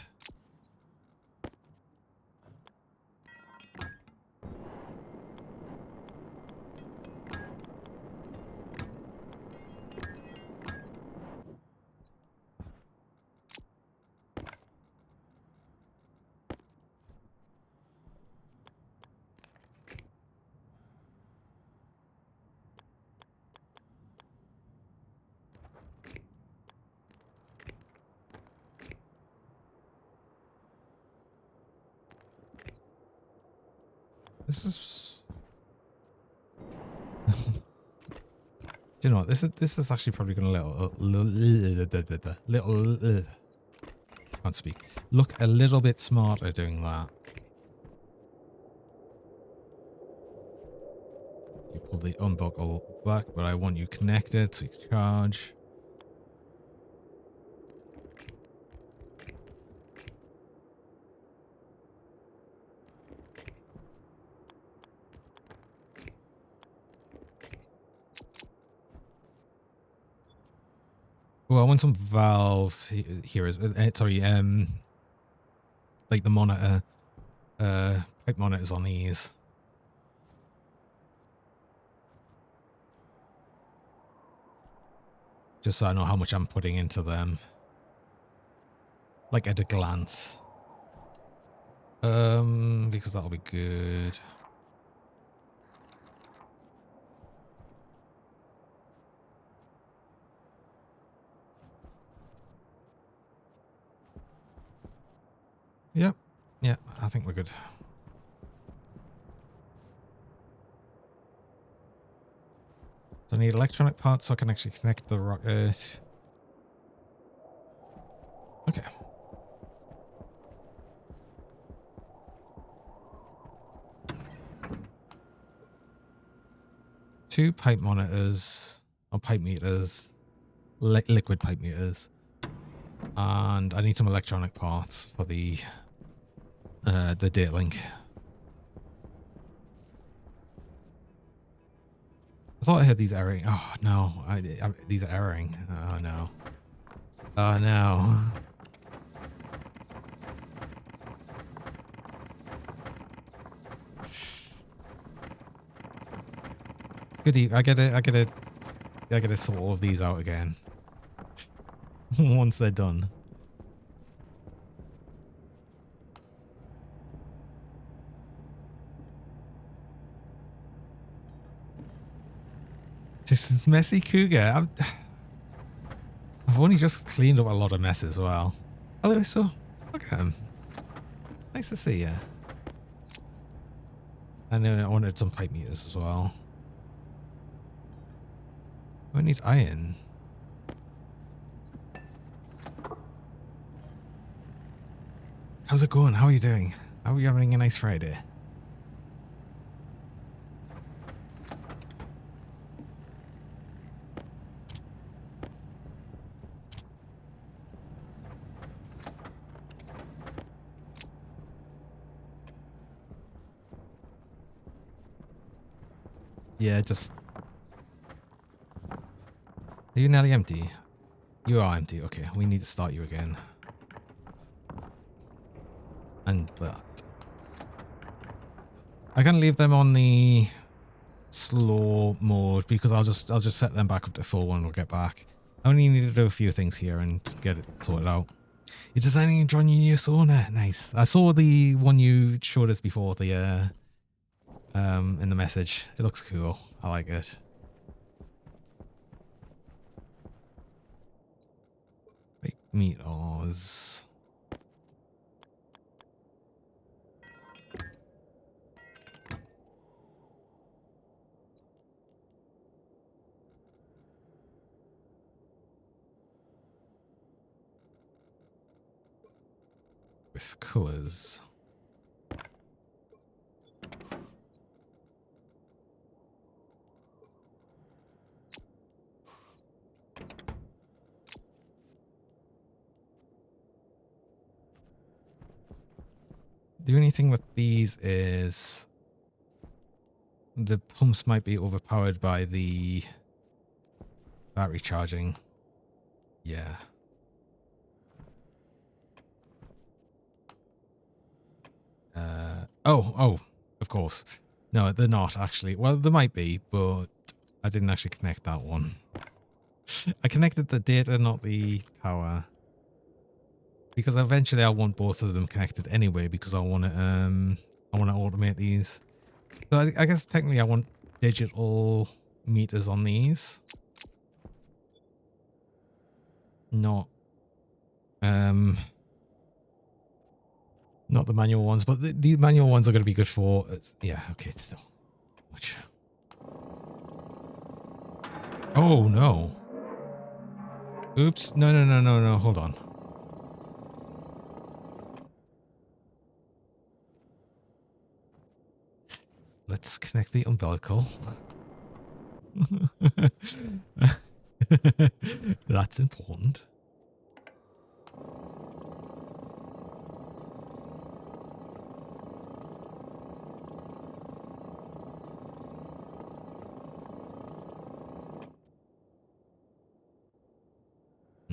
This is... Do you know what? This is actually probably going to can't speak. Look a little bit smarter doing that. You pull the unbuckle back, but I want you connected so you can charge. Well, I want some valves here. Sorry, like the monitor, pipe monitors on these. Just so I know how much I'm putting into them. Like at a glance. Because that'll be good. Yep. Yeah, I think we're good. So I need electronic parts so I can actually connect the rocket. Okay. Two pipe monitors, or pipe meters, liquid pipe meters. And I need some electronic parts for the data link. I thought I heard these erroring. Oh no, these are erroring. Oh no. Oh no. Goody, I gotta sort all of these out again. Once they're done. This is messy, Cougar. I've only just cleaned up a lot of mess as well. Hello, so look at him. Nice to see you. And then I wanted some pipe meters as well. Who needs iron? How's it going? How are you doing? How are you having a nice Friday? Yeah, just... Are you nearly empty? You are empty. Okay, we need to start you again. And that. I can leave them on the slow mode because I'll just set them back up to full when we'll get back. I only need to do a few things here and get it sorted out. You're designing and drawing your new sauna. Nice. I saw the one you showed us before the in the message. It looks cool. I like it. Like meters. With colors. The only thing with these is the pumps might be overpowered by the battery charging. Yeah. Oh, of course. No, they're not actually. Well, they might be, but I didn't actually connect that one. I connected the data, not the power. Because eventually I want both of them connected anyway, because I want to automate these. So I guess technically I want digital meters on these. Not Not the manual ones, but the manual ones are going to be good for... yeah, okay, it's still... Which... Oh, no. Oops. No, no, no, no, no. Hold on. Let's connect the umbilical. That's important.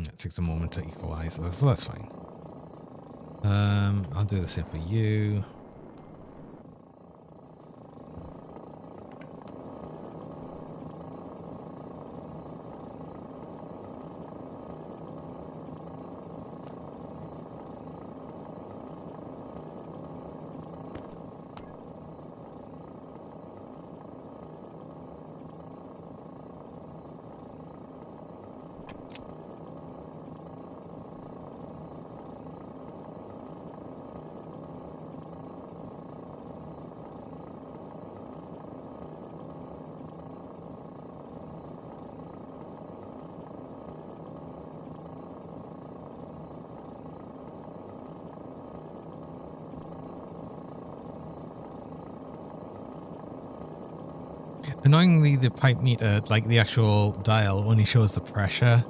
It takes a moment to equalize those, so that's fine. I'll do the same for you. Annoyingly, the pipe meter, like the actual dial, only shows the pressure.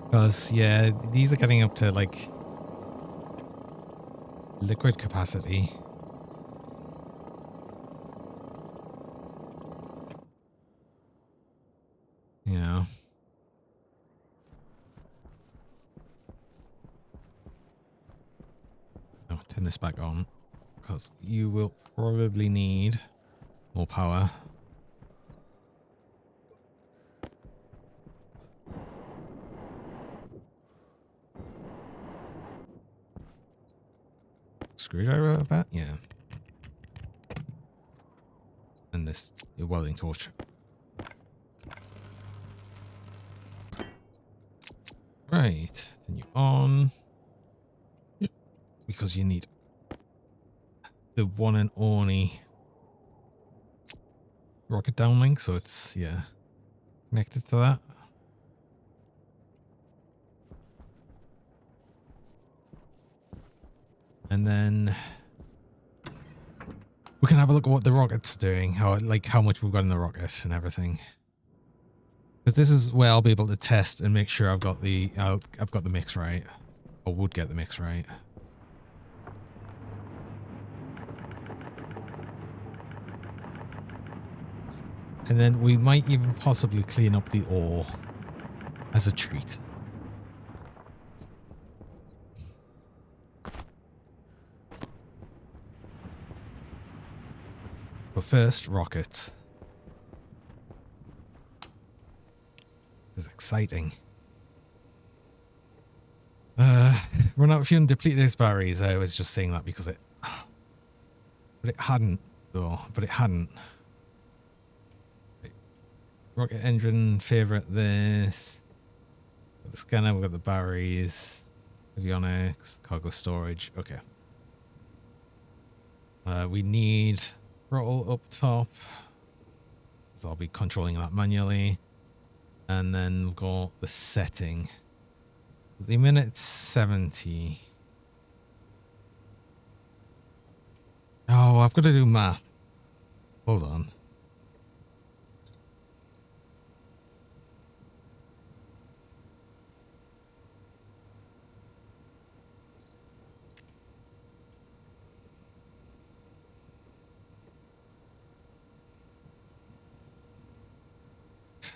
Because, yeah, these are getting up to, like, liquid capacity. You know. Oh, turn this back on. Because you will probably need more power. Screwdriver about? Yeah. And this welding torch. Right. Then you on. Yep. Because you need the one and only rocket downlink, so it's, yeah, connected to that. And then we can have a look at what the rocket's doing, how much we've got in the rocket and everything. Because this is where I'll be able to test and make sure I've got the mix right, or would get the mix right. And then we might even possibly clean up the ore as a treat. But first, rockets. This is exciting. Run out of fuel and deplete these batteries. I was just saying that because it... But it hadn't, though. But it hadn't. Rocket engine, favorite this. Got the scanner, we've got the batteries. Avionics, cargo storage. Okay. We need throttle up top. So I'll be controlling that manually. And then we've got the setting. The minute's 70. Oh, I've got to do math. Hold on.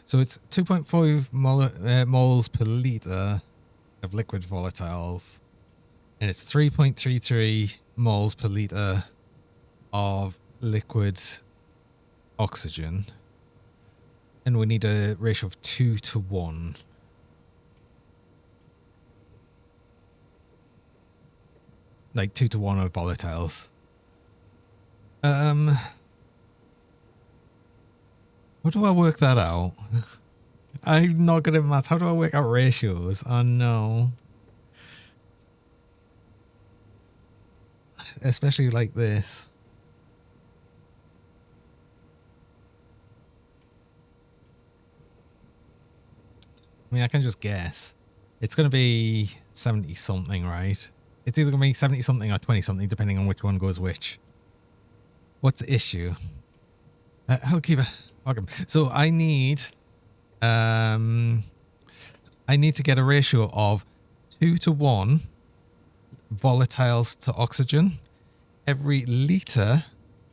So it's 2.5 moles per litre of liquid volatiles. And it's 3.33 moles per litre of liquid oxygen. And we need a ratio of 2 to 1. Like 2 to 1 of volatiles. How do I work that out? I'm not good at math. How do I work out ratios? Oh no. especially like this. I mean, I can just guess. It's going to be 70 something, right? It's either going to be 70 something or 20 something, depending on which one goes which. What's the issue? Hellkeeper, welcome. So I need to get a ratio of 2 to 1 volatiles to oxygen. Every liter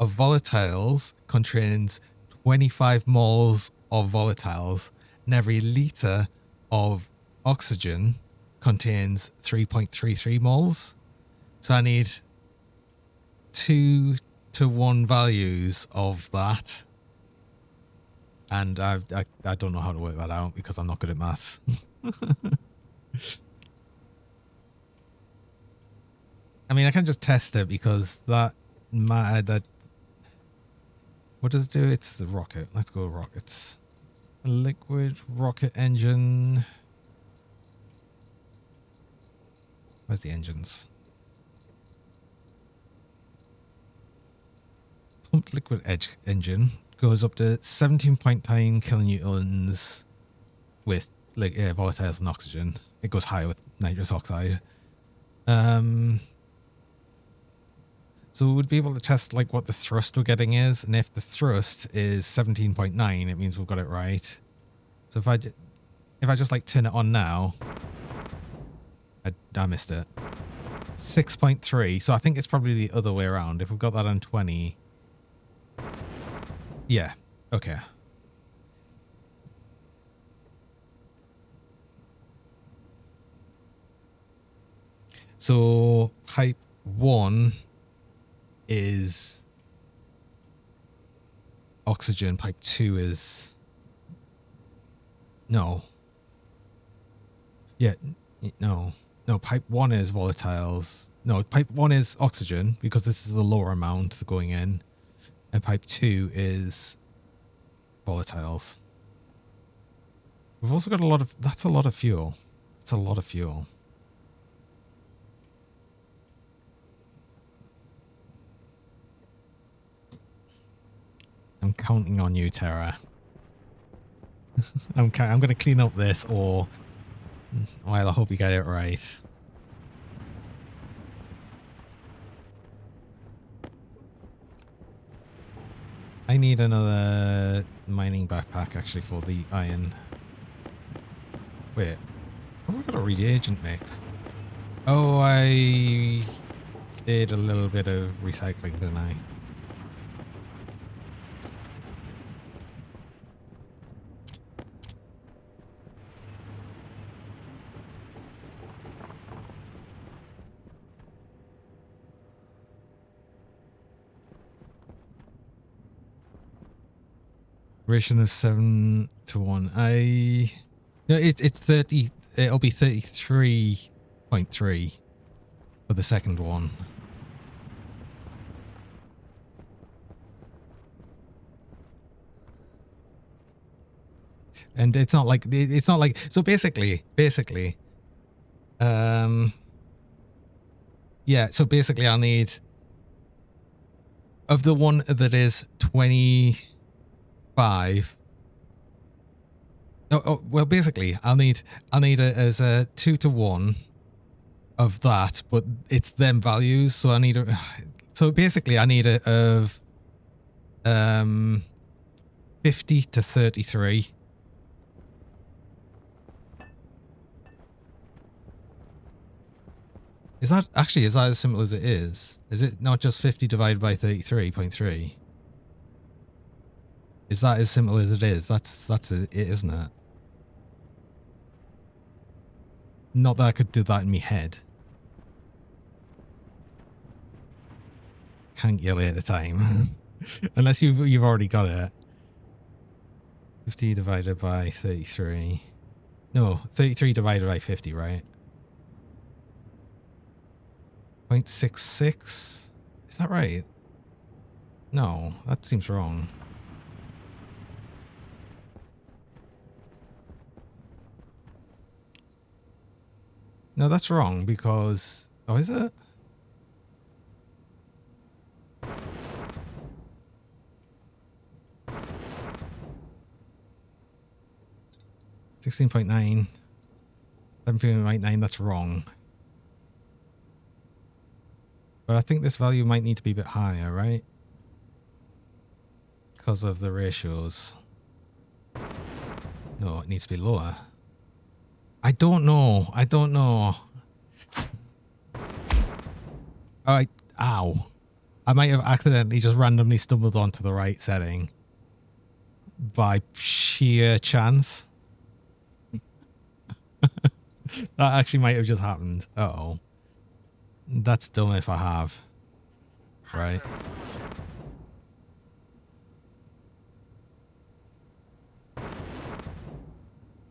of volatiles contains 25 moles of volatiles, and every liter of oxygen contains 3.33 moles. So I need 2 to 1 values of that. And I don't know how to work that out because I'm not good at maths. I mean, I can just test it because that what does it do? It's the rocket. Let's go rockets. A liquid rocket engine. Where's the engines? Pumped liquid edge engine goes up to 17.9 kilonewtons with volatiles and oxygen. It goes higher with nitrous oxide. So we'd be able to test like what the thrust we're getting is, and if the thrust is 17.9, it means we've got it right. So if I just like turn it on now, I missed it. 6.3. So I think it's probably the other way around. If we've got that on 20, yeah, okay. So pipe 1 is oxygen, pipe 2 is no. Yeah, no, pipe 1 is volatiles. No, pipe 1 is oxygen because this is the lower amount going in, and pipe 2 is volatiles. We've also got a lot of, that's a lot of fuel. It's a lot of fuel. I'm counting on you, Terra. I'm going to clean up this, or well, I hope you get it right. I need another mining backpack actually for the iron. Wait, have we got a reagent mix? Oh, I did a little bit of recycling, didn't I? Ration of 7 to 1. No, it's 30. It'll be 33.3 for the second one. And it's not like so basically yeah, so basically I'll need of the one that is 25. Well, basically I'll need it as a 2 to 1 of that, but it's them values, so I need so basically I need it of 50 to 33. Is that as simple as it is? Is it not just 50 divided by 33.3? Is that as simple as it is? That's it, isn't it? Not that I could do that in my head. Calculate at a time. Unless you've already got it. 50 divided by 33. No, 33 divided by 50, right? 0.66? Is that right? No, that seems wrong. No, that's wrong because... Oh, is it? 16.9. 17.9, that's wrong. But I think this value might need to be a bit higher, right? Because of the ratios. No, it needs to be lower. I don't know. I don't know. Alright, ow. I might have accidentally just randomly stumbled onto the right setting by sheer chance. That actually might have just happened. Uh-oh. That's dumb if I have. Right.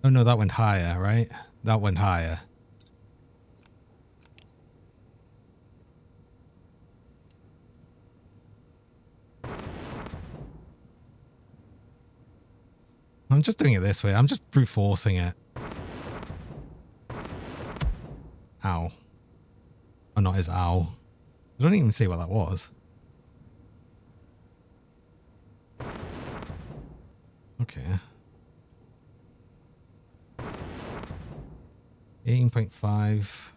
Oh no, that went higher, right? That went higher. I'm just doing it this way. I'm just brute forcing it. Ow. Oh, not his ow. I don't even see what that was. Okay. 18.5.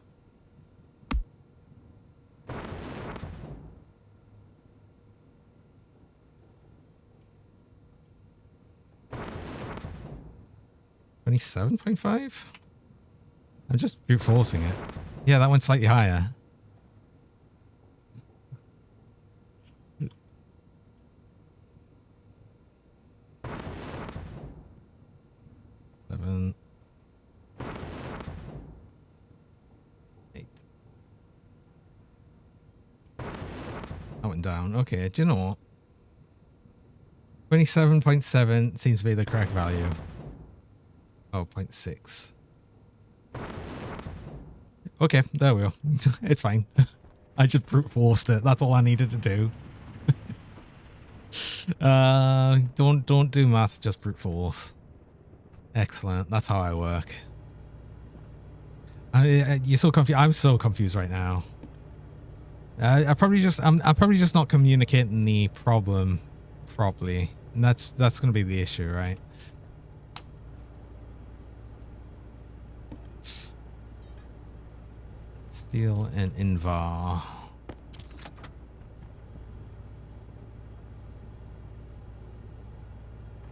$27.5? I'm just brute forcing it. Yeah, that went slightly higher. Seven. 8. That went down. Okay, do you know what? 27.7 seems to be the correct value. Oh, 0.6. Okay, there we go. It's fine. I just brute forced it. That's all I needed to do. Don't do math, just brute force. Excellent. That's how I work. You're so confused. I'm so confused right now. I'm probably just not communicating the problem properly, and that's going to be the issue, right? Steel and Invar.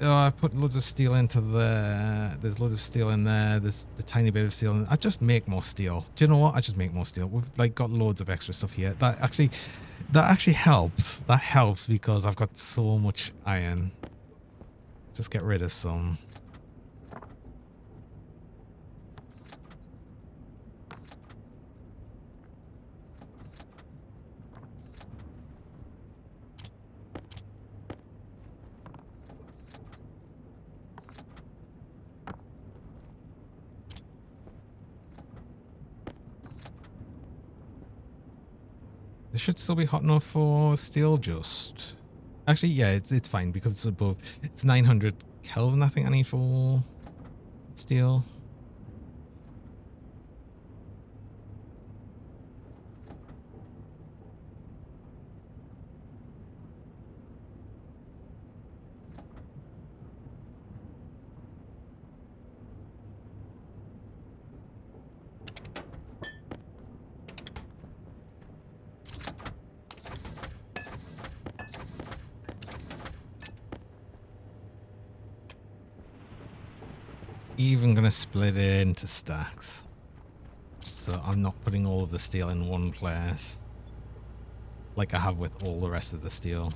Oh, I put loads of steel into there. There's loads of steel in there. There's the tiny bit of steel. I just make more steel. Do you know what? I just make more steel. We've like got loads of extra stuff here. That actually helps. That helps because I've got so much iron. Just get rid of some. It should still be hot enough for steel just. Actually, yeah, it's fine because it's above. It's 900 Kelvin, I think I need for steel. Even gonna split it into stacks, so I'm not putting all of the steel in one place like I have with all the rest of the steel.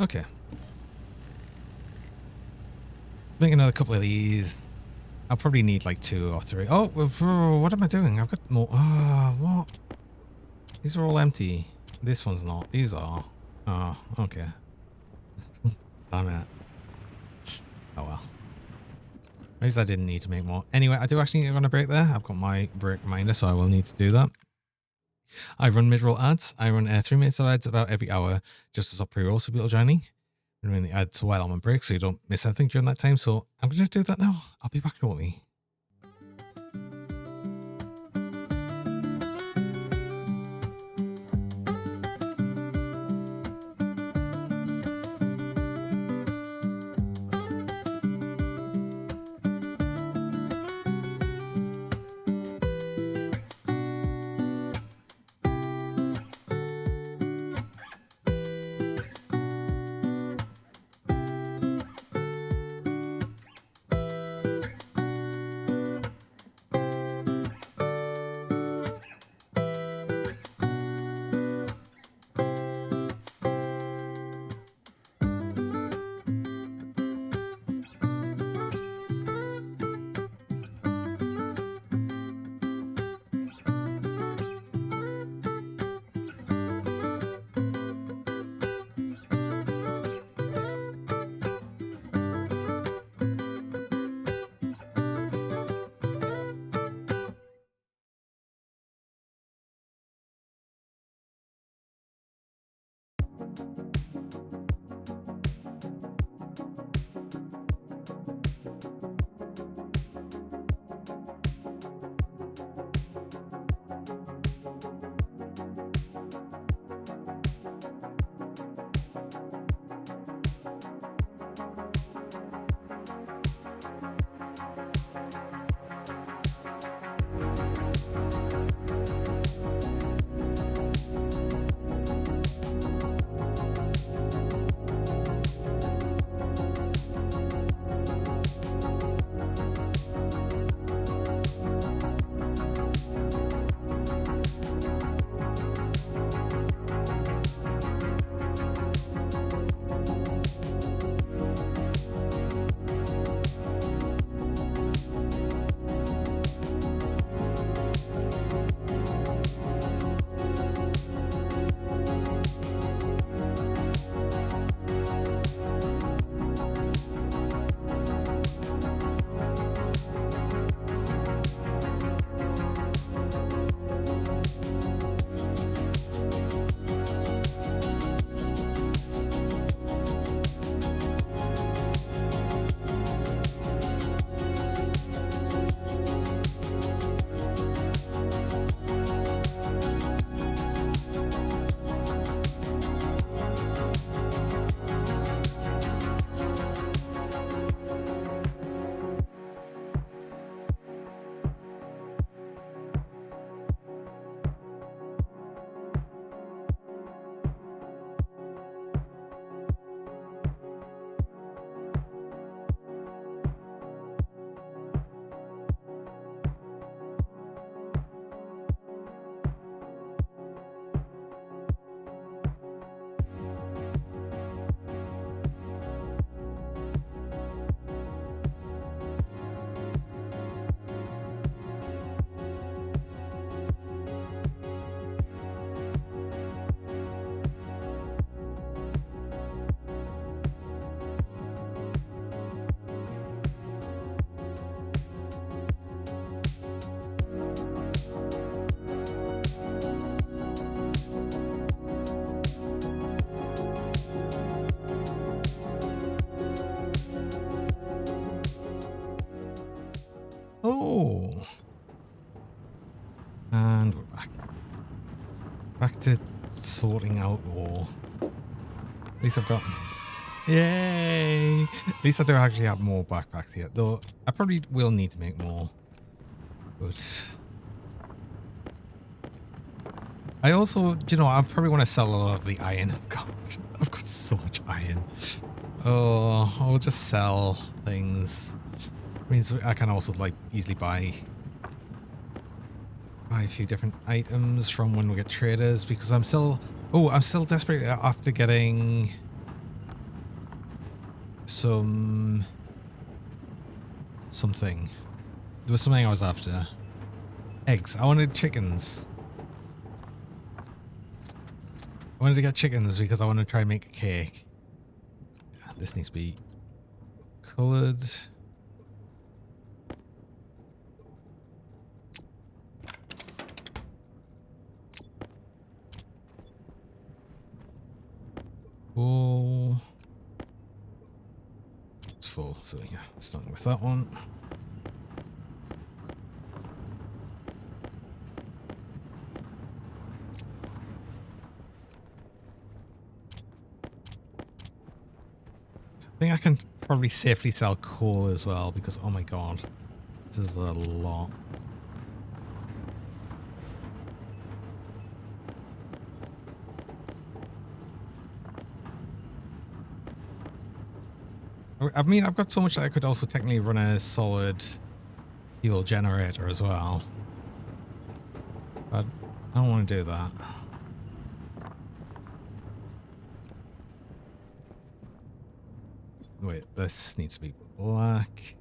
Okay, make another couple of these. I'll probably need like 2 or 3. Oh, what am I doing? I've got more. Ah, what? These are all empty. This one's not. These are. Oh, okay. Damn it. Oh well. Maybe I didn't need to make more. Anyway, I do actually need to run a break there. I've got my break reminder, so I will need to do that. I run mid-roll ads. I run 3 minutes of ads about every hour, just to stop pre-rolls for people joining. And run the ads while I'm on break, so you don't miss anything during that time. So I'm going to do that now. I'll be back shortly. Oh. And we're back. Back to sorting out ore. At least I've got... Yay! At least I do actually have more backpacks here. Though, I probably will need to make more. But... I also, you know, I probably want to sell a lot of the iron. God, I've got so much iron. Oh, I'll just sell things. Means I can also, like, easily buy a few different items from when we get traders, because I'm still... Oh, I'm still desperate after getting something. There was something I was after. Eggs. I wanted chickens. I wanted to get chickens because I want to try and make a cake. This needs to be coloured. Oh, it's full, so yeah, starting with that one. I think I can probably safely sell coal as well, because oh my god, this is a lot. I mean, I've got so much that I could also technically run a solid fuel generator as well. But I don't want to do that. Wait, this needs to be black.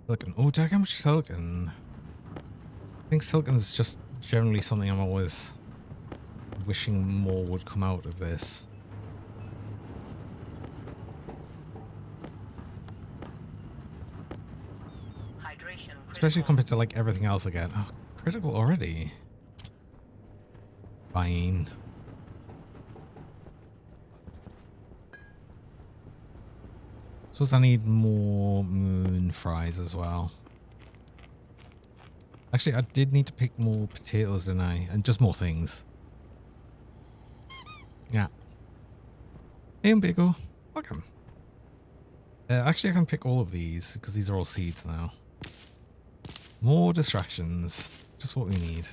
Silicon. Oh, did I get much silicon? I think silicon is just generally something I'm always wishing more would come out of this. Hydration Especially critical. compared to like everything else again. Oh, critical already. Fine. Suppose I need more moon fries as well. Actually, I did need to pick more potatoes, didn't I? And just more things. Yeah. Hey, Umbigo. Welcome. Actually, I can pick all of these because these are all seeds now. More distractions. Just what we need.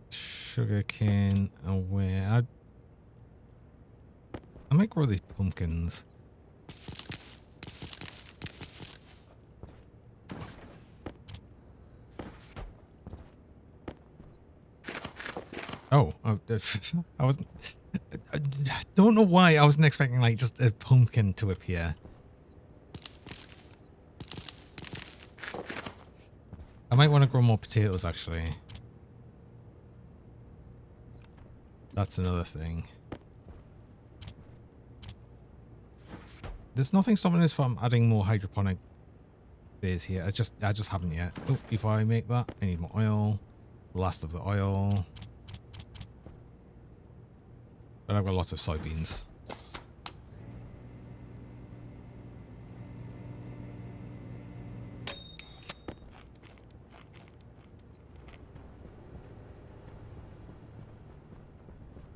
Sugar cane away. I might grow these pumpkins. Oh, I wasn't. I don't know why I wasn't expecting like just a pumpkin to appear. I might want to grow more potatoes actually. That's another thing. There's nothing stopping us from adding more hydroponic bays here. I just haven't yet. Oh, before I make that, I need more oil. The last of the oil. But I've got lots of soybeans.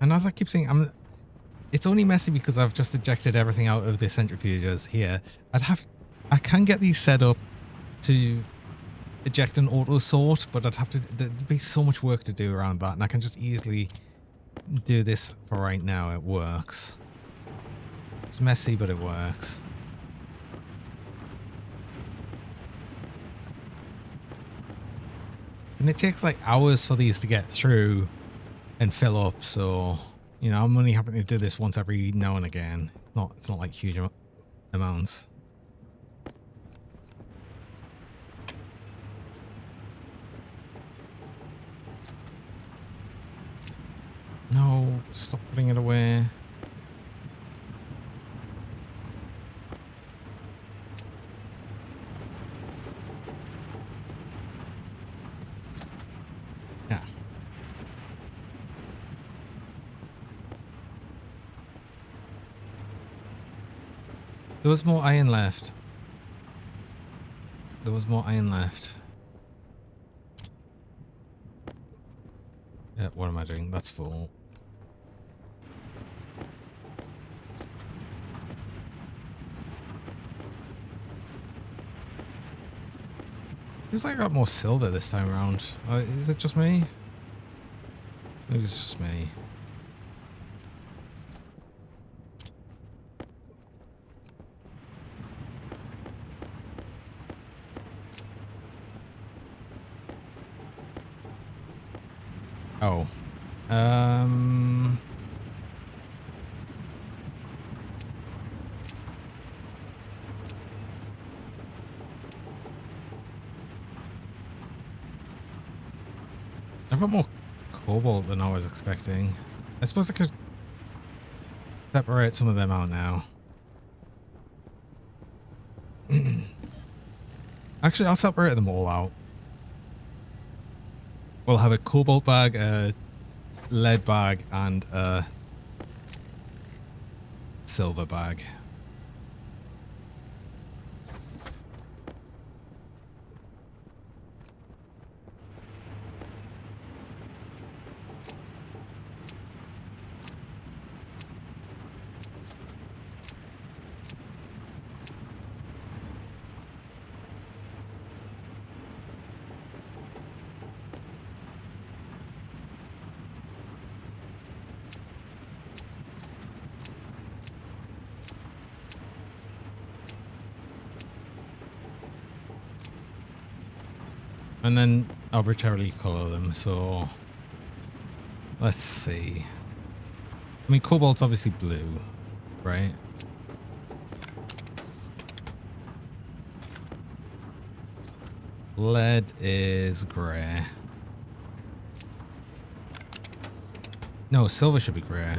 And as I keep saying, it's only messy because I've just ejected everything out of the centrifuges here. I can get these set up to eject an auto sort, but there'd be so much work to do around that, and I can just easily do this for right now. It works. It's messy, but it works. And it takes like hours for these to get through and fill up, so You know, I'm only having to do this once every now and again. It's not like huge amounts. No, stop putting it away. Yeah. There was more iron left. There was more iron left. Yeah, what am I doing? That's full. Feels like I got more silver this time around. Is it just me? Maybe it's just me. Oh. I've got more cobalt than I was expecting. I suppose I could separate some of them out now. Actually, I'll separate them all out. We'll have a cobalt bag, a lead bag, and a silver bag. And then arbitrarily color them, so let's see. I mean, cobalt's obviously blue, right? Lead is grey. No, silver should be grey.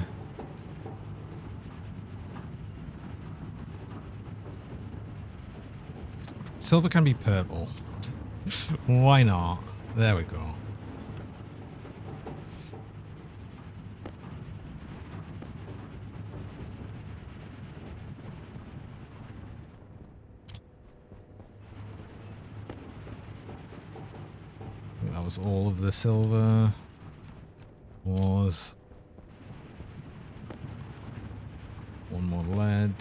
Silver can be purple. Why not? There we go. That was all of the silver. Was one more lead.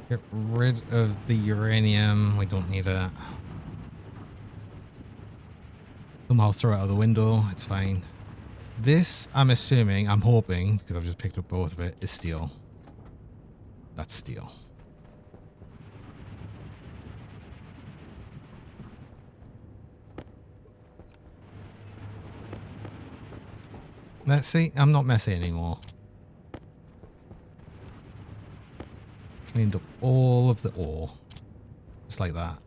Get rid of the uranium. We don't need it. Somehow throw it out the window. It's fine. This, I'm assuming, I'm hoping, because I've just picked up both of it, is steel. That's steel. Let's see. I'm not messy anymore. Cleaned up all of the ore. Just like that.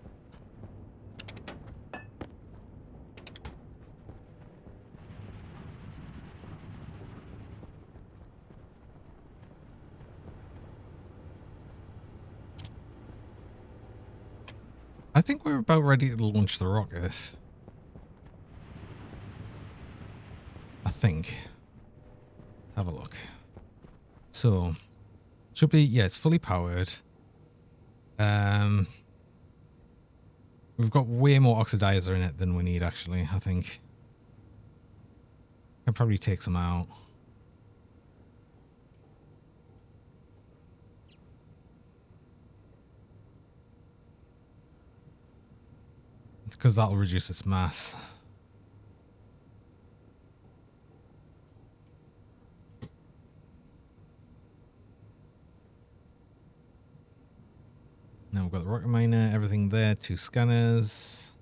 I think we're about ready to launch the rocket. I think. Let's have a look. So, should be, yeah, it's fully powered. We've got way more oxidizer in it than we need, actually, I think. Can probably take some out. Because that'll reduce its mass. Now we've got the rocket miner, everything there, 2 scanners.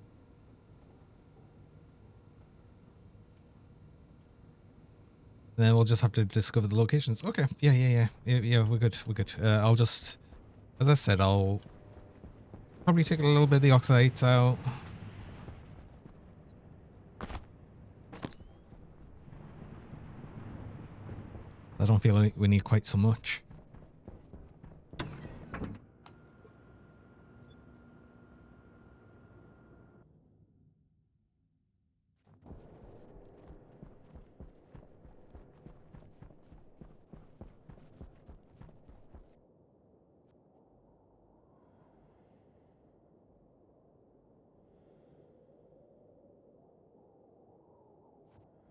Then we'll just have to discover the locations. Okay, yeah, we're good, we're good. I'll just, as I said, I'll probably take a little bit of the oxides out. I don't feel like we need quite so much.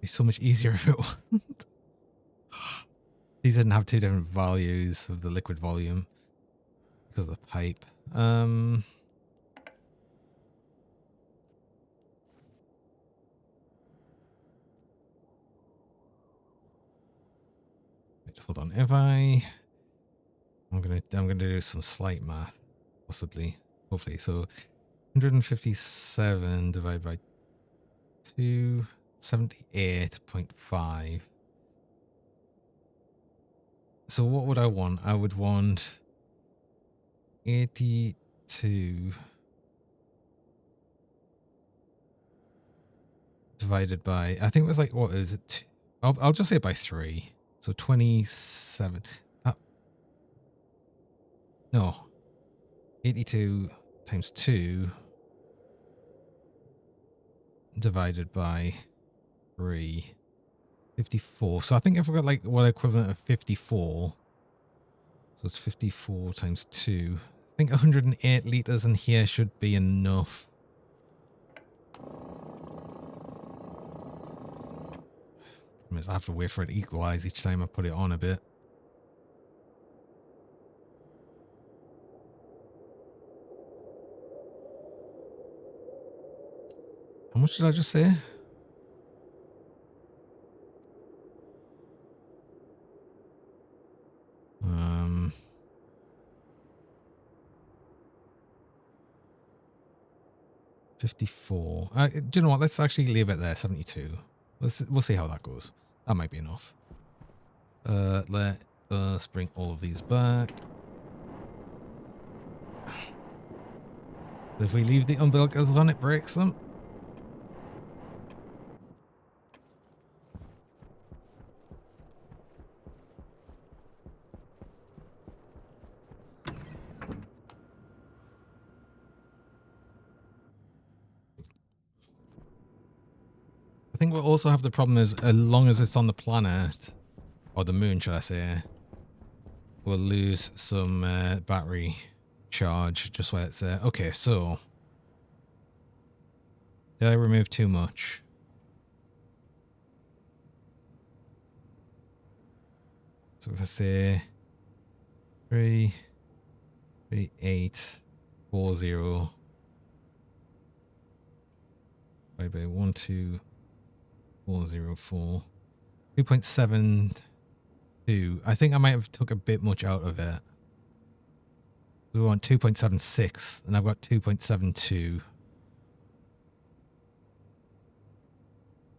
It's so much easier if it was. These didn't have 2 different values of the liquid volume because of the pipe. Wait, hold on. If I'm gonna do some slight math, possibly, hopefully. So 157 divided by 2, 78.5. So what would I want? I would want 82 divided by, I think it was like, what is it? I'll just say it by 3. So 27. No. 82 times 2 divided by 3. 54. So I think I've got like what equivalent of 54. So it's 54 times 2. I think 108 liters in here should be enough. I have to wait for it to equalize each time I put it on a bit. How much did I just say? 54. Do you know what? Let's actually leave it there. 72. We'll see how that goes. That might be enough. Let us bring all of these back. If we leave the umbilicals on, it breaks them. I think we'll also have the problem is, as long as it's on the planet, or the moon, should I say, we'll lose some battery charge just where it's there. Okay, so did I remove too much? So if I say 33840 divided by 12404, 2.72. I think I might have took a bit much out of it. We want 2.76 and I've got 2.72.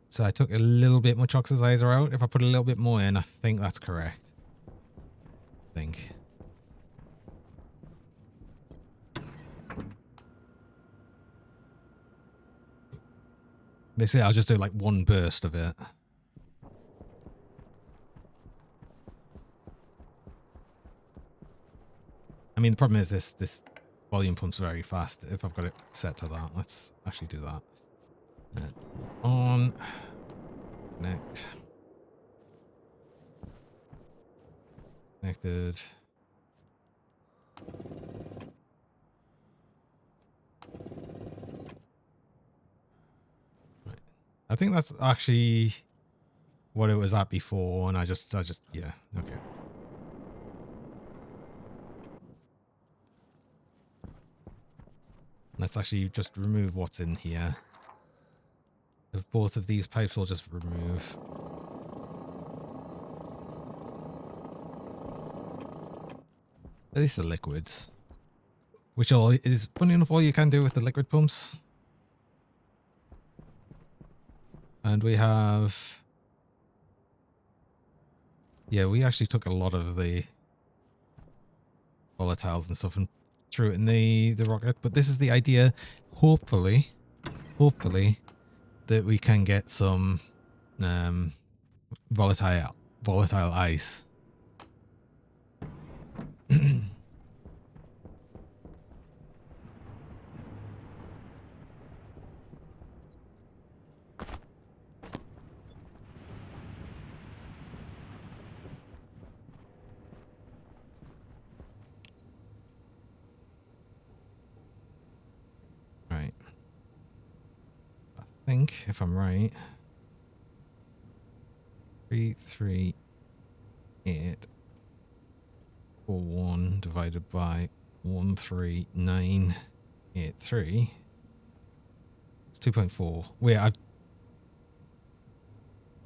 So I took a little bit much oxidizer out. If I put a little bit more in, I think that's correct. I think. Basically, I'll just do like one burst of it. I mean, the problem is this volume pumps very fast. If I've got it set to that, let's actually do that. On. Connect. Connected. Right. I think that's actually what it was at before, and I just yeah, okay. Let's actually just remove what's in here. If both of these pipes, we'll just remove. At least the liquids. which all is funny enough all you can do with the liquid pumps. And we have, yeah, we actually took a lot of the volatiles and stuff and threw it in the rocket. But this is the idea, hopefully, that we can get some volatile ice. Right. I think if I'm right, 33841 divided by 13983. It's 2.4. Wait, or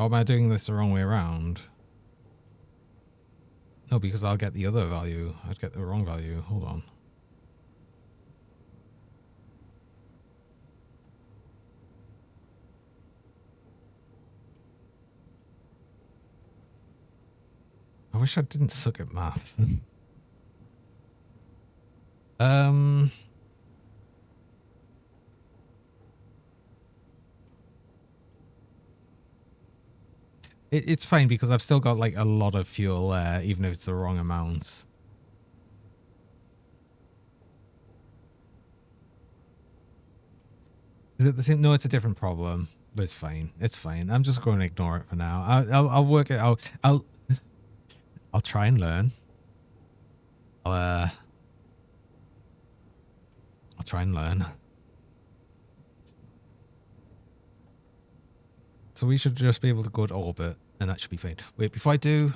am I doing this the wrong way around? No, because I'll get the other value. I'd get the wrong value. Hold on. I wish I didn't suck at maths. It's fine because I've still got like a lot of fuel there, even if it's the wrong amount. Is it the same? No, it's a different problem, but it's fine. It's fine. I'm just going to ignore it for now. I'll work it out. I'll try and learn. I'll try and learn. So we should just be able to go to orbit, and that should be fine. Wait, before I do,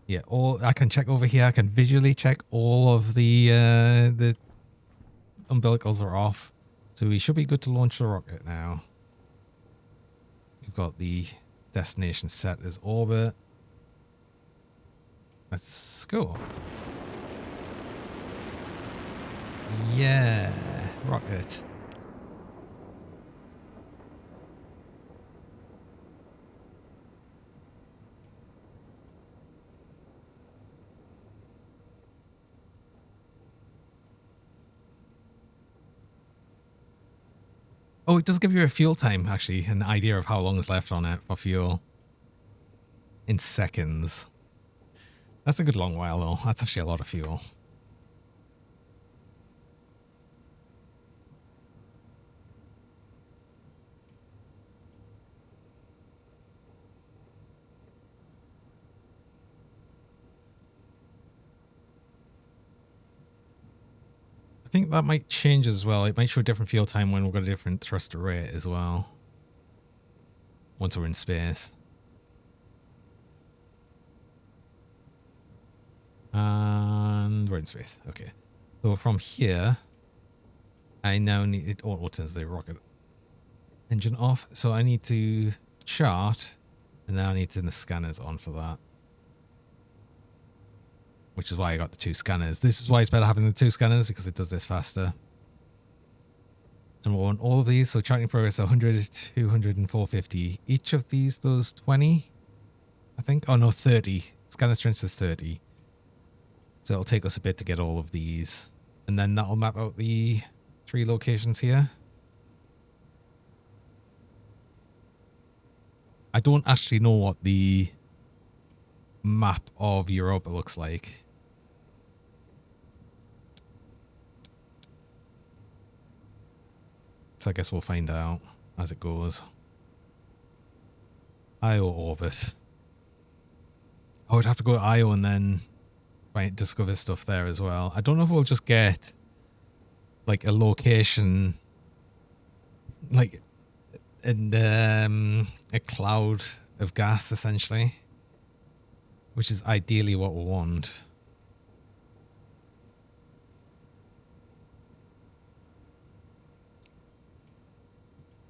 yeah, I can check over here. I can visually check all of the umbilicals are off, so we should be good to launch the rocket now. We've got the destination set as orbit. Let's go. Yeah, rocket. Oh, it does give you a fuel time, actually, an idea of how long is left on it for fuel. In seconds. That's a good long while, though. That's actually a lot of fuel. I think that might change as well. It might show a different fuel time when we've got a different thruster rate as well. Once we're in space. And we're in space. Okay. So from here, I now need it auto turns the rocket engine off. So I need to chart, and then I need to turn the scanners on for that. Which is why I got the 2 scanners. This is why it's better having the 2 scanners, because it does this faster. And we'll want all of these. So charting progress 100, 200, and 450. Each of these does 20, I think. Oh no, 30. Scanner strength is 30. So it'll take us a bit to get all of these. And then that'll map out the 3 locations here. I don't actually know what the map of Europa looks like. So I guess we'll find out as it goes. Io orbit. I would have to go to Io and then discover stuff there as well. I don't know if we'll just get like a location, like in a cloud of gas essentially, which is ideally what we want.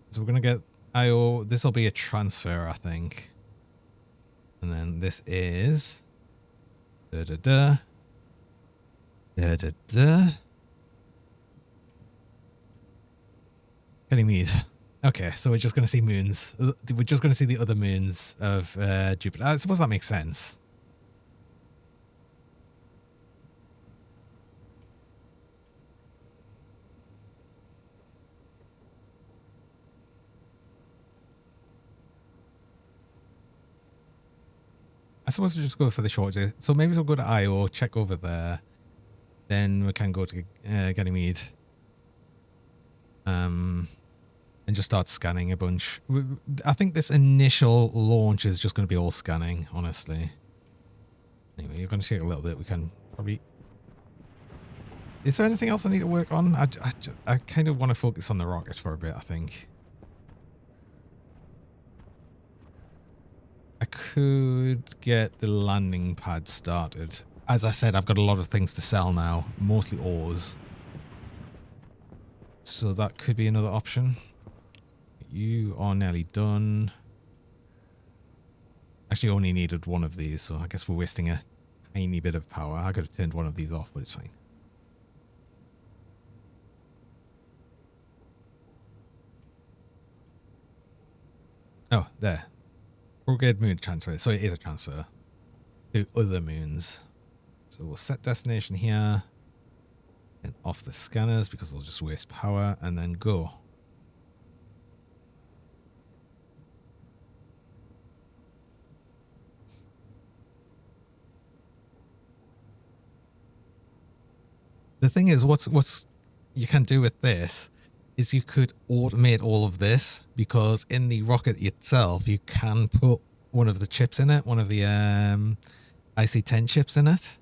So we're going to get IO. This will be a transfer, I think. And then this is... Da-da-da. Da-da-da. Ganymede. Okay, so we're just going to see moons. We're just going to see the other moons of Jupiter. I suppose that makes sense. I suppose we'll just go for the short day. So maybe we'll go to Io, check over there. Then we can go to Ganymede. And just start scanning a bunch. I think this initial launch is just going to be all scanning, honestly. Anyway, you're going to take a little bit. We can probably... Is there anything else I need to work on? I kind of want to focus on the rocket for a bit, I think. I could get the landing pad started. As I said, I've got a lot of things to sell now, mostly ores. So that could be another option. You are nearly done. Actually, only needed one of these, so I guess we're wasting a tiny bit of power. I could have turned one of these off, but it's fine. Oh, there. Prograde moon transfer. So it is a transfer to other moons. So we'll set destination here. And off the scanners because they'll just waste power, and then go. The thing is, what's you can do with this is you could automate all of this, because in the rocket itself you can put one of the chips in it, one of the IC-10 chips in it,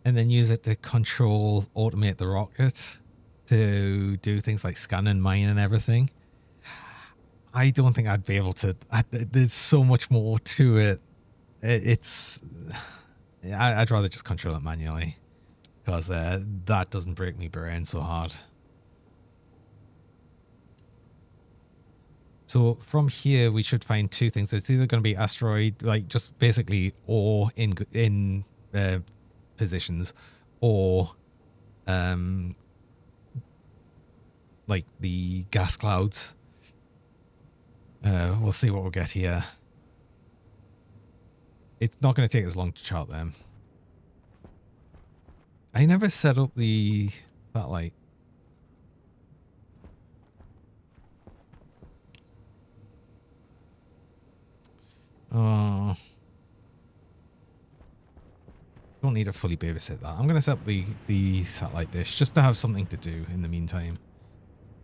and then use it to automate the rocket to do things like scan and mine and everything. I don't think I'd be able to. There's so much more to it. I'd rather just control it manually, because that doesn't break me brain so hard. So from here we should find two things. It's either going to be asteroid, like just basically ore in positions, or like the gas clouds. We'll see what we'll get here. It's not going to take as long to chart them. I never set up the satellite. Oh, don't need to fully babysit that. I'm going to set up the satellite dish just to have something to do in the meantime.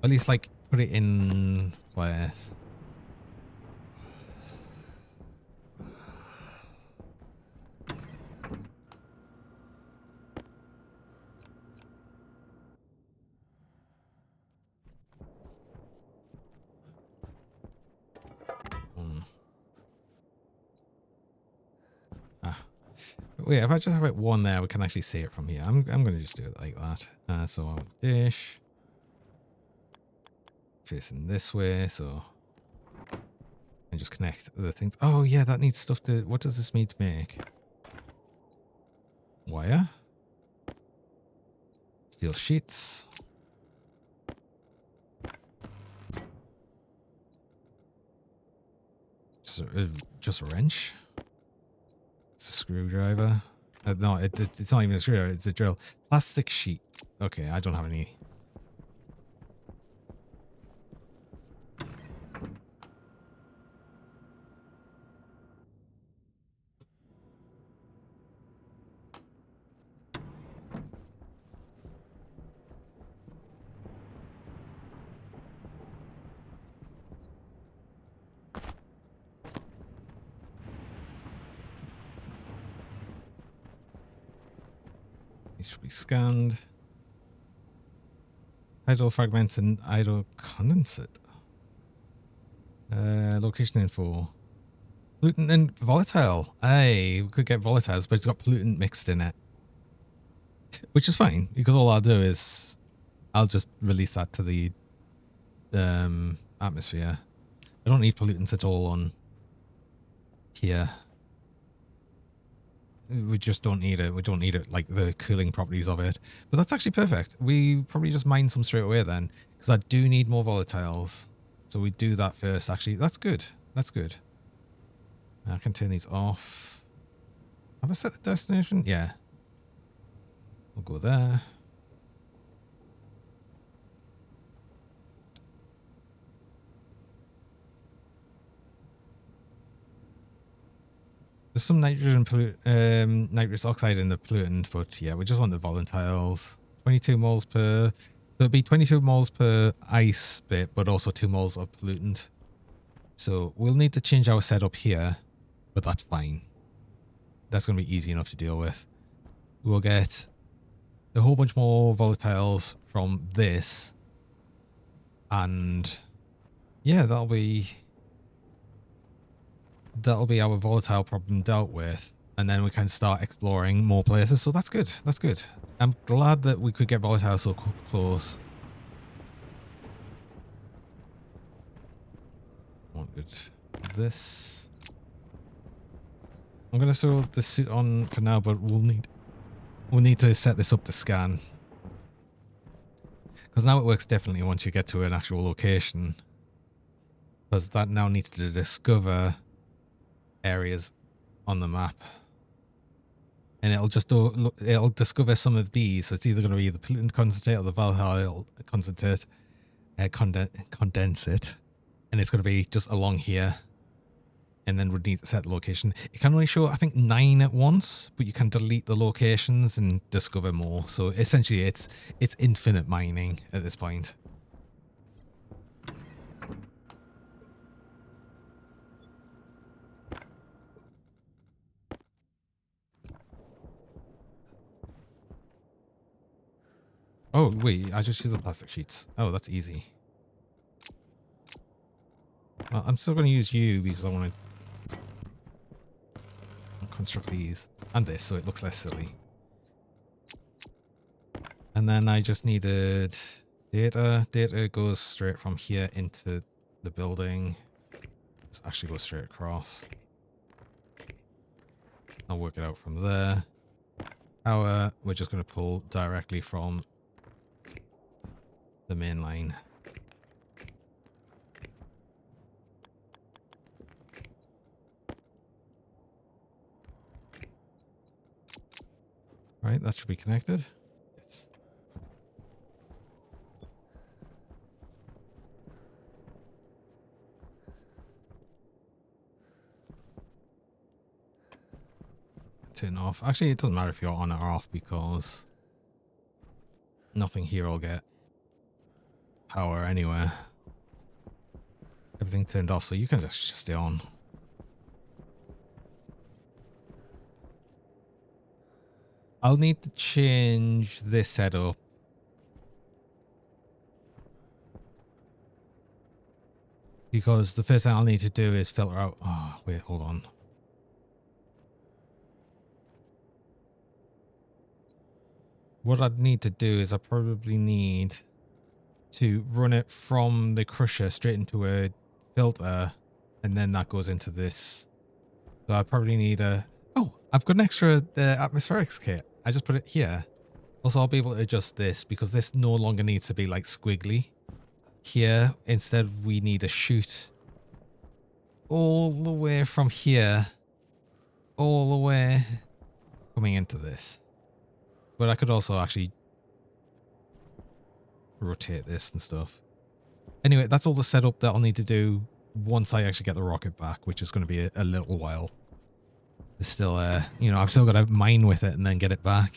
At least like put it in place. Wait, if I just have it one there, we can actually see it from here. I'm going to just do it like that. So I'll dish facing this way, so and just connect the things. Oh yeah, that needs stuff to. What does this need to make? Wire, steel sheets. Just a wrench. It's a screwdriver. No, it's not even a screwdriver. It's a drill. Plastic sheet. Okay, I don't have any. These should be scanned. Idle fragments and idle condensate. Location info. Pollutant and volatile. Hey, we could get volatiles, but it's got pollutant mixed in it. Which is fine, because all I'll do is I'll just release that to the atmosphere. I don't need pollutants at all on here. we just don't need it. We don't need it, like the cooling properties of it. But that's actually perfect. We probably just mine some straight away then, because I do need more volatiles. So we do that first. Actually, that's good. That's good. I can turn these off. Have I set the destination? Yeah. We'll go there. There's some nitrous oxide in the pollutant, but yeah, we just want the volatiles. 22 moles per. So it'd be 22 moles per ice bit, but also 2 moles of pollutant. So we'll need to change our setup here, but that's fine. That's going to be easy enough to deal with. We'll get a whole bunch more volatiles from this. And yeah, that'll be our volatile problem dealt with. And then we can start exploring more places. So that's good. That's good. I'm glad that we could get volatile so close. Wanted this. I'm going to throw the suit on for now, but we'll need to set this up to scan. Because now it works differently once you get to an actual location. Because that now needs to discover areas on the map. And it'll just it'll discover some of these. So it's either going to be the pollutant concentrate or the volatile concentrate, condense it. And it's going to be just along here. And then we'd need to set the location. It can only show, I think, 9 at once, but you can delete the locations and discover more. So essentially, it's infinite mining at this point. Oh, wait, I just use the plastic sheets. Oh, that's easy. Well, I'm still going to use you because I want to construct these and this so it looks less silly. And then I just needed data. Data goes straight from here into the building. Just actually go straight across. I'll work it out from there. Power, we're just going to pull directly from the main line. Right, that should be connected. Yes. Turn off. Actually, it doesn't matter if you're on or off because nothing here will get power anywhere. Everything turned off, so you can just stay on. I'll need to change this setup. Because the first thing I'll need to do is filter out... Oh, wait, hold on. What I'd need to do is I probably need to run it from the crusher straight into a filter. And then that goes into this. So I probably need a... Oh, I've got an extra atmospherics kit. I just put it here. Also, I'll be able to adjust this because this no longer needs to be like squiggly. Here, instead, we need a chute all the way from here, all the way coming into this. But I could also actually rotate this and stuff. Anyway, that's all the setup that I'll need to do once I actually get the rocket back, which is going to be a little while. There's still, you know, I've still got to mine with it and then get it back.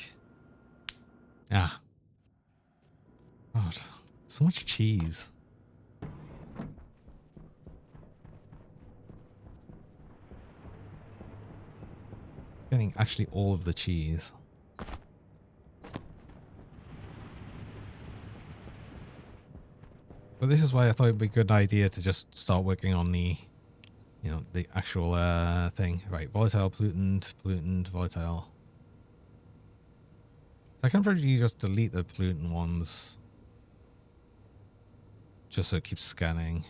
Ah. God, so much cheese. Getting actually all of the cheese. But this is why I thought it'd be a good idea to just start working on the, you know, the actual thing. Right, volatile, pollutant, volatile. So I can probably just delete the pollutant ones. Just so it keeps scanning.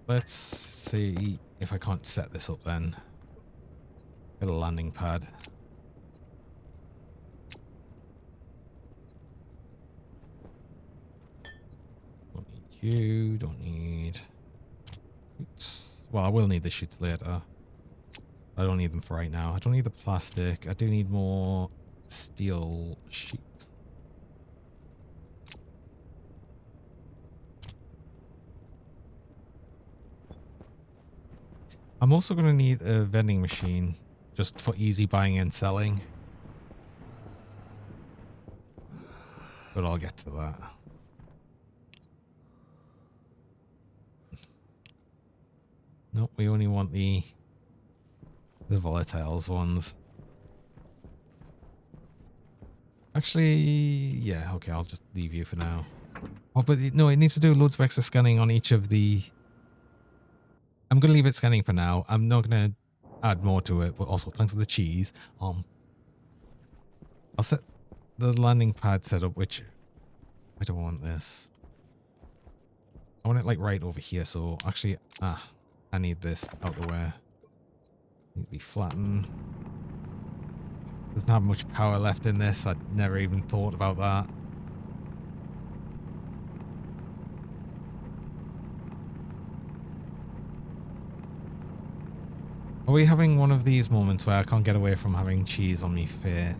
Let's see if I can't set this up then. Get a landing pad. Don't need you, don't need shoots. Well, I will need the shoots later. I don't need them for right now. I don't need the plastic. I do need more steel sheets. I'm also going to need a vending machine just for easy buying and selling. But I'll get to that. Nope, we only want the volatiles ones. Actually, yeah, okay, I'll just leave you for now. Oh, but no, it needs to do loads of extra scanning on each of the... I'm going to leave it scanning for now. I'm not going to add more to it, but also thanks for the cheese. I'll set the landing pad setup, which I don't want this. I want it like right over here. So actually, I need this out the way. Need to be flattened. Doesn't have much power left in this. I'd never even thought about that. Are we having one of these moments where I can't get away from having cheese on me face?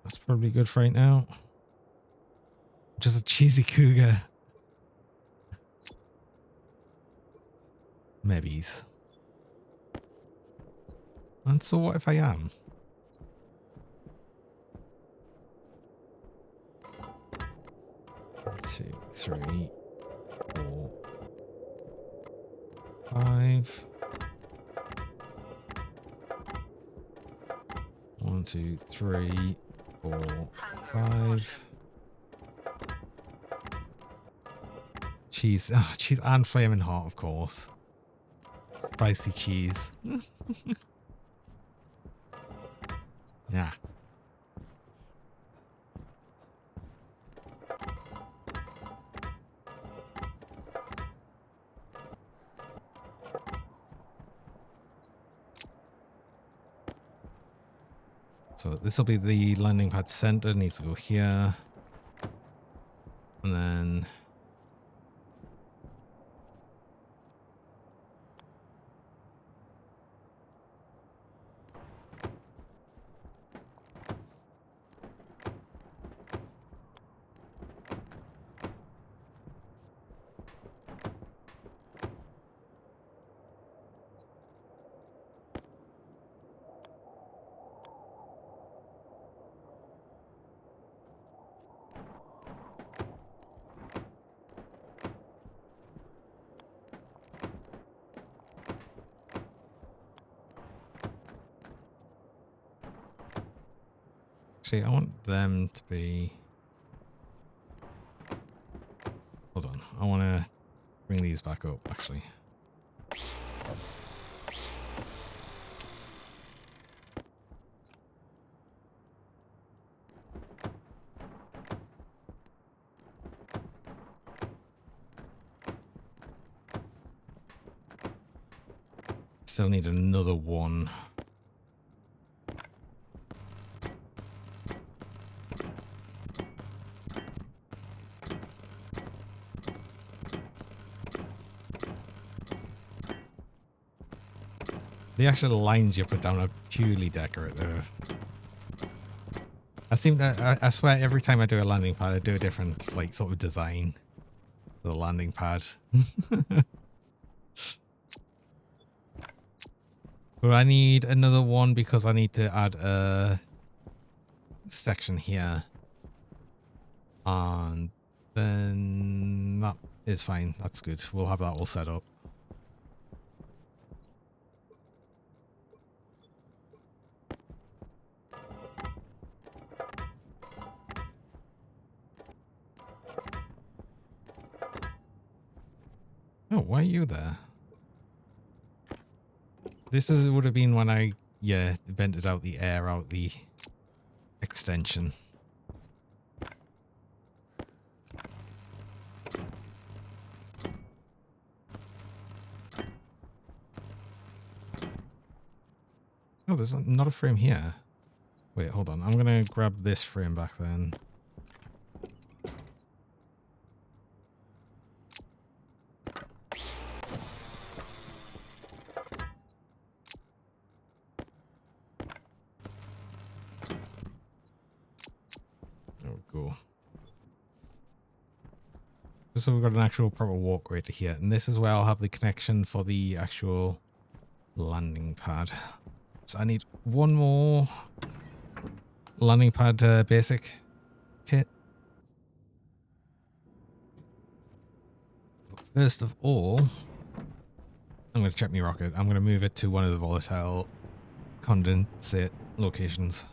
That's probably good for right now. Just a cheesy cougar. Maybes. And so what if I am? Two, three, 4, 5. 1, 2, 3, 4, 5. Cheese. Oh, cheese and flaming hot, of course. Spicy cheese. Yeah. So this will be the landing pad center. Needs to go here. And then... Actually, I want them to be... Hold on. I want to bring these back up, actually. Still need another one. The actual lines you put down are purely decorative. I swear every time I do a landing pad, I do a different, like, sort of design for the landing pad. But I need another one because I need to add a section here. And then that is fine. That's good. We'll have that all set up. Oh, why are you there? Would have been when I, yeah, vented out the air out the extension. Oh, there's not a frame here. Wait, hold on. I'm going to grab this frame back then. Oh, cool. So we've got an actual proper walkway to here. And this is where I'll have the connection for the actual landing pad. So I need one more landing pad basic kit. But first of all, I'm going to check my rocket. I'm going to move it to one of the volatile condensate locations.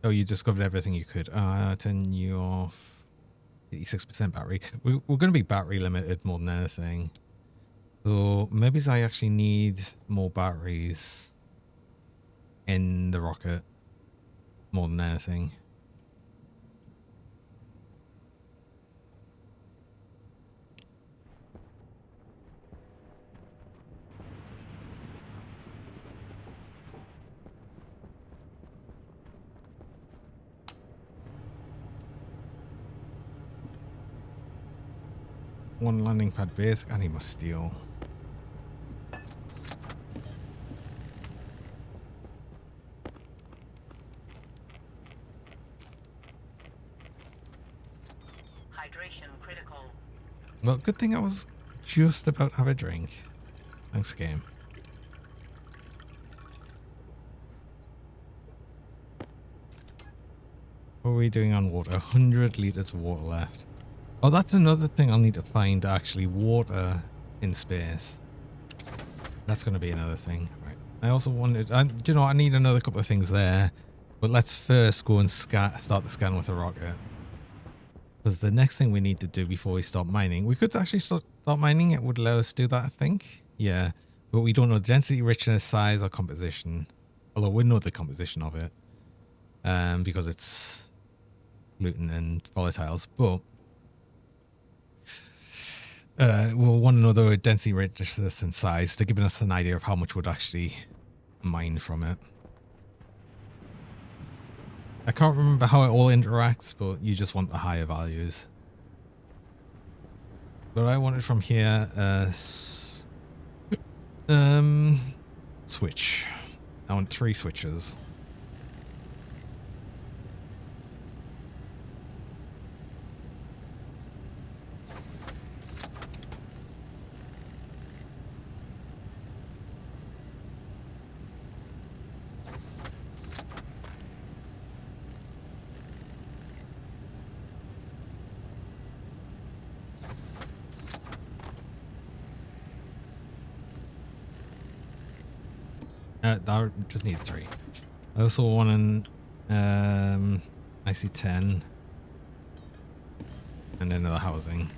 Oh, you discovered everything you could. Turn you off. 86% battery. We're going to be battery limited more than anything. So maybe I actually need more batteries in the rocket more than anything. One landing pad basic. I need more steel. Hydration critical. Well, good thing I was just about to have a drink. Thanks, game. What are we doing on water? 100 liters of water left. Oh, that's another thing I'll need to find, actually. Water in space. That's going to be another thing. Right. I also wanted... you know, I need another couple of things there. But let's first go and start the scan with a rocket. Because the next thing we need to do before we start mining... We could actually start mining. It would let us do that, I think. Yeah. But we don't know density, richness, size, or composition. Although we know the composition of it. Because it's gluten and volatiles. But... we'll want to know the density, richness, and size to give us an idea of how much would actually mine from it. I can't remember how it all interacts, but you just want the higher values. But I wanted from here, switch. I want 3 switches. I just need 3. I also want an IC-10 and another housing.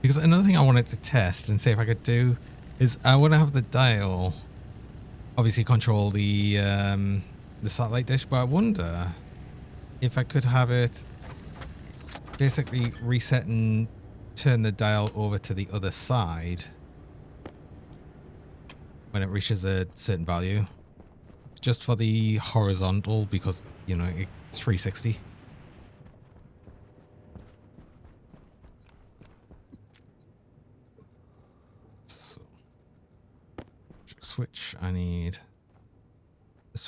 Because another thing I wanted to test and see if I could do is I want to have the dial obviously control the satellite dish, but I wonder if I could have it basically reset and turn the dial over to the other side when it reaches a certain value, just for the horizontal, because, you know, it's 360.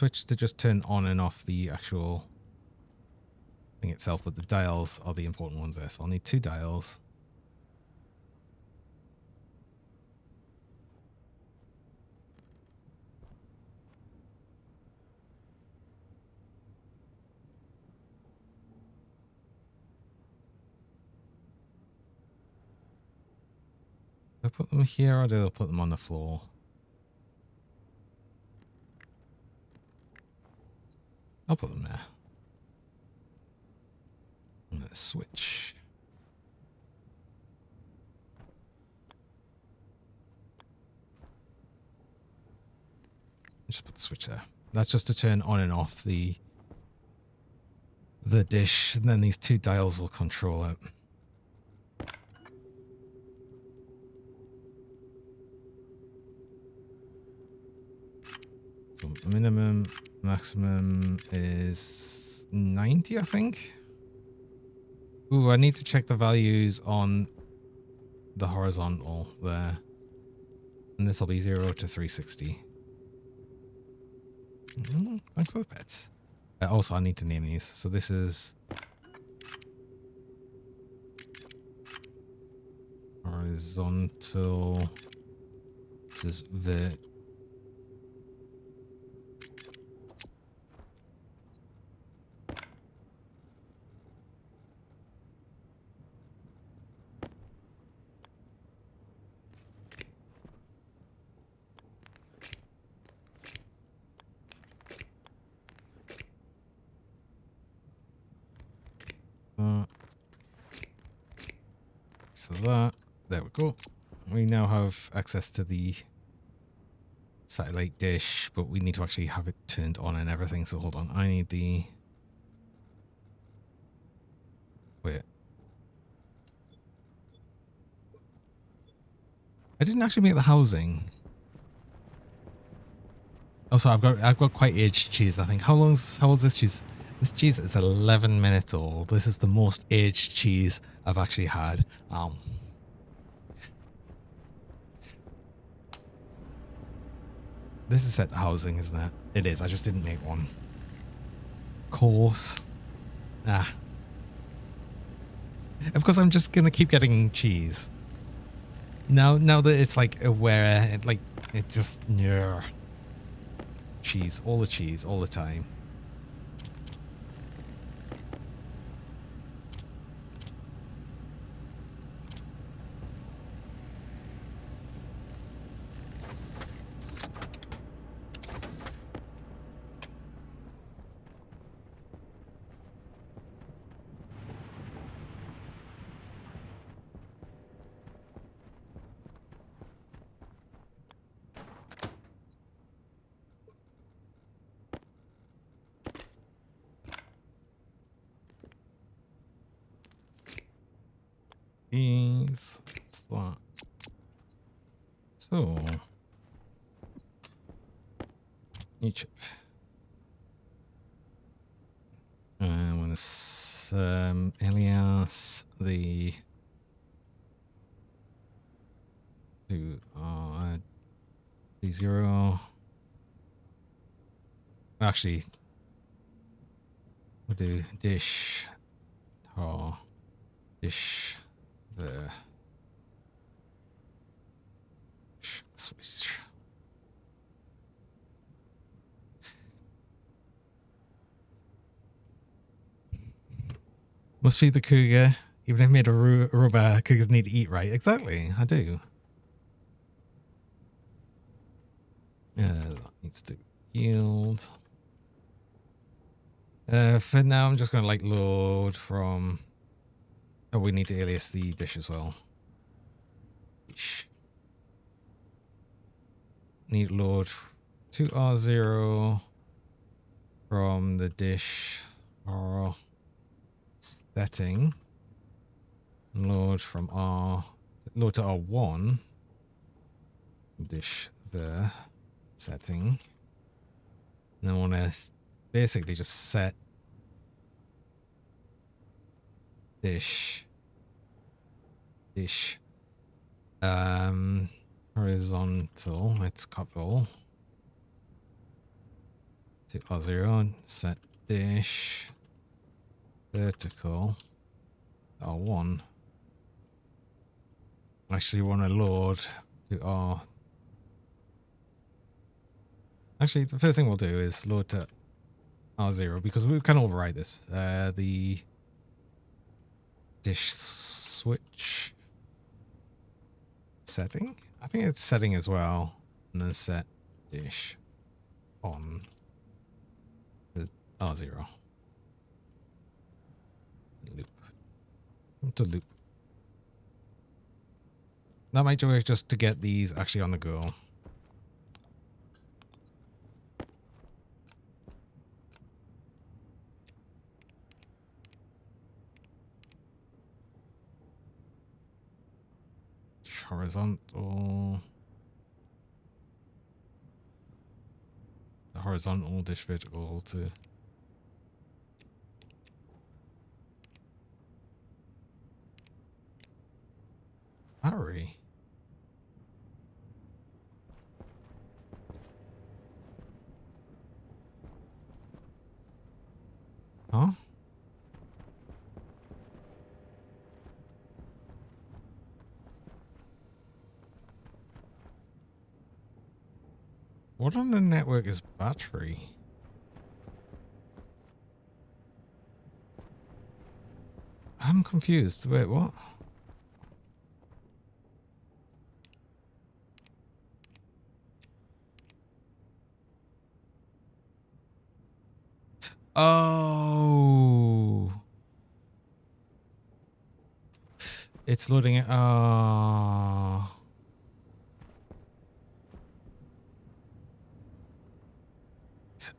switch to just turn on and off the actual thing itself, but the dials are the important ones there. So I'll need 2 dials. Do I put them here or do I put them on the floor? I'll put them there. And let's switch. Just put the switch there. That's just to turn on and off the dish, and then these 2 dials will control it. So minimum, maximum is 90, I think. Ooh, I need to check the values on the horizontal there. And this will be 0 to 360. Thanks for the pets. Also, I need to name these. So this is horizontal. This is vert. So that, there we go. We now have access to the satellite dish, but we need to actually have it turned on and everything. So hold on, I need the... Wait. I didn't actually make the housing. Oh, so I've got quite aged cheese, I think. How old's this cheese? This cheese is 11 minutes old. This is the most aged cheese I've actually had. This is set to housing, isn't it? It is. I just didn't make one. Course. Of course, I'm just gonna keep getting cheese. Now that it's like aware, it just cheese, all the time. What's that? So, new chip. And when this alias the do D0. Actually, we'll do dish or dish the switch. Must feed the cougar. Even if I made a rubber, cougars need to eat, right? Exactly, I do. That needs to yield. For now, I'm just going to like load from... Oh, we need to alias the dish as well. Dish. Need load to R0 from the dish or setting. Load from load to R1. Dish the setting. And I want to basically just set dish horizontal, let's couple to R0 and set dish vertical R1. Actually want to load to R. Actually, the first thing we'll do is load to R0 because we can overwrite this. The dish switch setting. I think it's setting as well, and then set dish on to R0. Loop. To loop. That might do it just to get these actually on the go. Horizontal. The horizontal dish vertical to. Battery. Huh? What on the network is battery? I'm confused. Wait, what? Oh. It's loading it. Oh.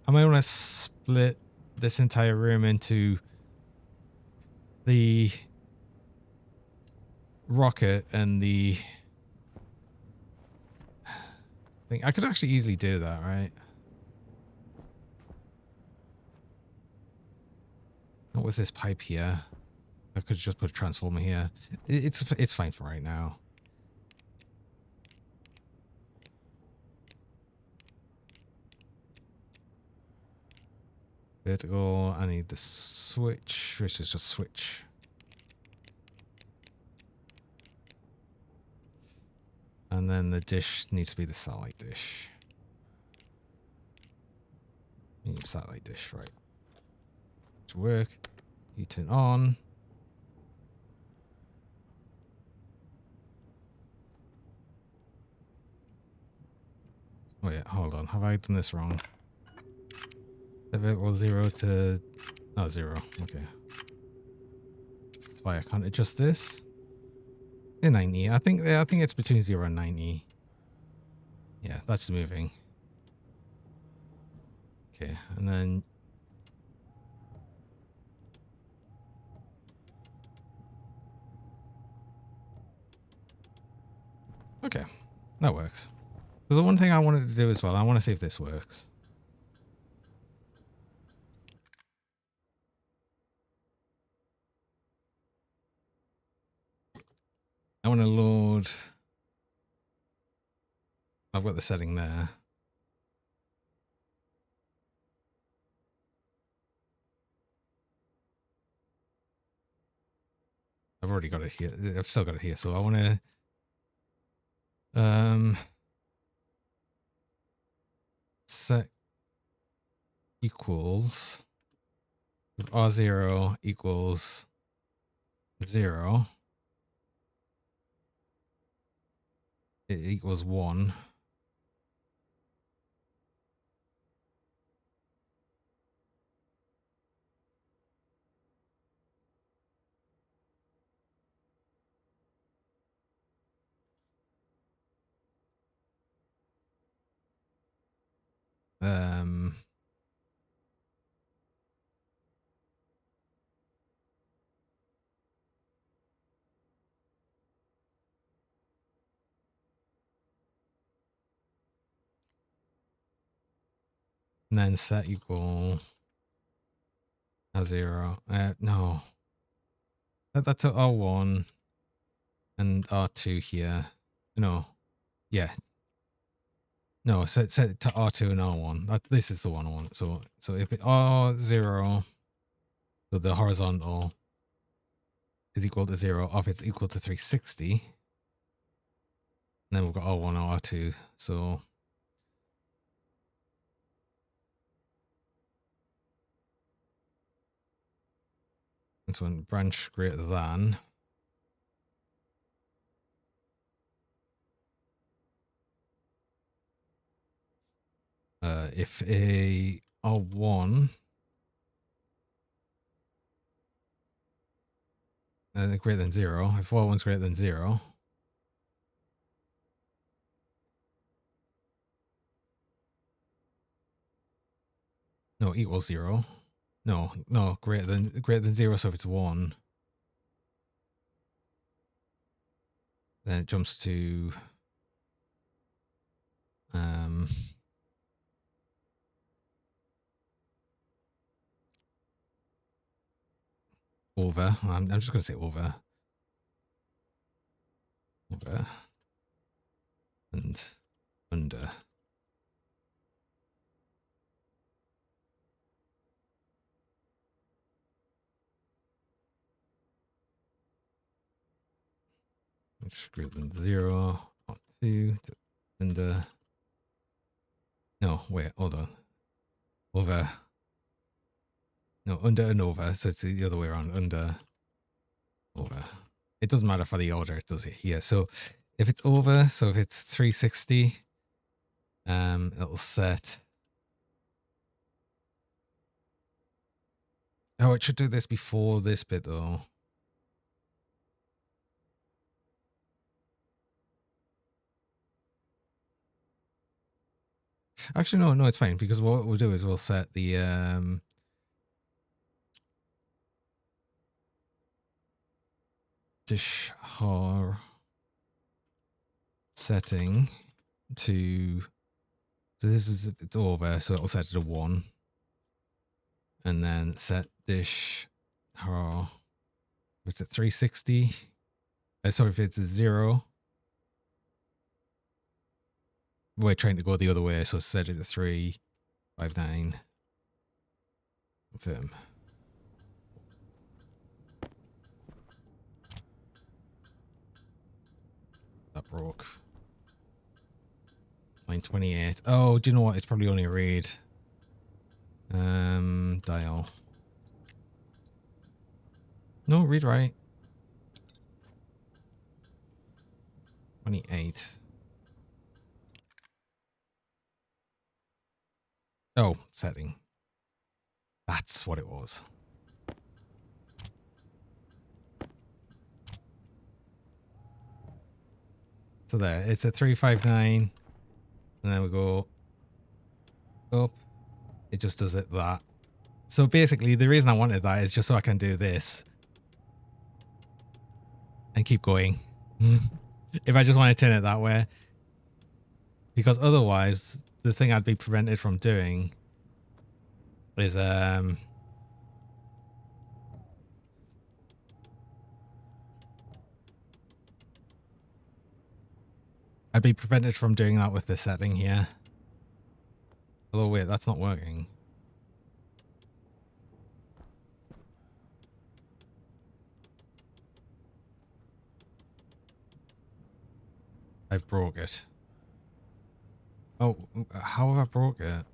I might want to split this entire room into the rocket and the thing. I could actually easily do that, right? Not with this pipe here. I could just put a transformer here. It's fine for right now. Vertical. I need the switch, which is just switch. And then the dish needs to be the satellite dish. Satellite dish, right? To work. You turn on. Wait, hold on. Have I done this wrong? Vertical 0 to... Oh, 0. Okay. That's why I can't adjust this. 90. I think it's between 0 and 90. Yeah, that's moving. Okay, and then okay, that works. There's the one thing I wanted to do as well. I want to see if this works. I want to load. I've got the setting there. I've already got it here. I've still got it here, so I want to set equals if R0 equals 0. It equals 1. And then set equal R0. No. That's R1 and R2 here. No. Yeah. No, set it to R2 and R1. This is the one I want. So if it R0, so the horizontal is equal to 0, or if it's equal to 360, and then we've got R1 or R2. So this one, branch greater than. If a R1 greater than 0, if R1's greater than 0, no, equals 0. No, greater than 0, so if it's 1, then it jumps to over. I'm just going to say over. Over. And under. Which is greater than 0. 2. Under. No, wait, hold on. Over. No, under and over. So it's the other way around. Under. Over. It doesn't matter for the order, does it? Yeah, so if it's over, so if it's 360, it'll set. Oh, it should do this before this bit though. Actually, no, it's fine because what we'll do is we'll set the dish har setting to, so this is, it's over, so it'll set it to 1, and then set dish har, what's it, 360? Sorry, if it's a 0, we're trying to go the other way, so set it to 359. Confirm. That broke. Line 28. Oh, do you know what? It's probably only a read. Dial. No, read right. 28. Oh, setting. That's what it was. So there, it's a 359, and then we go up. It just does it that. So basically, the reason I wanted that is just so I can do this and keep going. If I just want to turn it that way, because otherwise, the thing I'd be prevented from doing is I'd be prevented from doing that with this setting here. Although wait, that's not working. I've broke it. Oh, how have I broke it?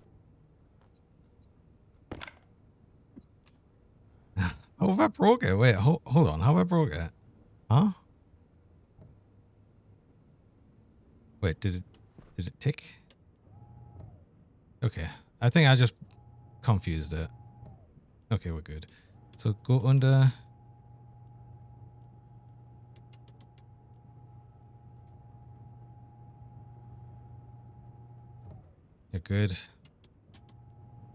How have I broke it? Wait, hold on. How have I broke it? Huh? Wait, did it tick? Okay. I think I just confused it. Okay, we're good. So go under. You're good.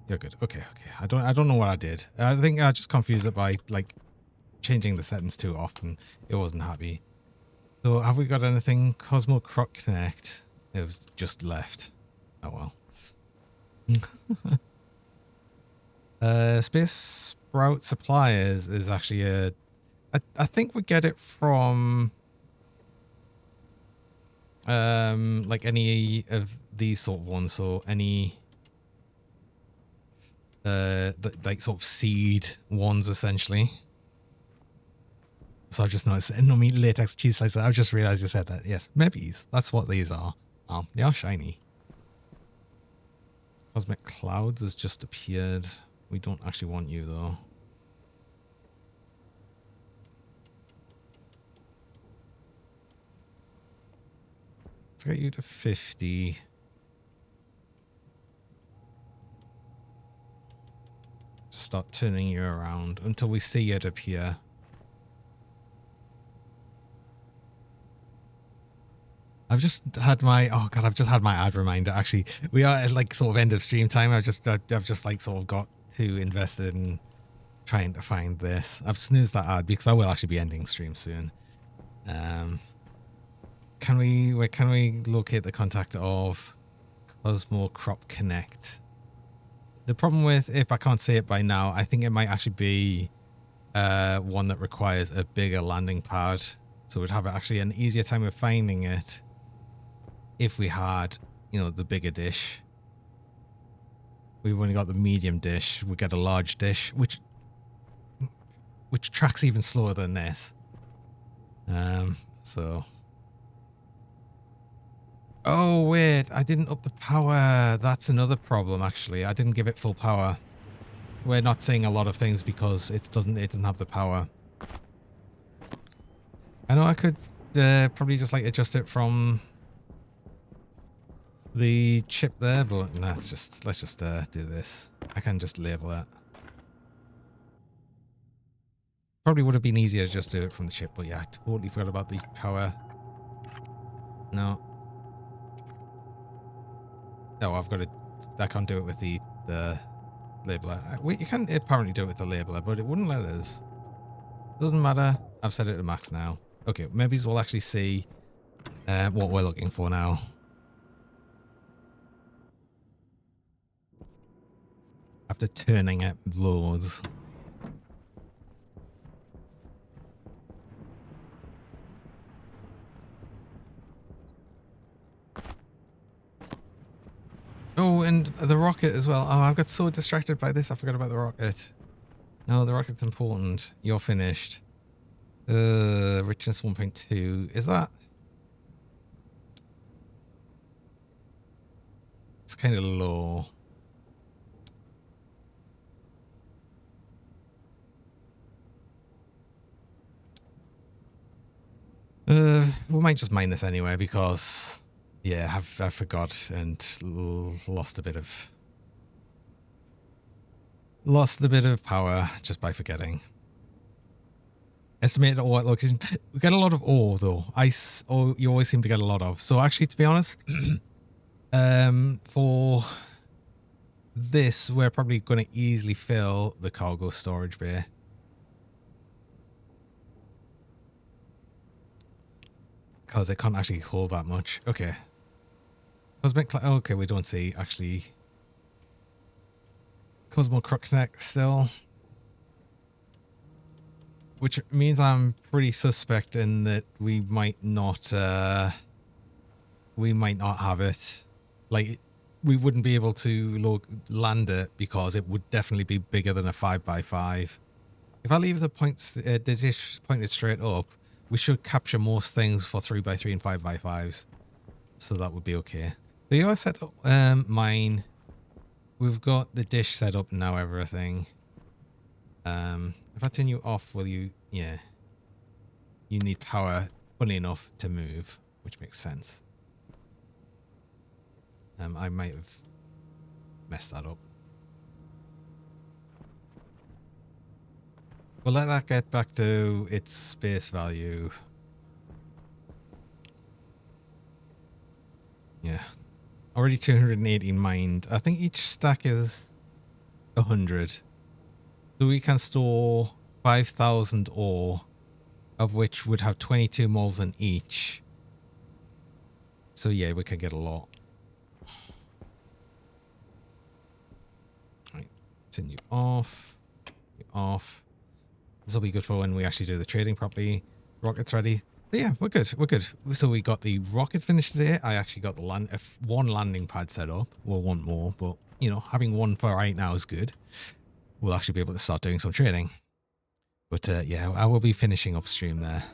You're good. Okay. I don't know what I did. I think I just confused it by like changing the settings too often. It wasn't happy. So have we got anything? Cosmo Croc Connect. It was just left. Oh well. Space Sprout Suppliers is actually a. I think we get it from like any of these sort of ones. So any like sort of seed ones essentially. So I just noticed, no meat latex cheese slicer. I just realized you said that. Yes, maybe's. That's what these are. Oh, they are shiny. Cosmic Clouds has just appeared. We don't actually want you though. Let's get you to 50. Just start turning you around until we see it appear. I've just had my, oh god, I've just had my ad reminder. Actually, we are at like sort of end of stream time. I've just like sort of got too invested in trying to find this. I've snoozed that ad because I will actually be ending stream soon. Can we locate the contact of Cosmo Crop Connect? The problem with, if I can't see it by now, I think it might actually be one that requires a bigger landing pad. So we'd have actually an easier time of finding it if we had, you know, the bigger dish. We've only got the medium dish. We get a large dish, which tracks even slower than this. So. Oh wait, I didn't up the power. That's another problem actually. I didn't give it full power. We're not seeing a lot of things because it doesn't have the power. I know I could probably just like adjust it from the chip there, but nah, let's just do this. I can just label it. Probably would have been easier to just do it from the chip, but yeah, I totally forgot about the power. No. Oh, I've got to. I can't do it with the labeler. Wait, you can apparently do it with the labeler, but it wouldn't let us. Doesn't matter. I've set it to max now. Okay, maybe we'll actually see what we're looking for now. After turning it loads. Oh, and the rocket as well. Oh, I got so distracted by this. I forgot about the rocket. No, the rocket's important. You're finished. Richness 1.2. Is that? It's kind of low. We might just mine this anyway because, yeah, I forgot and lost a bit of power just by forgetting. Estimated ore location. We get a lot of ore though. Ice. Oh, you always seem to get a lot of. So actually, to be honest, for this, we're probably going to easily fill the cargo storage bay. Because it can't actually hold that much. Okay. Okay, we don't see actually. Cosmo Crop Connect still. Which means I'm pretty suspecting that we might not have it. Like, we wouldn't be able to land it because it would definitely be bigger than a 5x5. If I leave the dish pointed straight up, we should capture most things for 3x3 and 5x5s. So that would be okay. So you are set up mine. We've got the dish set up now, everything. If I turn you off, will you? Yeah. You need power, funny enough, to move, which makes sense. I might have messed that up. We'll let that get back to its space value. Yeah. Already 280 mined. I think each stack is 100. So we can store 5,000 ore, of which would have 22 moles in each. So yeah, we can get a lot. Right, turn you off. You off. This will be good for when we actually do the trading properly. Rocket's ready. But yeah, we're good. We're good. So we got the rocket finished today. I actually got the one landing pad set up. We'll want more, but you know, having one for right now is good. We'll actually be able to start doing some training. But yeah, I will be finishing upstream there.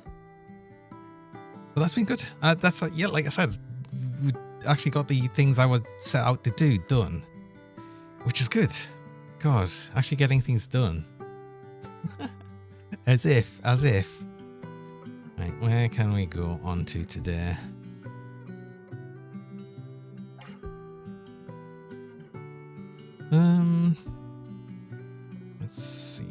But that's been good. That's yeah, like I said, we actually got the things I was set out to do done, which is good. God, actually getting things done. as if. Right, where can we go on to today? Let's see.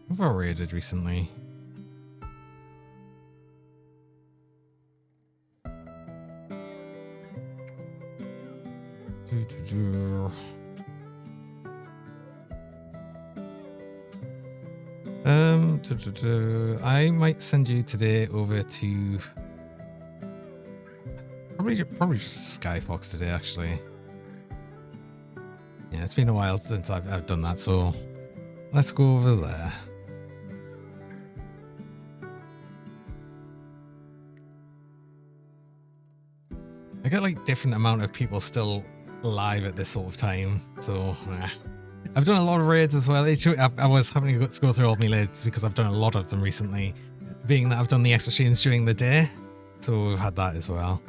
What have I raided recently? I might send you today over to probably just Skyfox today, actually. Yeah, it's been a while since I've done that, so let's go over there. I get like different amount of people still live at this sort of time, so I've done a lot of raids as well. I was having to go through all my raids because I've done a lot of them recently, being that I've done the extra streams during the day, so we've had that as well.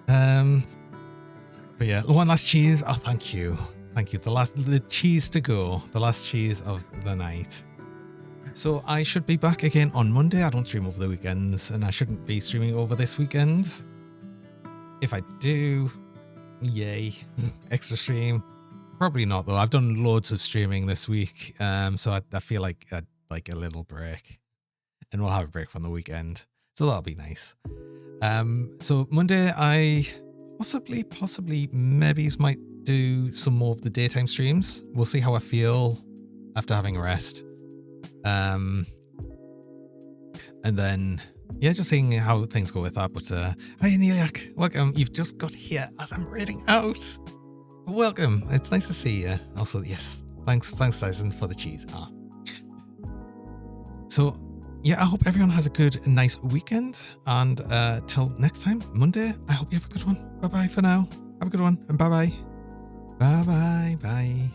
But yeah, one last cheese. Oh, thank you. The cheese to go, the last cheese of the night. So I should be back again on Monday. I don't stream over the weekends, and I shouldn't be streaming over this weekend. If I do, yay, extra stream. Probably not though. I've done loads of streaming this week, so I feel like I'd like a little break, and we'll have a break from the weekend, so that'll be nice. So Monday, I possibly maybe might do some more of the daytime streams. We'll see how I feel after having a rest, and then. Yeah, just seeing how things go with that. But hi, Aneliak, welcome. You've just got here as I'm reading out. Welcome. It's nice to see you. Also, yes, thanks, Tyson, for the cheese. So, yeah, I hope everyone has a good, nice weekend. And till next time, Monday, I hope you have a good one. Bye-bye for now. Have a good one, and bye-bye. Bye-bye. Bye.